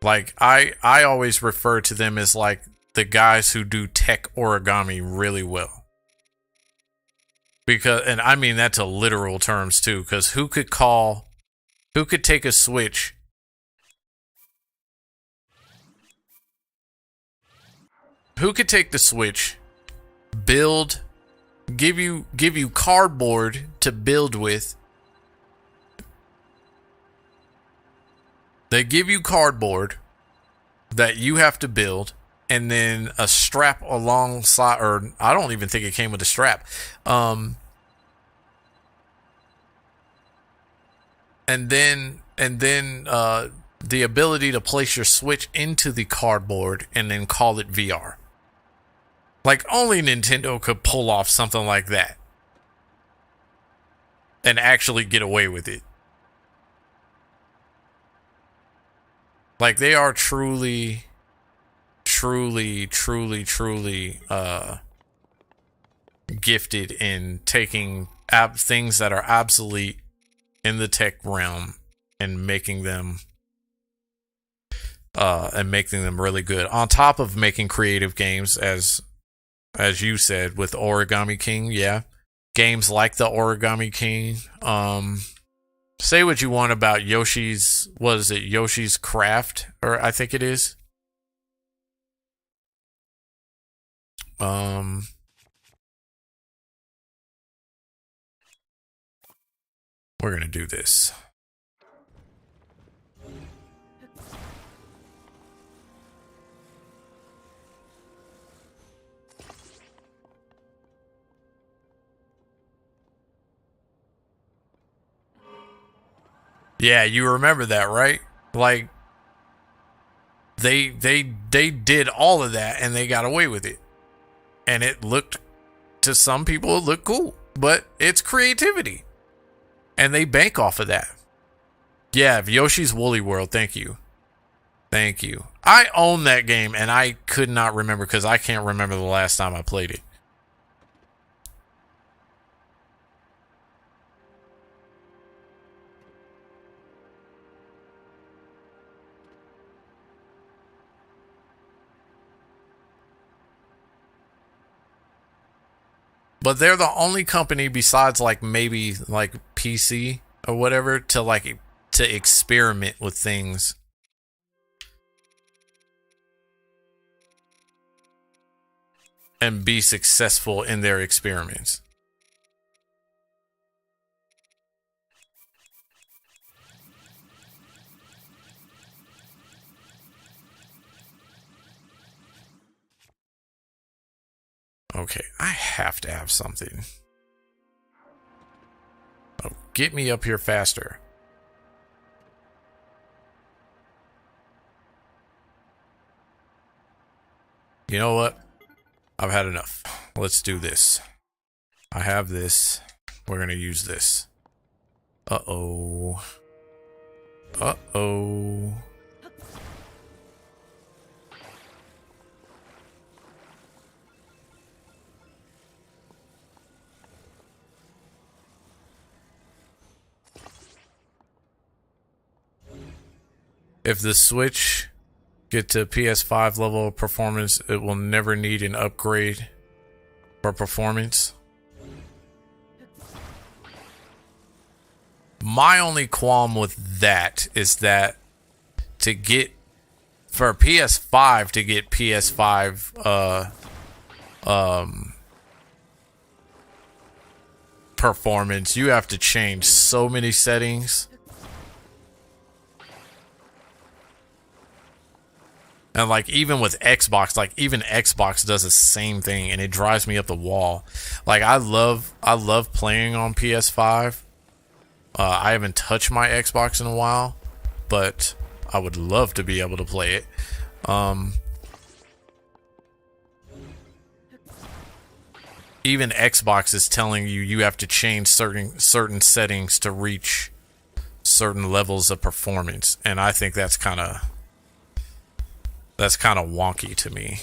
Like I always refer to them as like the guys who do tech origami really well. Because, and I mean that to literal terms too, because who could take a Switch who could take the Switch, build, give you cardboard to build with. They give you cardboard that you have to build, and then a strap alongside, or I don't even think it came with a strap. And then the ability to place your Switch into the cardboard and then call it VR. Like only Nintendo could pull off something like that and actually get away with it. Like they are truly gifted in taking things that are obsolete in the tech realm and making them really good. On top of making creative games, as you said with Origami King, yeah, games like the Origami King. Say what you want about Yoshi's, was it Yoshi's Craft, or I think it is. We're gonna do this. Yeah, you remember that, right? Like they did all of that and they got away with it. And it looked, to some people, it looked cool. But it's creativity. And they bank off of that. Yeah, Yoshi's Woolly World, thank you. Thank you. I own that game and I could not remember because I can't remember the last time I played it. But they're the only company besides like maybe like PC or whatever to experiment with things. And be successful in their experiments. Okay, I have to have something. Oh, get me up here faster. You know what? I've had enough. Let's do this. I have this. We're gonna use this. Uh-oh. Uh-oh. If the Switch get to PS5 level of performance, it will never need an upgrade for performance. My only qualm with that is that to get for PS5 to get PS5 performance, you have to change so many settings. And like even with Xbox, like even Xbox does the same thing and it drives me up the wall. Like I love playing on PS5. I haven't touched my Xbox in a while, but I would love to be able to play it. Even Xbox is telling you have to change certain settings to reach certain levels of performance, and I think that's kind of wonky to me.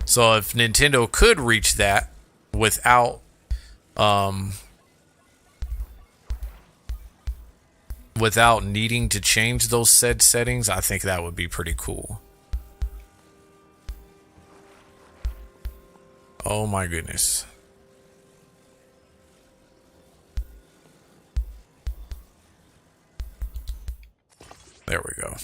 So if Nintendo could reach that without without needing to change those said settings, I think that would be pretty cool. Oh my goodness. There we go.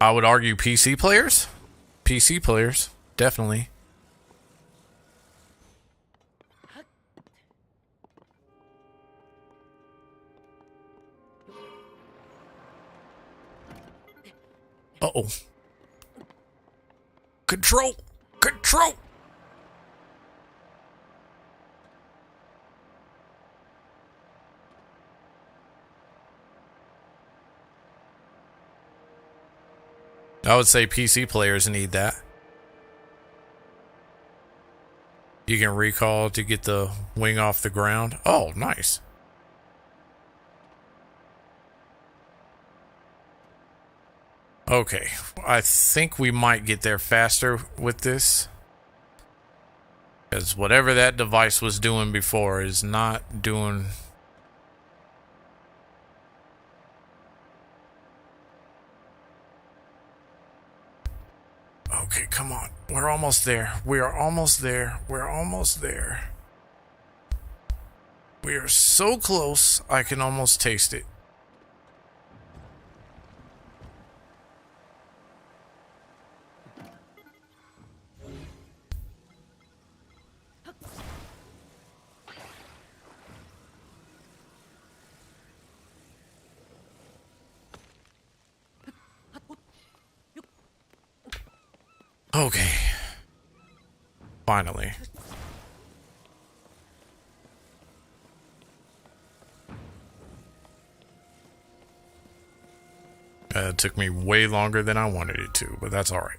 I would argue PC players. PC players, definitely. Uh-oh. Control! Control! I would say PC players need that. You can recall to get the wing off the ground. Oh, nice. Okay, I think we might get there faster with this. Because whatever that device was doing before is not doing... Okay, come on. We're almost there. We are almost there. We're almost there. We are so close, I can almost taste it. Okay. Finally. It took me way longer than I wanted it to, but that's alright.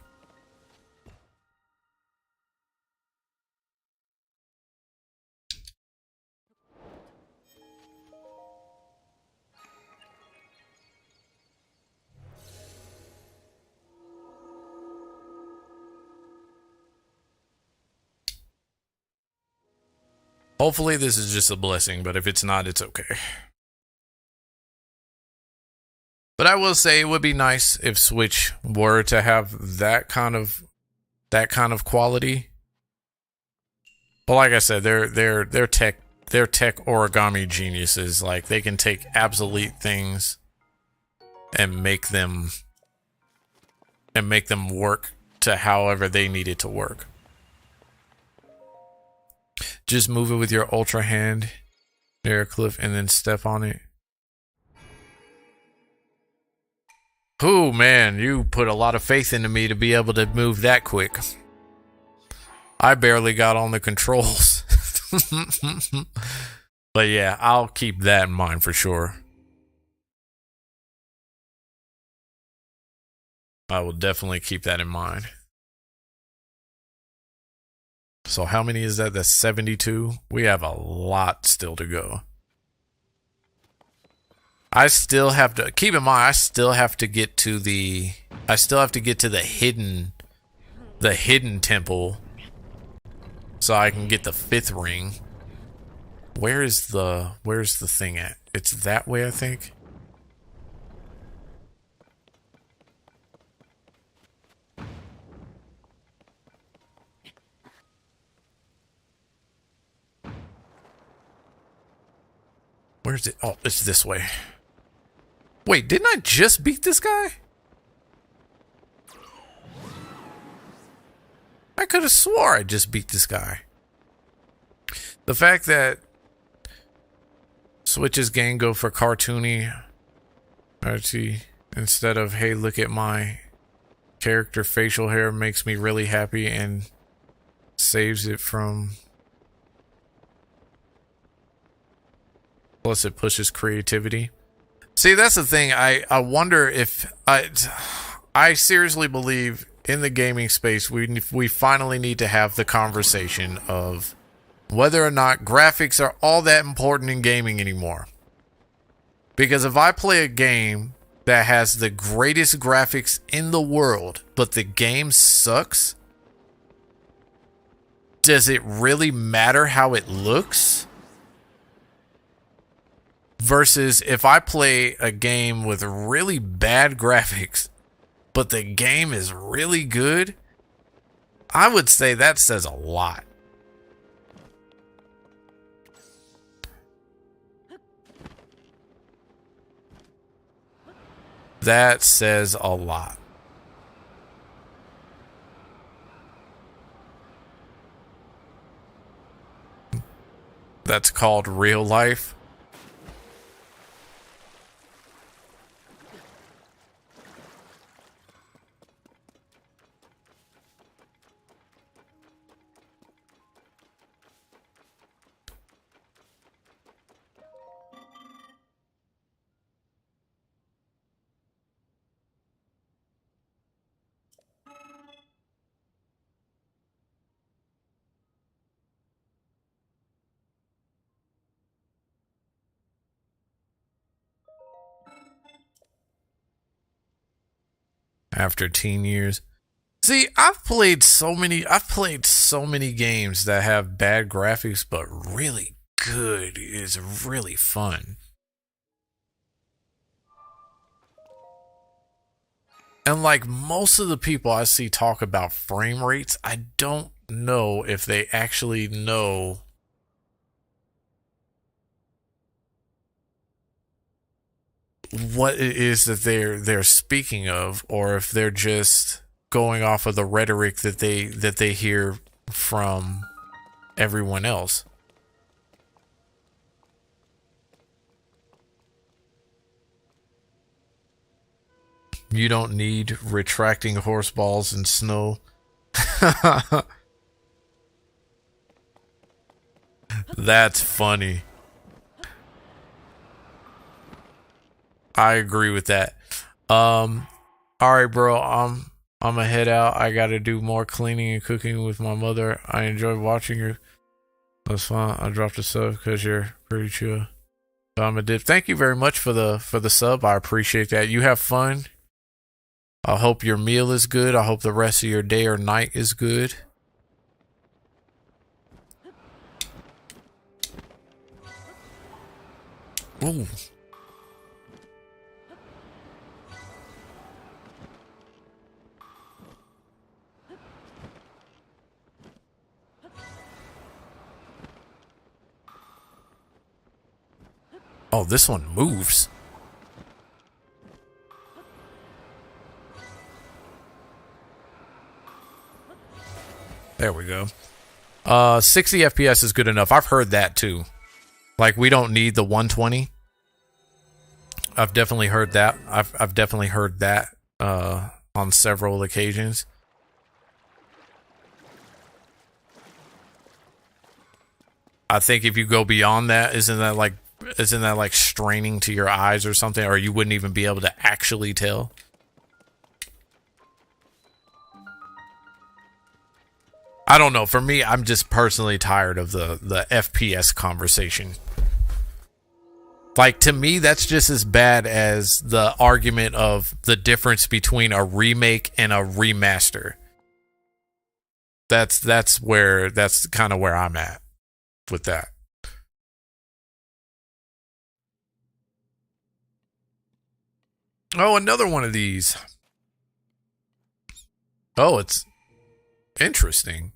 Hopefully this is just a blessing, but if it's not, it's okay. But I will say it would be nice if Switch were to have that kind of quality. But like I said, they're tech origami geniuses. Like they can take obsolete things and make them work to however they need it to work. Just move it with your ultra hand near a cliff and then step on it. Oh man, you put a lot of faith into me to be able to move that quick. I barely got on the controls. But yeah, I'll keep that in mind for sure. I will definitely keep that in mind. So how many is that? That's 72. We have a lot still to go. I still have to keep in mind I still have to get to the hidden temple so I can get the 5th ring. Where's the thing at? It's that way, I think. Where's it? Oh, it's this way. Wait, didn't I just beat this guy? I could have swore I just beat this guy. The fact that Switch's game go for cartoony artsy instead of, hey, look at my character facial hair makes me really happy and saves it from... Plus it pushes creativity. See, that's the thing. I wonder if... I seriously believe in the gaming space we finally need to have the conversation of whether or not graphics are all that important in gaming anymore. Because if I play a game that has the greatest graphics in the world, but the game sucks, does it really matter how it looks? Versus if I play a game with really bad graphics, but the game is really good, I would say that says a lot. That says a lot. That's called real life. After teen years. See, I've played so many games that have bad graphics but really good. It is really fun. And like most of the people I see talk about frame rates, I don't know if they actually know what it is that they're speaking of, or if they're just going off of the rhetoric that they hear from everyone else. You don't need retracting horse balls in snow. That's funny. I agree with that. All right, bro. I'm gonna head out. I gotta do more cleaning and cooking with my mother. I enjoyed watching you. That's fine. I dropped a sub because you're pretty chill. So I'm a dip. Thank you very much for the sub. I appreciate that. You have fun. I hope your meal is good. I hope the rest of your day or night is good. Ooh. Oh, this one moves. There we go. 60 FPS is good enough. I've heard that too. Like, we don't need the 120. I've definitely heard that. I've definitely heard that on several occasions. I think if you go beyond that, isn't that like straining to your eyes or something, or you wouldn't even be able to actually tell? I don't know. For me, I'm just personally tired of the FPS conversation. Like, to me, that's just as bad as the argument of the difference between a remake and a remaster. That's kind of where I'm at with that. Oh, another one of these. Oh, it's interesting.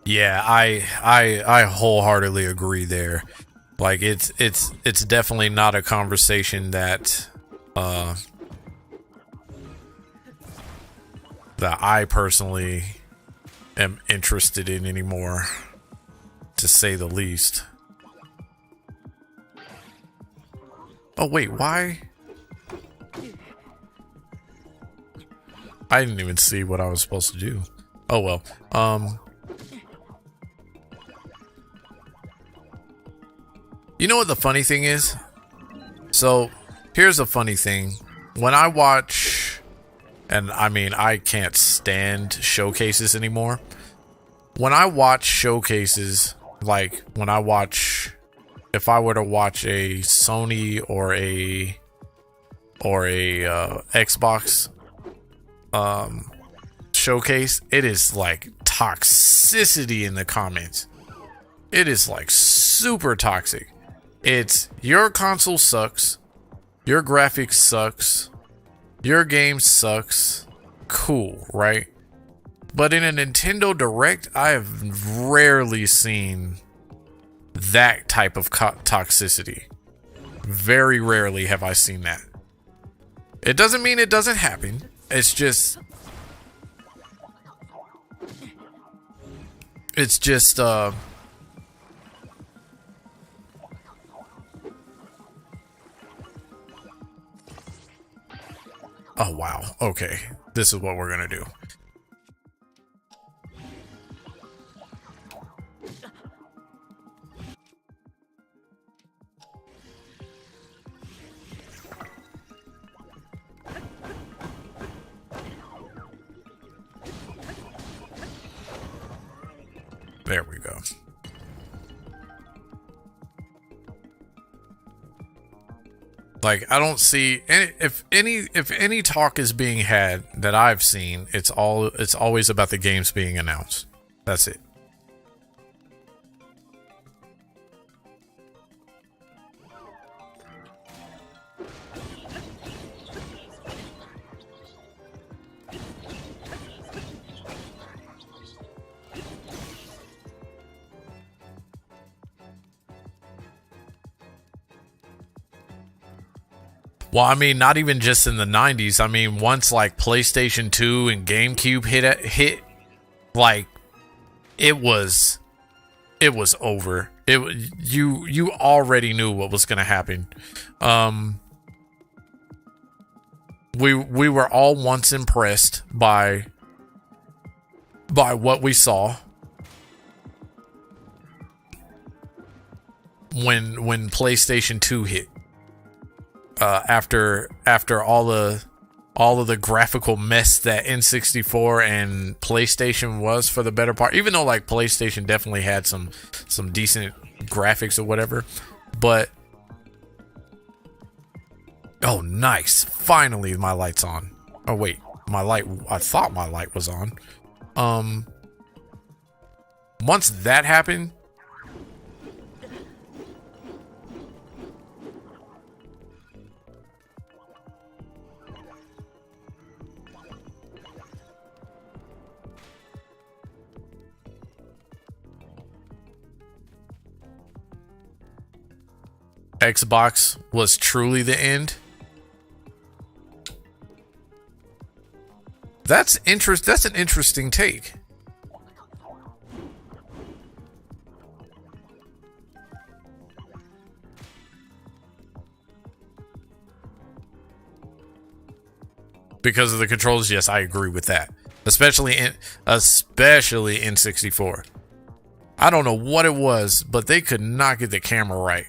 Yeah, I wholeheartedly agree there. Like, it's definitely not a conversation that that I personally am interested in anymore, to say the least. Oh wait, why? I didn't even see what I was supposed to do. Oh well. You know what the funny thing is? So, here's the funny thing. When I watch, and I mean, I can't stand showcases anymore. When I watch showcases, like when I watch, if I were to watch a Sony or a Xbox showcase, it is like toxicity in the comments. It is like super toxic. It's your console sucks, your graphics sucks, your game sucks. Cool, right? But in a Nintendo Direct, I have rarely seen that type of toxicity. Very rarely have I seen that. It doesn't mean it doesn't happen. It's just oh wow. Okay. This is what we're gonna do. There we go. Like, I don't see any, if any talk is being had that I've seen, it's always about the games being announced. That's it. Well, I mean, not even just in the 90s. I mean, once like PlayStation 2 and GameCube hit, like it was over. You already knew what was going to happen. We were all once impressed by what we saw when PlayStation 2 hit. After all of the graphical mess that N64 and PlayStation was for the better part, even though like PlayStation definitely had some decent graphics or whatever, but oh nice, finally my light's on. Oh wait, I thought my light was on. Once that happened, Xbox was truly the end. That's an interesting take. Because of the controls, yes, I agree with that. Especially in N64. I don't know what it was, but they could not get the camera right.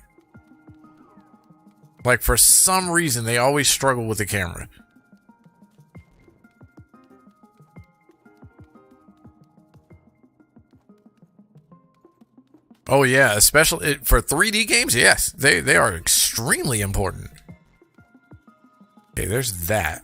Like, for some reason, they always struggle with the camera. Oh, yeah, especially for 3D games, yes. They are extremely important. Okay, there's that.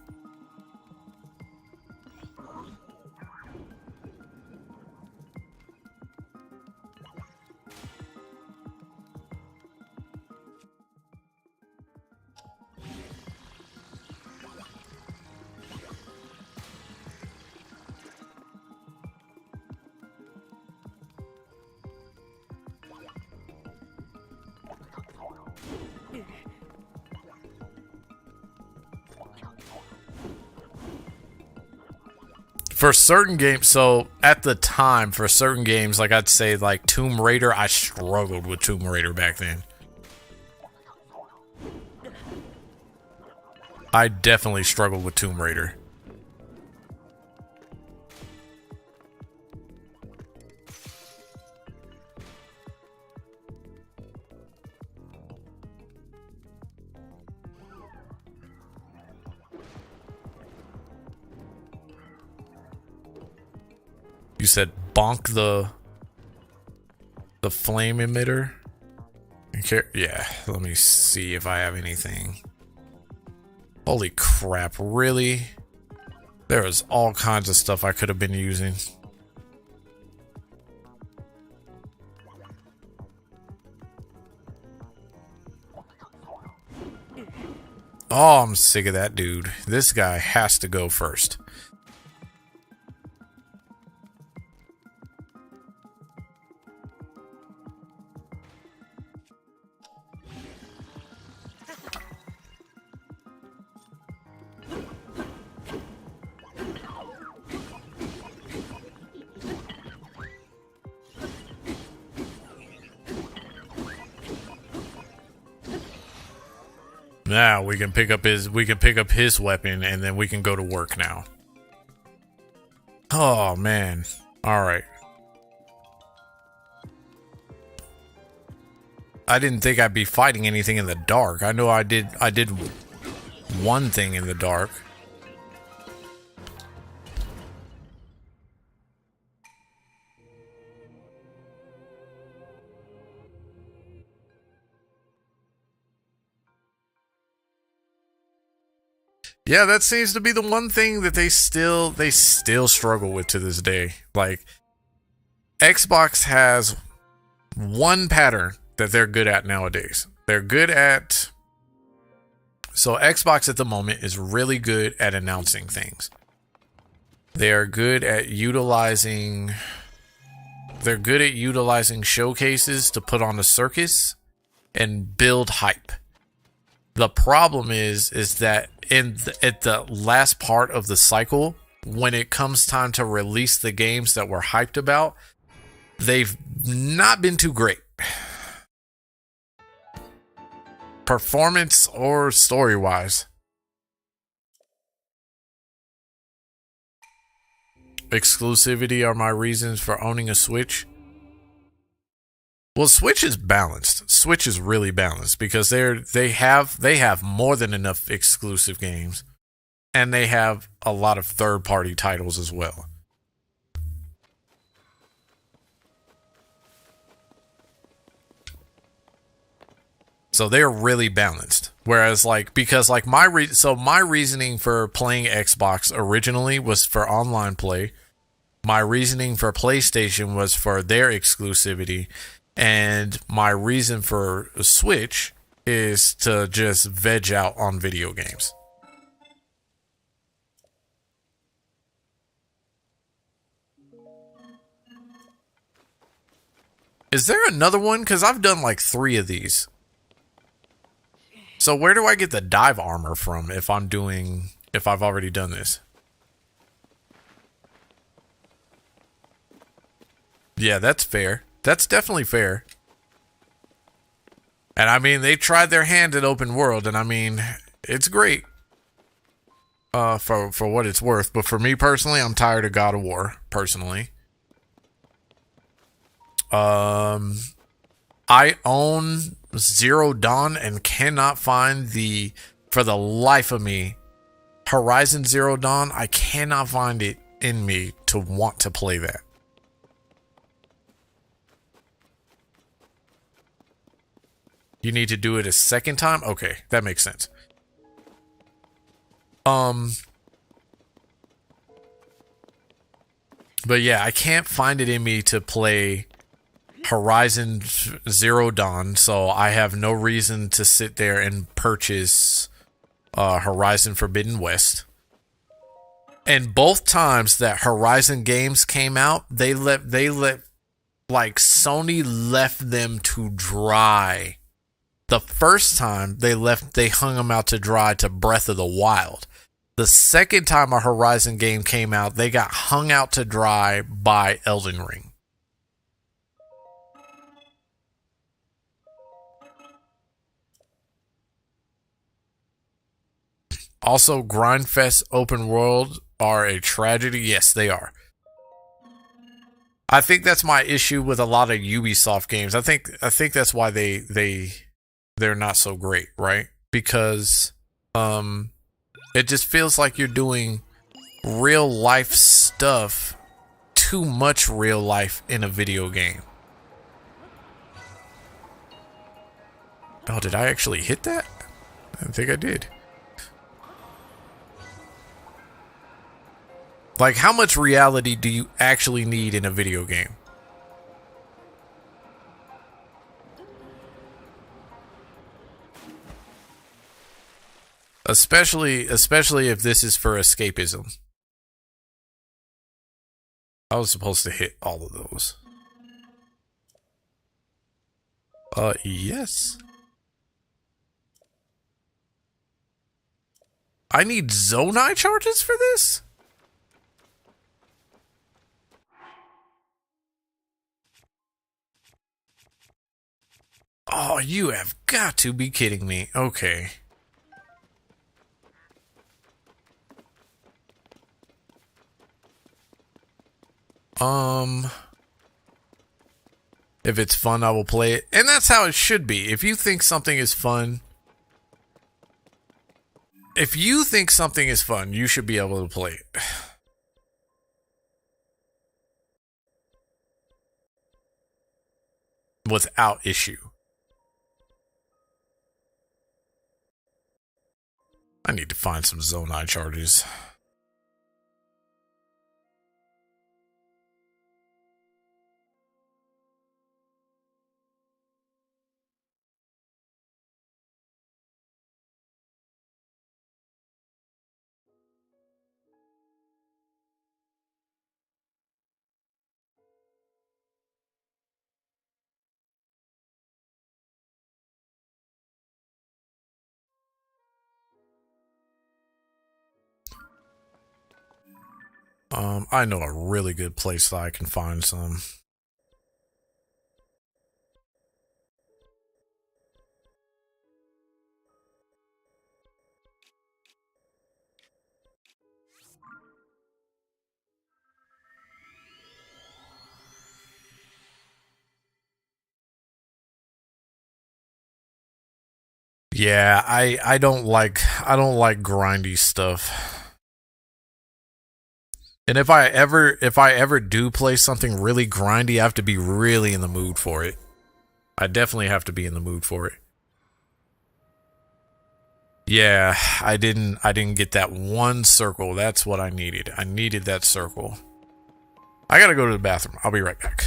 For certain games, so at the time, for certain games, like I'd say like Tomb Raider, I struggled with Tomb Raider back then. I definitely struggled with Tomb Raider. You said bonk the flame emitter? Okay, yeah, let me see if I have anything. Holy crap, really? There is all kinds of stuff I could have been using. Oh, I'm sick of that dude. This guy has to go first. Now we can pick up his weapon and then we can go to work now. Oh man. All right. I didn't think I'd be fighting anything in the dark. I know I did one thing in the dark. Yeah, that seems to be the one thing that they still struggle with to this day. Like, Xbox has one pattern that they're good at nowadays. They're good at... So Xbox at the moment is really good at announcing things. They are good at utilizing... They're good at utilizing showcases to put on a circus and build hype. The problem is that at the last part of the cycle, when it comes time to release the games that we're hyped about, they've not been too great. Performance or story-wise. Exclusivity are my reasons for owning a Switch. Well, Switch is balanced. Switch is really balanced because they have more than enough exclusive games, and they have a lot of third-party titles as well. So they're really balanced. Whereas because my reasoning for playing Xbox originally was for online play. My reasoning for PlayStation was for their exclusivity. And my reason for Switch is to just veg out on video games. Is there another one? Because I've done like 3 of these. So where do I get the dive armor from if I've already done this? Yeah, that's fair. That's definitely fair. And I mean, they tried their hand at open world, and I mean, it's great. For what it's worth. But for me personally, I'm tired of God of War, personally. I own Zero Dawn and cannot find for the life of me, Horizon Zero Dawn. I cannot find it in me to want to play that. You need to do it a second time? Okay, that makes sense. But yeah, I can't find it in me to play Horizon Zero Dawn, so I have no reason to sit there and purchase Horizon Forbidden West. And both times that Horizon games came out, they let Sony left them to dry. The first time they hung them out to dry to Breath of the Wild. The second time a Horizon game came out, they got hung out to dry by Elden Ring. Also, Grindfest open world are a tragedy. Yes, they are. I think that's my issue with a lot of Ubisoft games. I think that's why they're not so great, right? Because it just feels like you're doing real life stuff, too much real life in a video game. Oh, did I actually hit that? I think I did. Like, how much reality do you actually need in a video game? Especially if this is for escapism. I was supposed to hit all of those. Yes. I need Zonai charges for this? Oh, you have got to be kidding me. Okay. If it's fun, I will play it. And that's how it should be. If you think something is fun, you should be able to play it. Without issue. I need to find some Zonai charges. I know a really good place that I can find some. Yeah, I don't like grindy stuff. And if I ever do play something really grindy, I have to be really in the mood for it. I definitely have to be in the mood for it. Yeah, I didn't get that one circle. That's what I needed. I needed that circle. I gotta go to the bathroom. I'll be right back.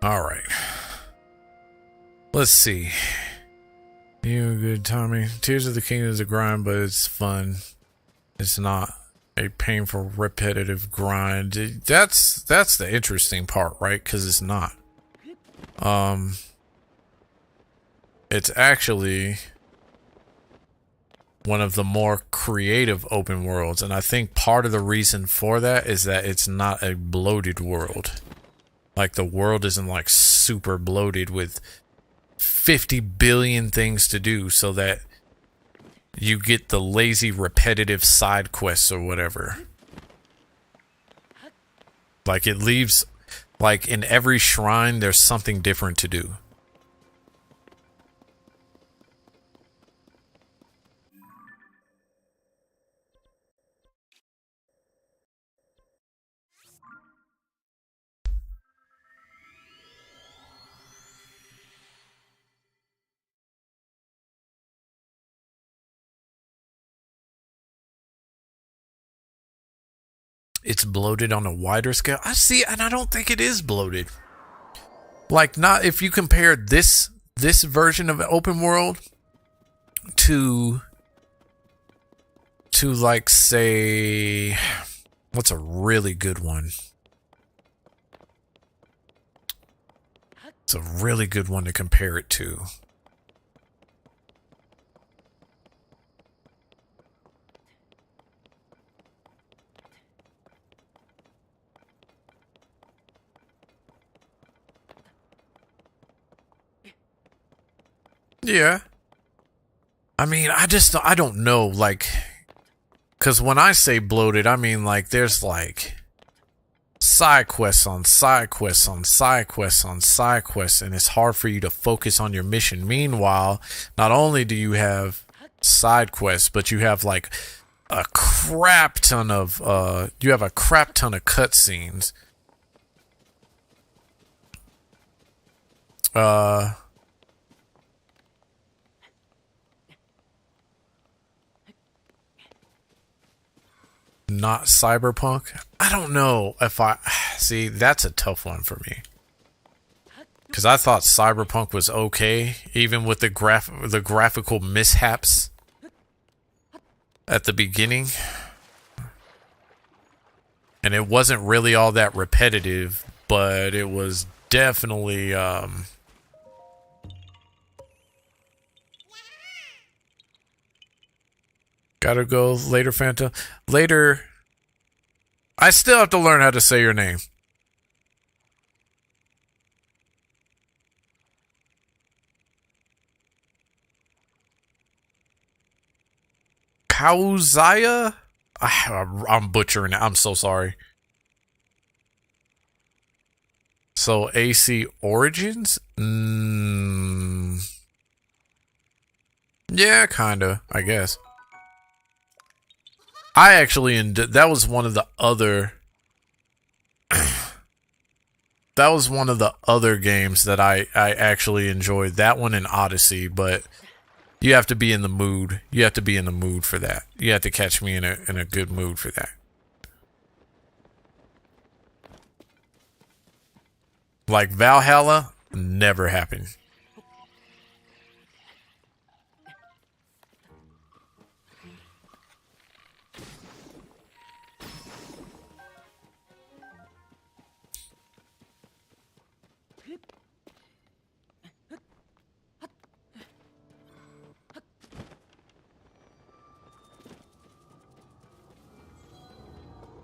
All right. Let's see. You good, Tommy? Tears of the Kingdom is a grind, but it's fun. It's not a painful, repetitive grind. That's the interesting part, right? Because it's not. It's actually one of the more creative open worlds, and I think part of the reason for that is that it's not a bloated world. Like, the world isn't like super bloated with 50 billion things to do, so that you get the lazy, repetitive side quests or whatever. Like, it leaves, like, in every shrine, there's something different to do. it's bloated on a wider scale. I see, and I don't think it is bloated. Like, not if you compare this version of open world to like, say, what's a really good one? It's a really good one to compare it to. Yeah. I mean, I don't know, like, because when I say bloated, I mean, like, there's, like, side quests on side quests on side quests on side quests, and it's hard for you to focus on your mission. Meanwhile, not only do you have side quests, but you have, like, a crap ton of, cutscenes. Not Cyberpunk. I don't know if I see. That's a tough one for me, because I thought Cyberpunk was okay, even with the graphical mishaps at the beginning, and it wasn't really all that repetitive, but it was definitely Gotta go later, Fanta. Later. I still have to learn how to say your name. Kauzaya? I'm butchering it. I'm so sorry. So, AC Origins? Yeah, kinda, I guess. I actually, that was one of the other, that was one of the other games that I actually enjoyed. That one and Odyssey, but you have to be in the mood. You have to be in the mood for that. You have to catch me in a good mood for that. Like Valhalla, never happened.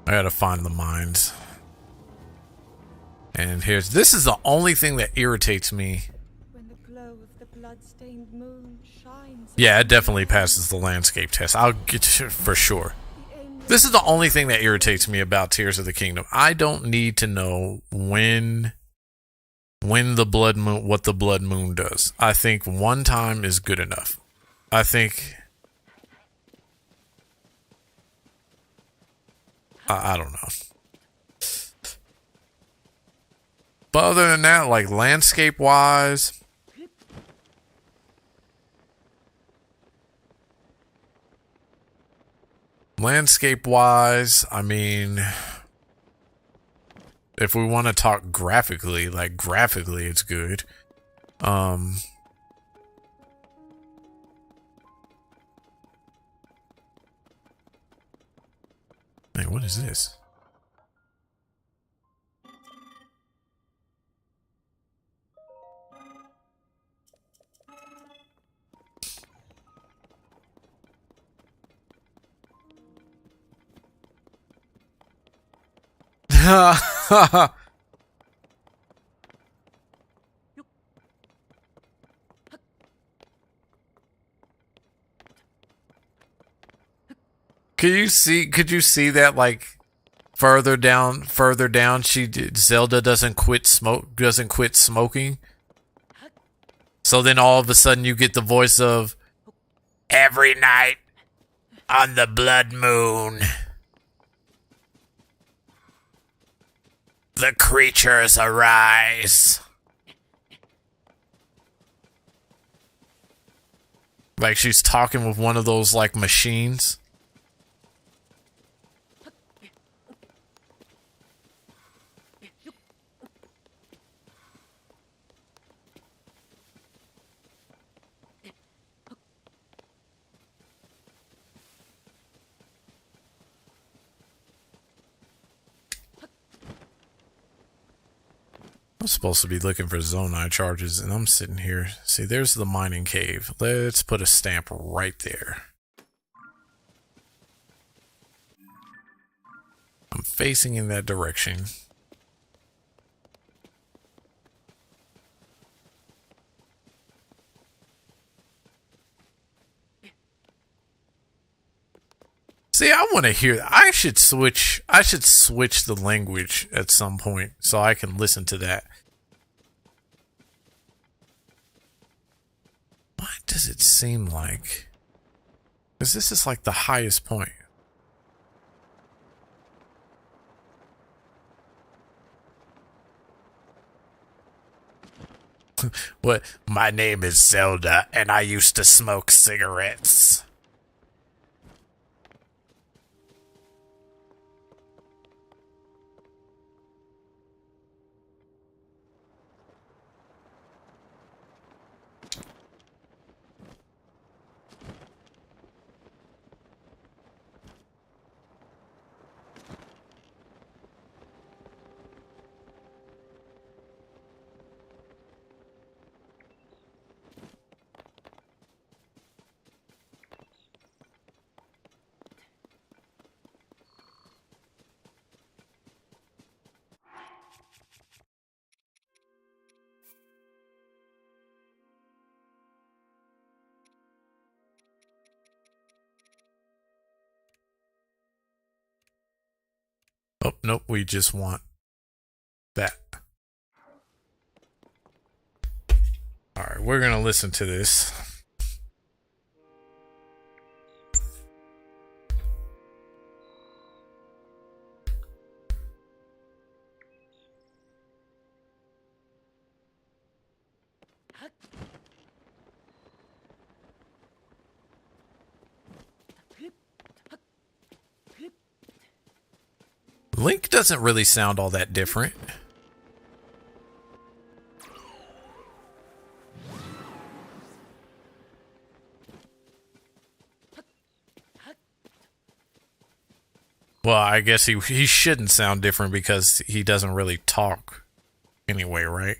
I gotta find the mines. And this is the only thing that irritates me. When the glow of the blood-stained moon shines. Yeah, it definitely passes the landscape test. I'll get you for sure. This is the only thing that irritates me about Tears of the Kingdom. I don't need to know when the blood moon, what the blood moon does. I think one time is good enough. I think I don't know. But other than that, like landscape wise, I mean, if we want to talk graphically, like graphically it's good. Man, what is this? Could you see that, like further down Zelda doesn't quit smoking. So then all of a sudden you get the voice of every night on the blood moon, the creatures arise. Like she's talking with one of those like machines. I'm supposed to be looking for Zonai charges, and I'm sitting here. See, there's the mining cave. Let's put a stamp right there. I'm facing in that direction. See, I want to hear. I should switch the language at some point so I can listen to that. Why does it seem like? Because this is like the highest point. What? My name is Zelda, and I used to smoke cigarettes. Oh, nope, we just want that. Alright, we're gonna listen to this. Link doesn't really sound all that different. Well, I guess he shouldn't sound different because he doesn't really talk anyway, right?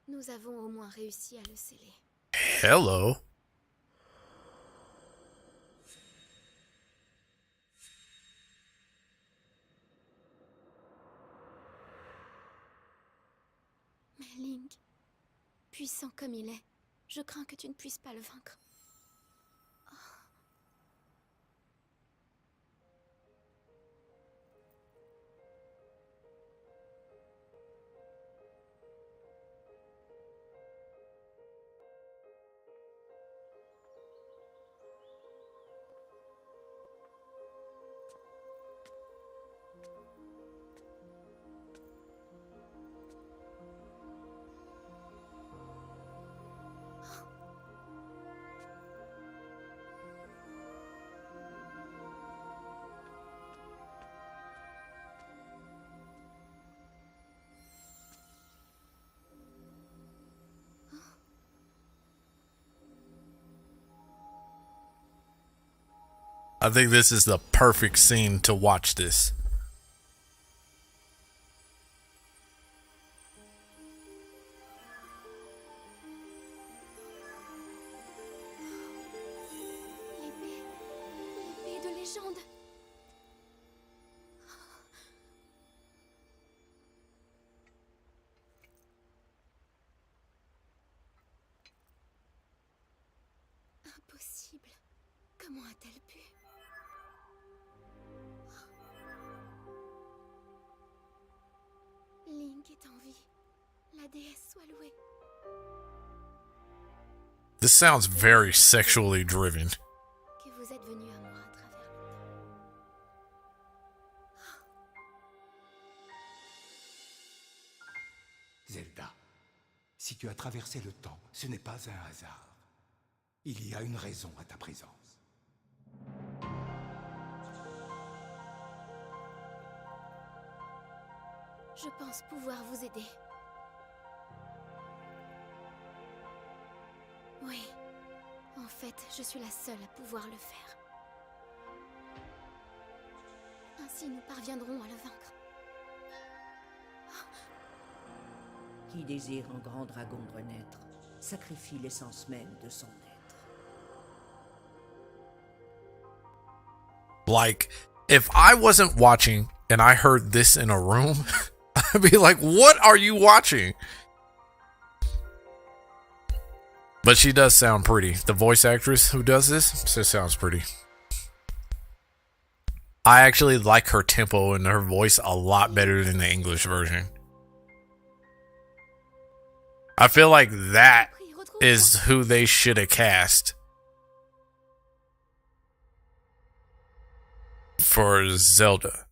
Nous avons au moins réussi à le sceller. Hello. Mais Link, puissant comme il est, je crains que tu ne puisses pas le vaincre. I think this is the perfect scene to watch this. L'épée de légende. Impossible. Comment a-t-elle pu? Link est en vie. La déesse soit louée. This sounds very sexually driven. Que vous êtes venu à moi à travers le temps. Zelda, Si tu as traversé le temps, ce n'est pas un hasard. Il y a une raison à ta présence. Je pense pouvoir vous aider. Oui. En fait, je suis la seule à pouvoir le faire. Ainsi, nous parviendrons à le vaincre. Qui désire un grand dragon renaître, sacrifie l'essence même de son être. Like, if I wasn't watching and I heard this in a room, I'd be like, what are you watching? But she does sound pretty. The voice actress who does this, she sounds pretty. I actually like her tempo and her voice a lot better than the English version. I feel like that is who they should have cast for Zelda.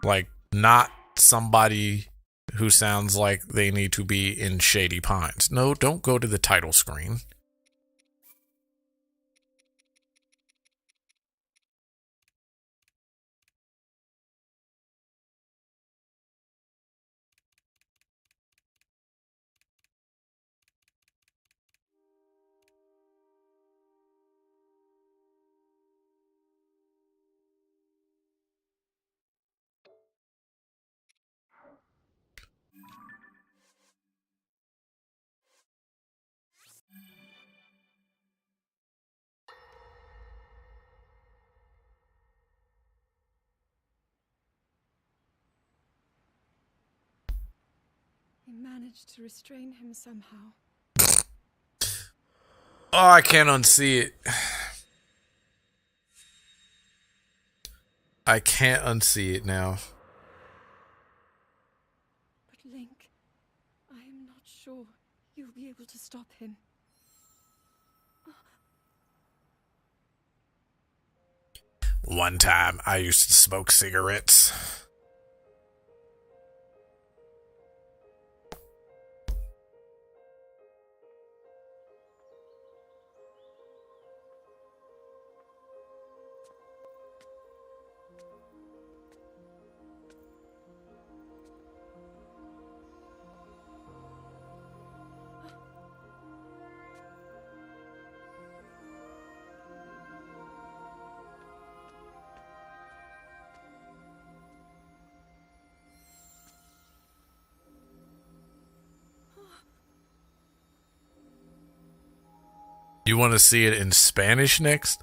Like, not somebody who sounds like they need to be in Shady Pines. No, don't go to the title screen. He managed to restrain him somehow. Oh, I can't unsee it. I can't unsee it now. But Link, I am not sure you'll be able to stop him. One time, I used to smoke cigarettes. You want to see it in Spanish next?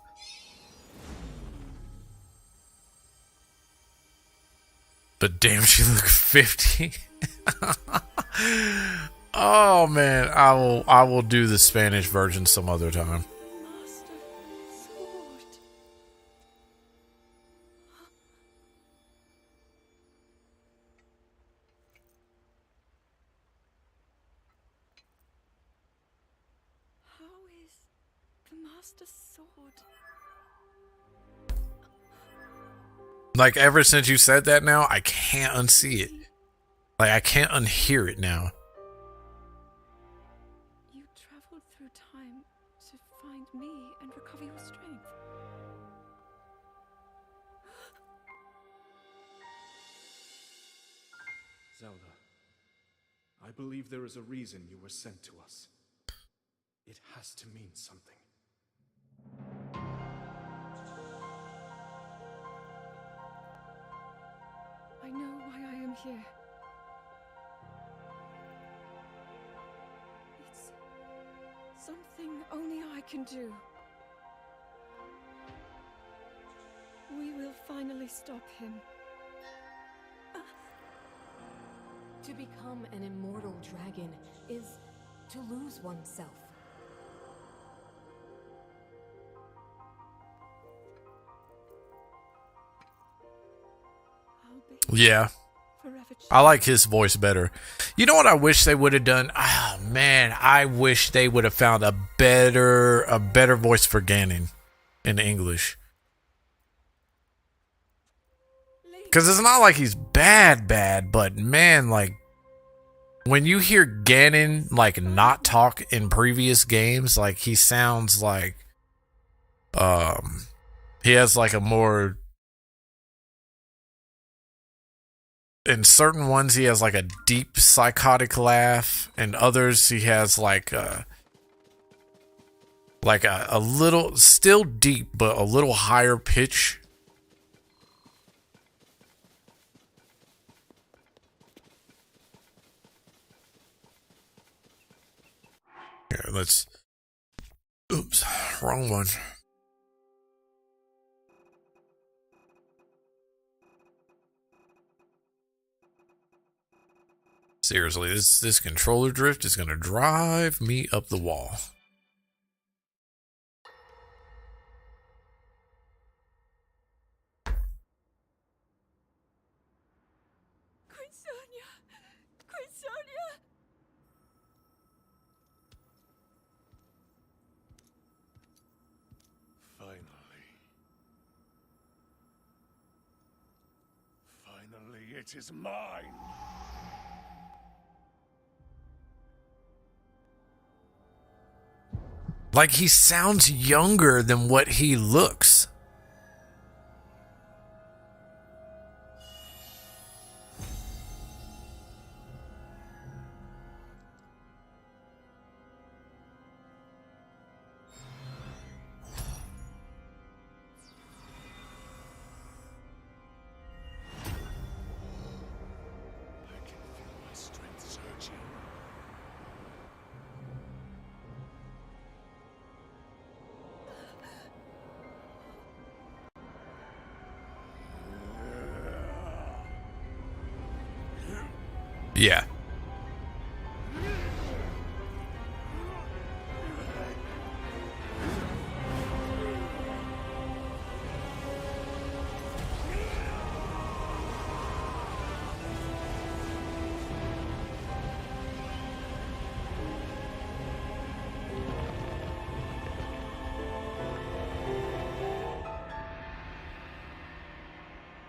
But damn, she looked 50. Oh man, I will do the Spanish version some other time. Master Sword. How is the Master Sword? Like, ever since you said that now, I can't unsee it. Like, I can't unhear it now. You traveled through time to find me and recover your strength. Zelda, I believe there is a reason you were sent to us. It has to mean something. I know why I am here. It's something only I can do. We will finally stop him. To become an immortal dragon is to lose oneself. I'll be Yeah, forever I like his voice better. You know what I wish they would have done? Ah, man, I wish they would have found a better voice for Ganon in English. Because it's not like he's bad, but man, like, when you hear Ganon, like, not talk in previous games, like, he sounds like, he has, like, a more, in certain ones, he has, like, a deep psychotic laugh, and others, he has, like a little, still deep, but a little higher pitch. Here, let's... Oops, wrong one. Seriously, this controller drift is gonna drive me up the wall. Queen Sonia! Queen Sonia! Finally, it is mine! Like, he sounds younger than what he looks. I can feel my strength surging. Yeah.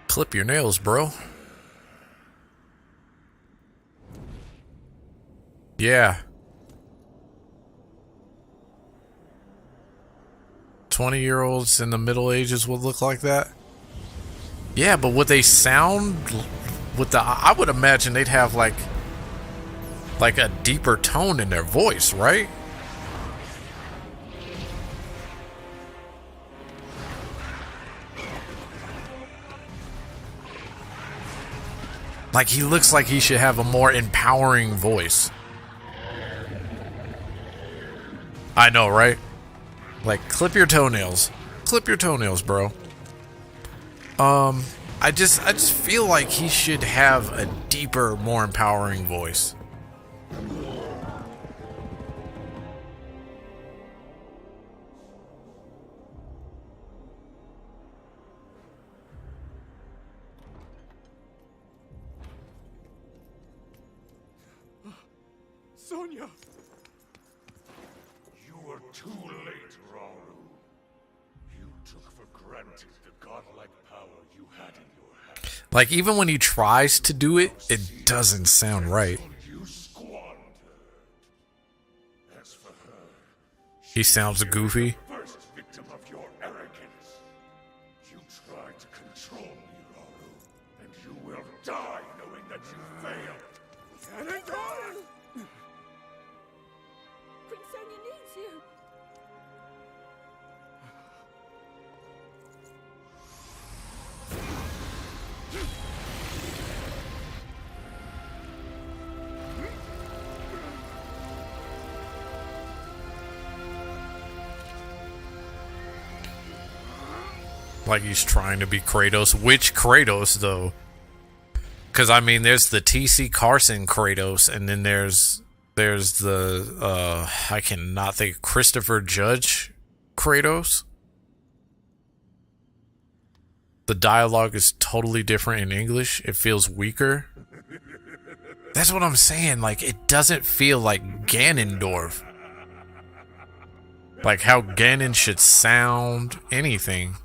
Clip your nails, bro. Yeah. 20-year-olds in the Middle Ages would look like that. Yeah, but would they sound with the... I would imagine they'd have like a deeper tone in their voice, right? Like, he looks like he should have a more empowering voice. I know, right? Like, clip your toenails. Clip your toenails, bro. I just feel like he should have a deeper, more empowering voice. Sonia! You were too late, Rauru. You took for granted the godlike power you had in your hand. Like, even when he tries to do it, it doesn't sound right. You squandered. As for her, He sounds goofy. first victim of your arrogance. You tried to control me, Rauru, and you will die knowing that you failed. And Queen Sonia needs you! Like he's trying to be Kratos. Which Kratos, though? Because, I mean, there's the T.C. Carson Kratos, and then there's the, I cannot think, Christopher Judge Kratos. The dialogue is totally different in English. It feels weaker. That's what I'm saying. Like, it doesn't feel like Ganondorf. Like how Ganon should sound, anything.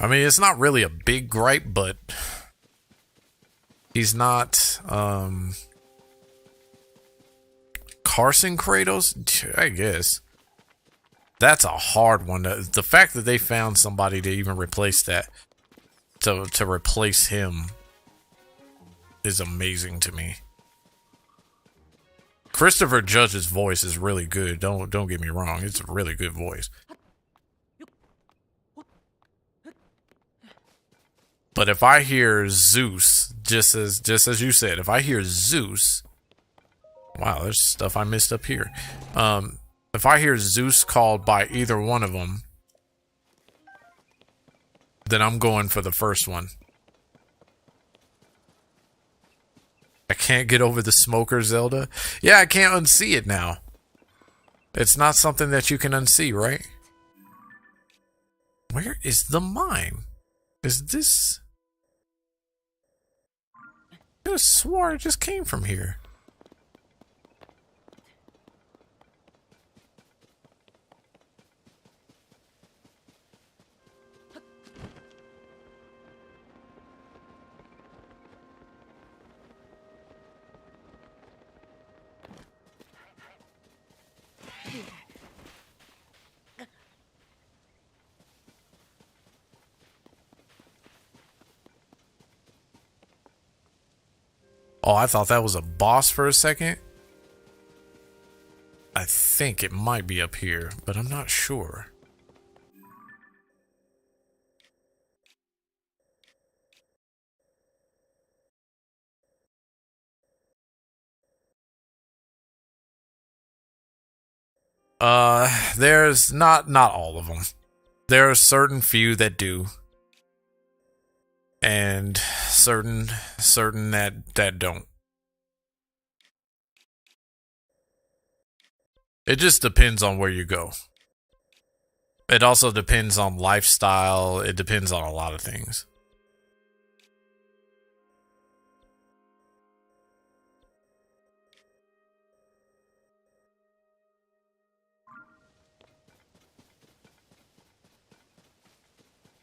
I mean, it's not really a big gripe, but he's not Carson Kratos, I guess. That's a hard one. The fact that they found somebody to even replace that, to replace him, is amazing to me. Christopher Judge's voice is really good. Don't get me wrong. It's a really good voice. But if I hear Zeus, just as you said, if I hear Zeus, wow, there's stuff I missed up here. If I hear Zeus called by either one of them, then I'm going for the first one. I can't get over the smoker, Zelda. Yeah, I can't unsee it now. It's not something that you can unsee, right? Where is the mine? Is this... I could have swore it just came from here. Oh, I thought that was a boss for a second. I think it might be up here, but I'm not sure. There's not all of them. There are certain few that do. And certain that don't. It just depends on where you go. It also depends on lifestyle. It depends on a lot of things.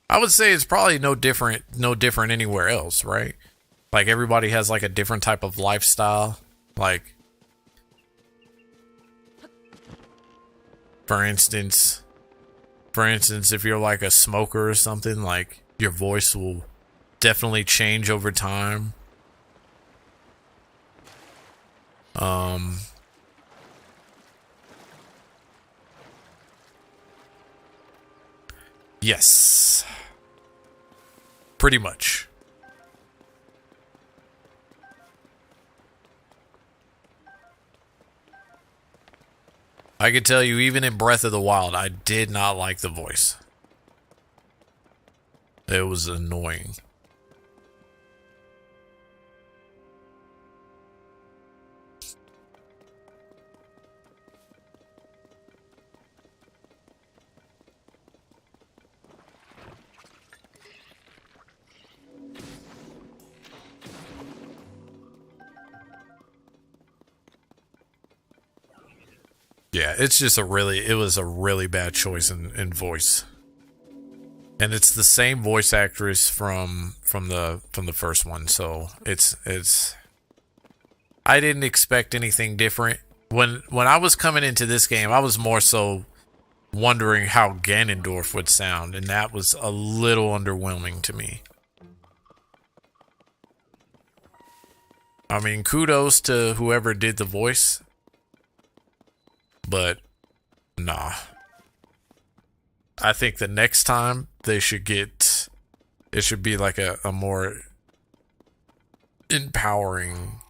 I would say it's probably no different anywhere else, right? Like everybody has like a different type of lifestyle. Like, for instance, if you're like a smoker or something, like your voice will definitely change over time. Yes. Pretty much. I can tell you, even in Breath of the Wild, I did not like the voice. It was annoying. Yeah, it's just it was a really bad choice in voice. And it's the same voice actress from the first one, so it's I didn't expect anything different. When I was coming into this game, I was more so wondering how Ganondorf would sound, and that was a little underwhelming to me. I mean, kudos to whoever did the voice, but nah. I think the next time they should it should be like a more empowering.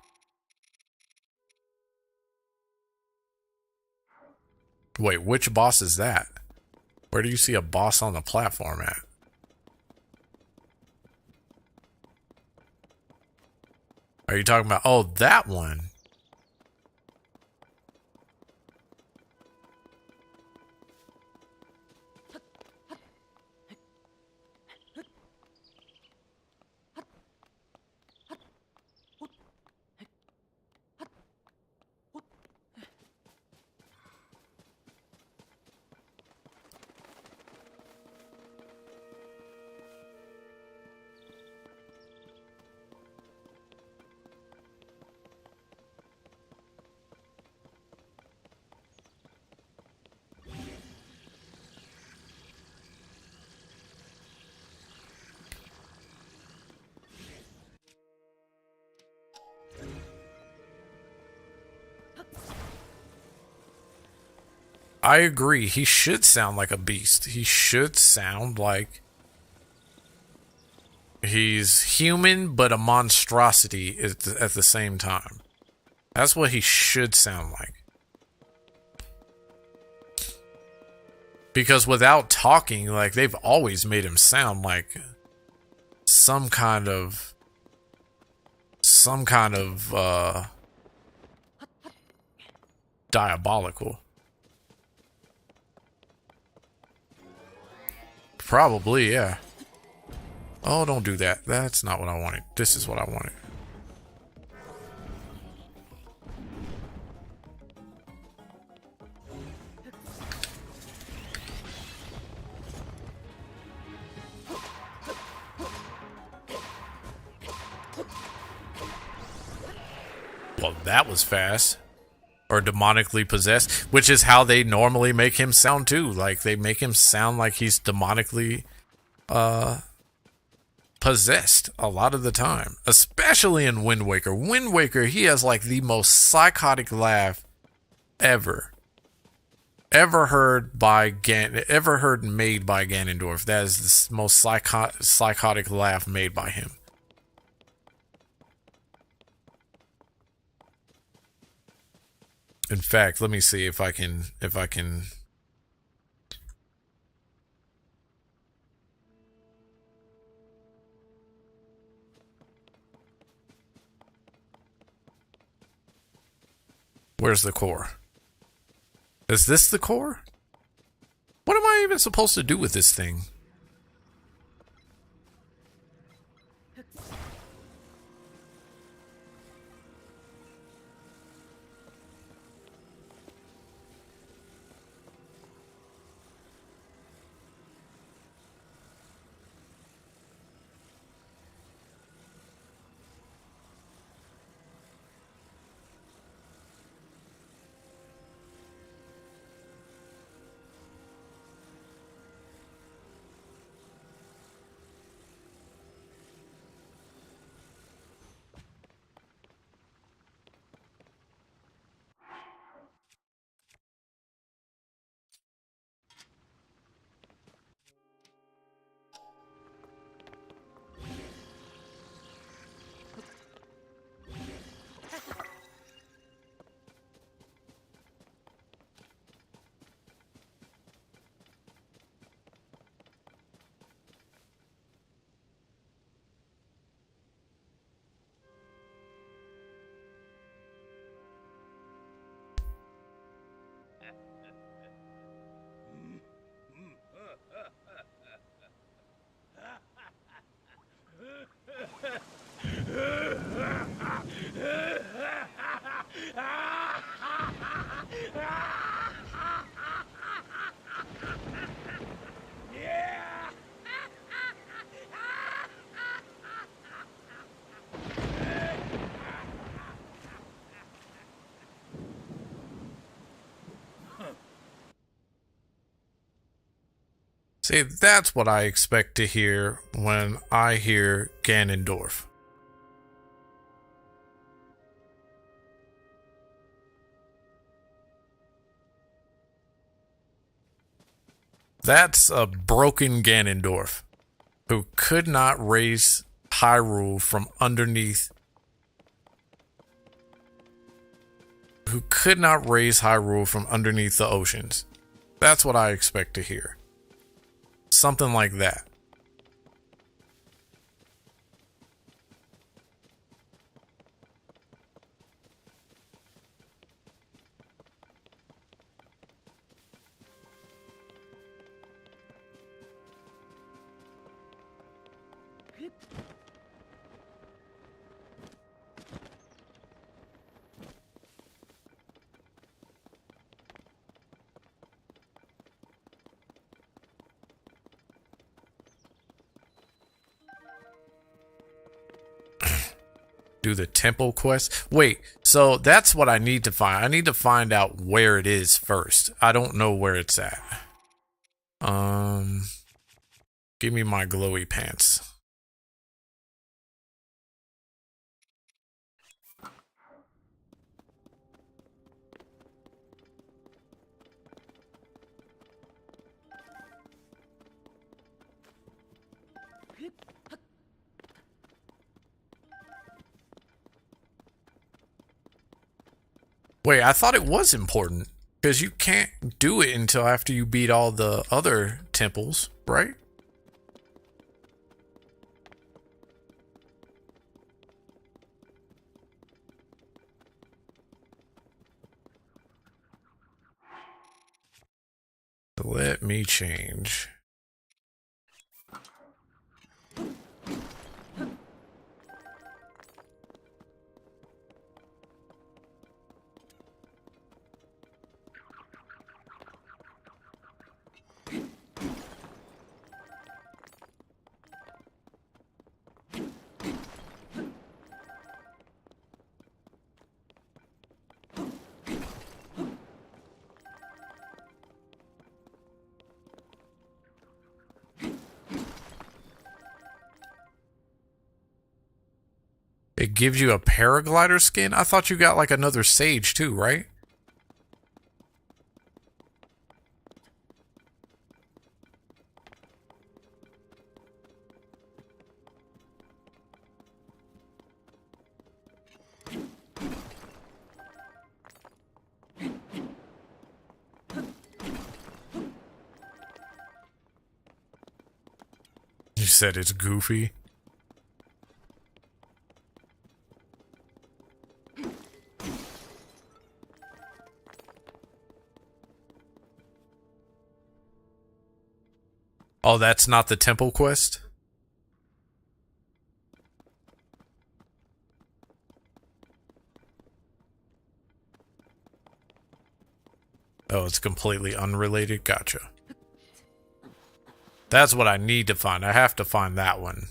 Wait, which boss is that? Where do you see a boss on the platform at? Are you talking about, oh, that one? I agree. He should sound like a beast. He should sound like he's human, but a monstrosity at the same time. That's what he should sound like. Because without talking, like, they've always made him sound like some kind of diabolical. Probably, yeah. Oh, don't do that. That's not what I wanted. This is what I wanted. Well, that was fast. Or demonically possessed, which is how they normally make him sound too. Like, they make him sound like he's demonically possessed a lot of the time, especially in Wind Waker. Wind Waker, he has like the most psychotic laugh ever heard made by Ganondorf. That is the most psychotic laugh made by him. In fact, let me see if I can Where's the core? Is this the core? What am I even supposed to do with this thing? See, that's what I expect to hear when I hear Ganondorf. That's a broken Ganondorf who could not raise Hyrule from underneath. Who could not raise Hyrule from underneath the oceans. That's what I expect to hear. Something like that. Do the temple quest. Wait, so that's what I need to find. I need to find out where it is first. I don't know where it's at. Give me my glowy pants. Wait, I thought it was important. Because you can't do it until after you beat all the other temples, right? Let me change. It gives you a paraglider skin? I thought you got like another sage too, right? You said it's goofy. Oh, that's not the temple quest? Oh, it's completely unrelated? Gotcha. That's what I need to find. I have to find that one.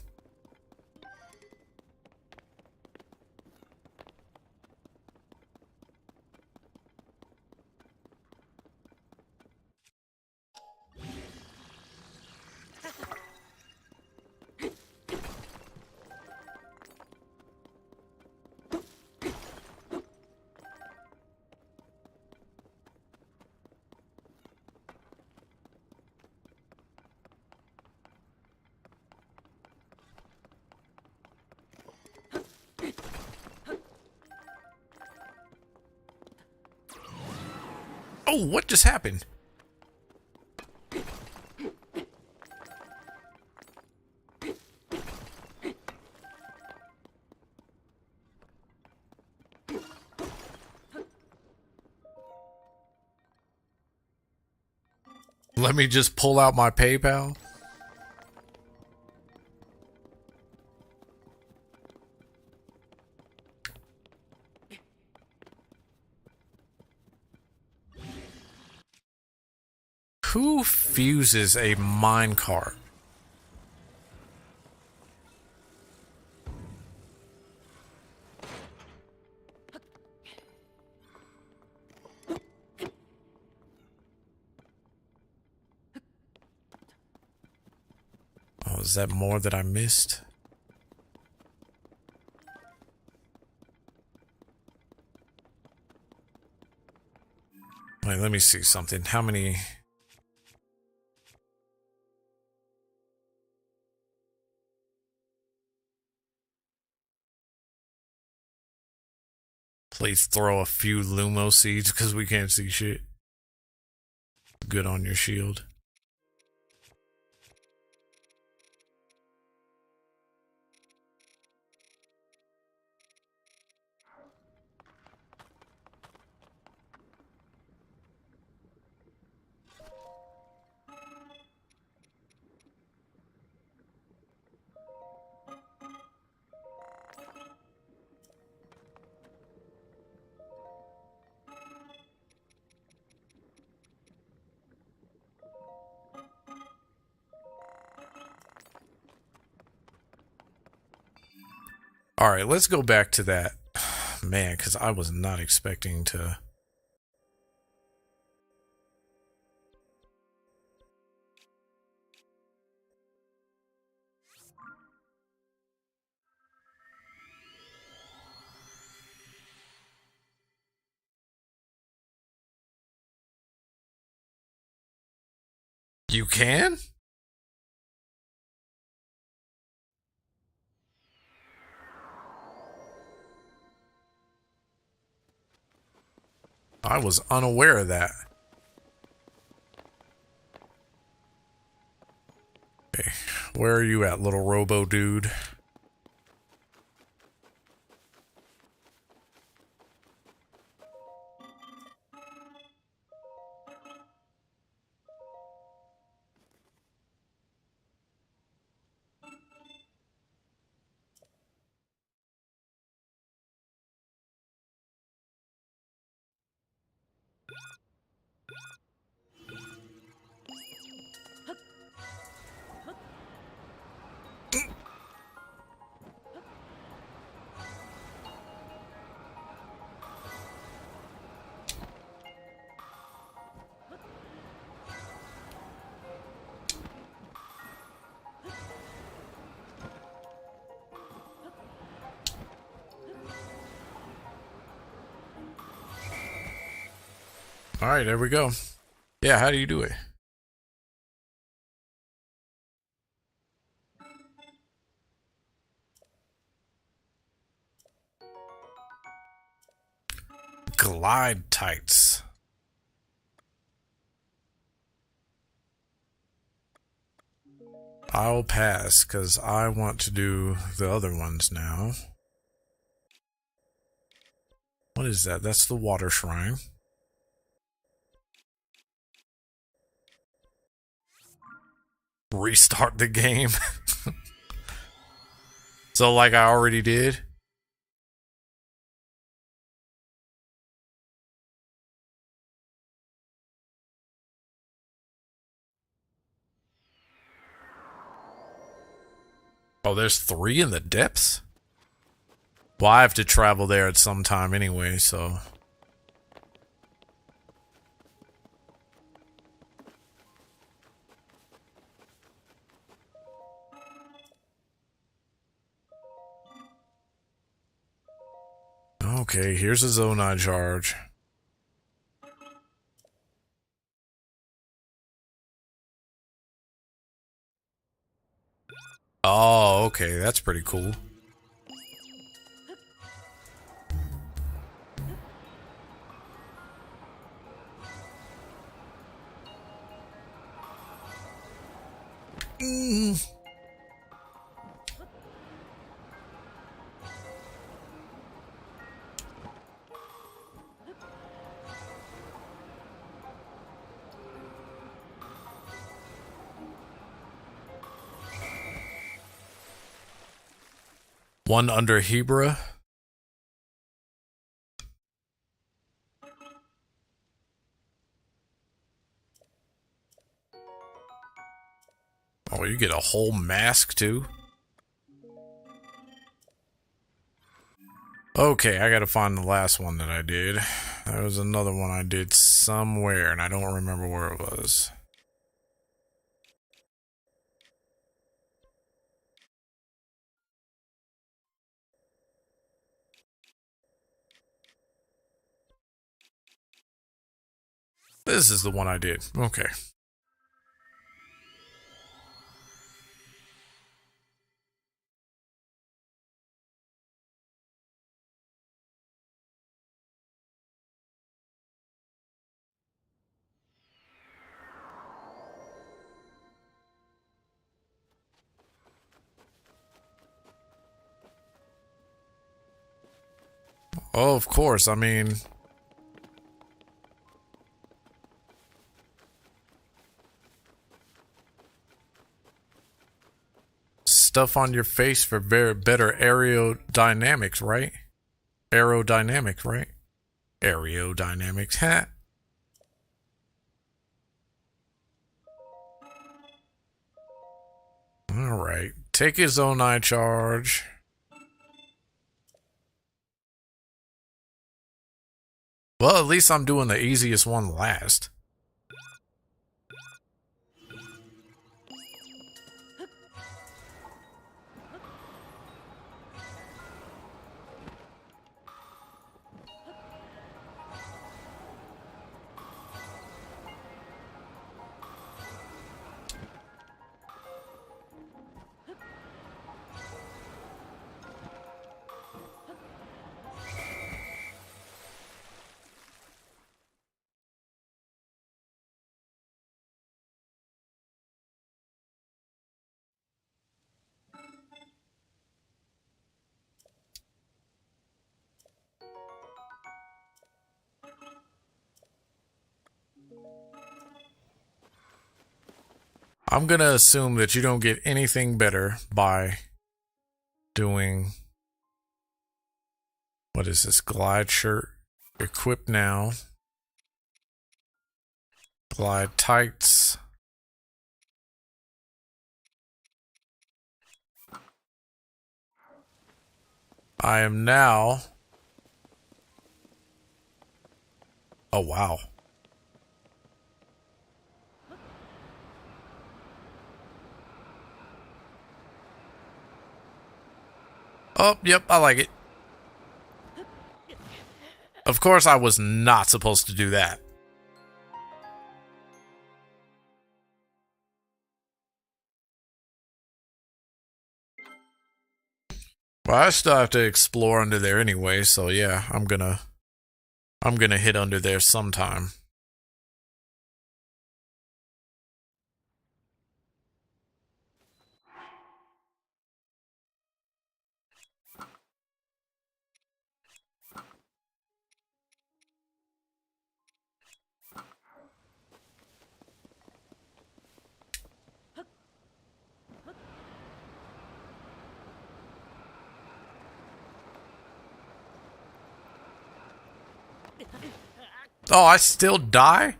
Oh, what just happened? Let me just pull out my PayPal. Who fuses a minecart? Oh, is that more that I missed? Wait, let me see something. How many... Please throw a few Lumo seeds because we can't see shit. Good on your shield. Alright, let's go back to that. Man, because I was not expecting to... You can? I was unaware of that. Okay, where are you at, little robo dude? Alright, there we go. Yeah, how do you do it? Glide tights. I'll pass, because I want to do the other ones now. What is that? That's the water shrine. Restart the game. So like I already did. Oh, there's 3 in the depths? Well, I have to travel there at some time anyway, so... Okay, here's a Zonai charge. Oh, okay, that's pretty cool. One under Hebra. Oh, you get a whole mask too? Okay, I gotta find the last one that I did. There was another one I did somewhere, and I don't remember where it was. This is the one I did. Okay. Oh, of course, I mean... Stuff on your face for better aerodynamics, right? Aerodynamics, right? Aerodynamics, ha! Alright, take his own eye charge. Well, at least I'm doing the easiest one last. I'm gonna assume that you don't get anything better by doing, what is this, glide shirt, equip now, glide tights. I am now, oh wow. Oh, yep, I like it. Of course, I was not supposed to do that. Well, I still have to explore under there anyway, so yeah, I'm gonna hit under there sometime. Oh, I still die?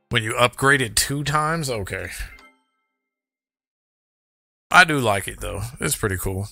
When you upgrade it 2 times? Okay. I do like it though. It's pretty cool.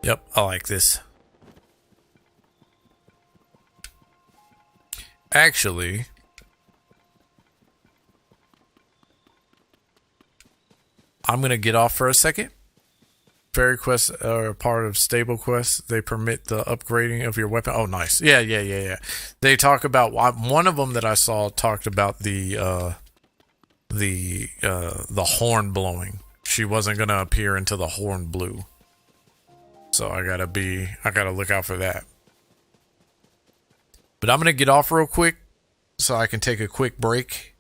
Yep, I like this. Actually, I'm gonna get off for a second. Fairy quests are a part of stable quests. They permit the upgrading of your weapon. Oh, nice. Yeah. They talk about, one of them that I saw talked about the horn blowing. She wasn't gonna appear until the horn blew. So I gotta look out for that. But I'm gonna get off real quick so I can take a quick break.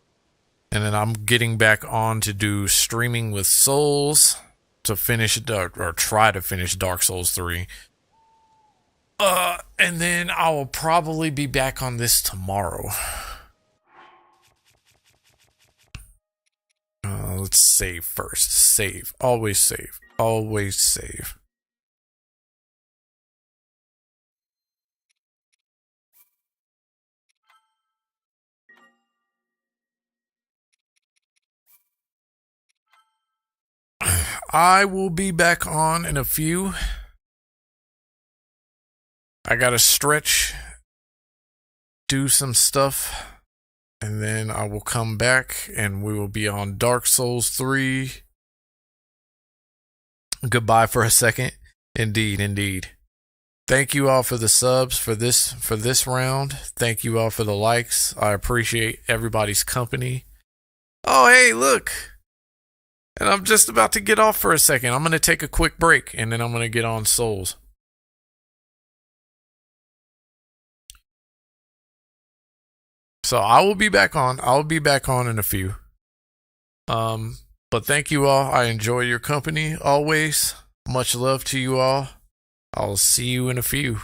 And then I'm getting back on to do streaming with Souls to finish or try to finish Dark Souls 3. And then I will probably be back on this tomorrow. Let's save first. Save. Always save. Always save. I will be back on in a few. I gotta stretch, do some stuff, and then I will come back and we will be on Dark Souls 3. Goodbye for a second. Indeed. Thank you all for the subs for this round. Thank you all for the likes. I appreciate everybody's company. Oh, hey, look. And I'm just about to get off for a second. I'm going to take a quick break and then I'm going to get on Souls. So I will be back on. I'll be back on in a few. But thank you all. I enjoy your company always. Much love to you all. I'll see you in a few.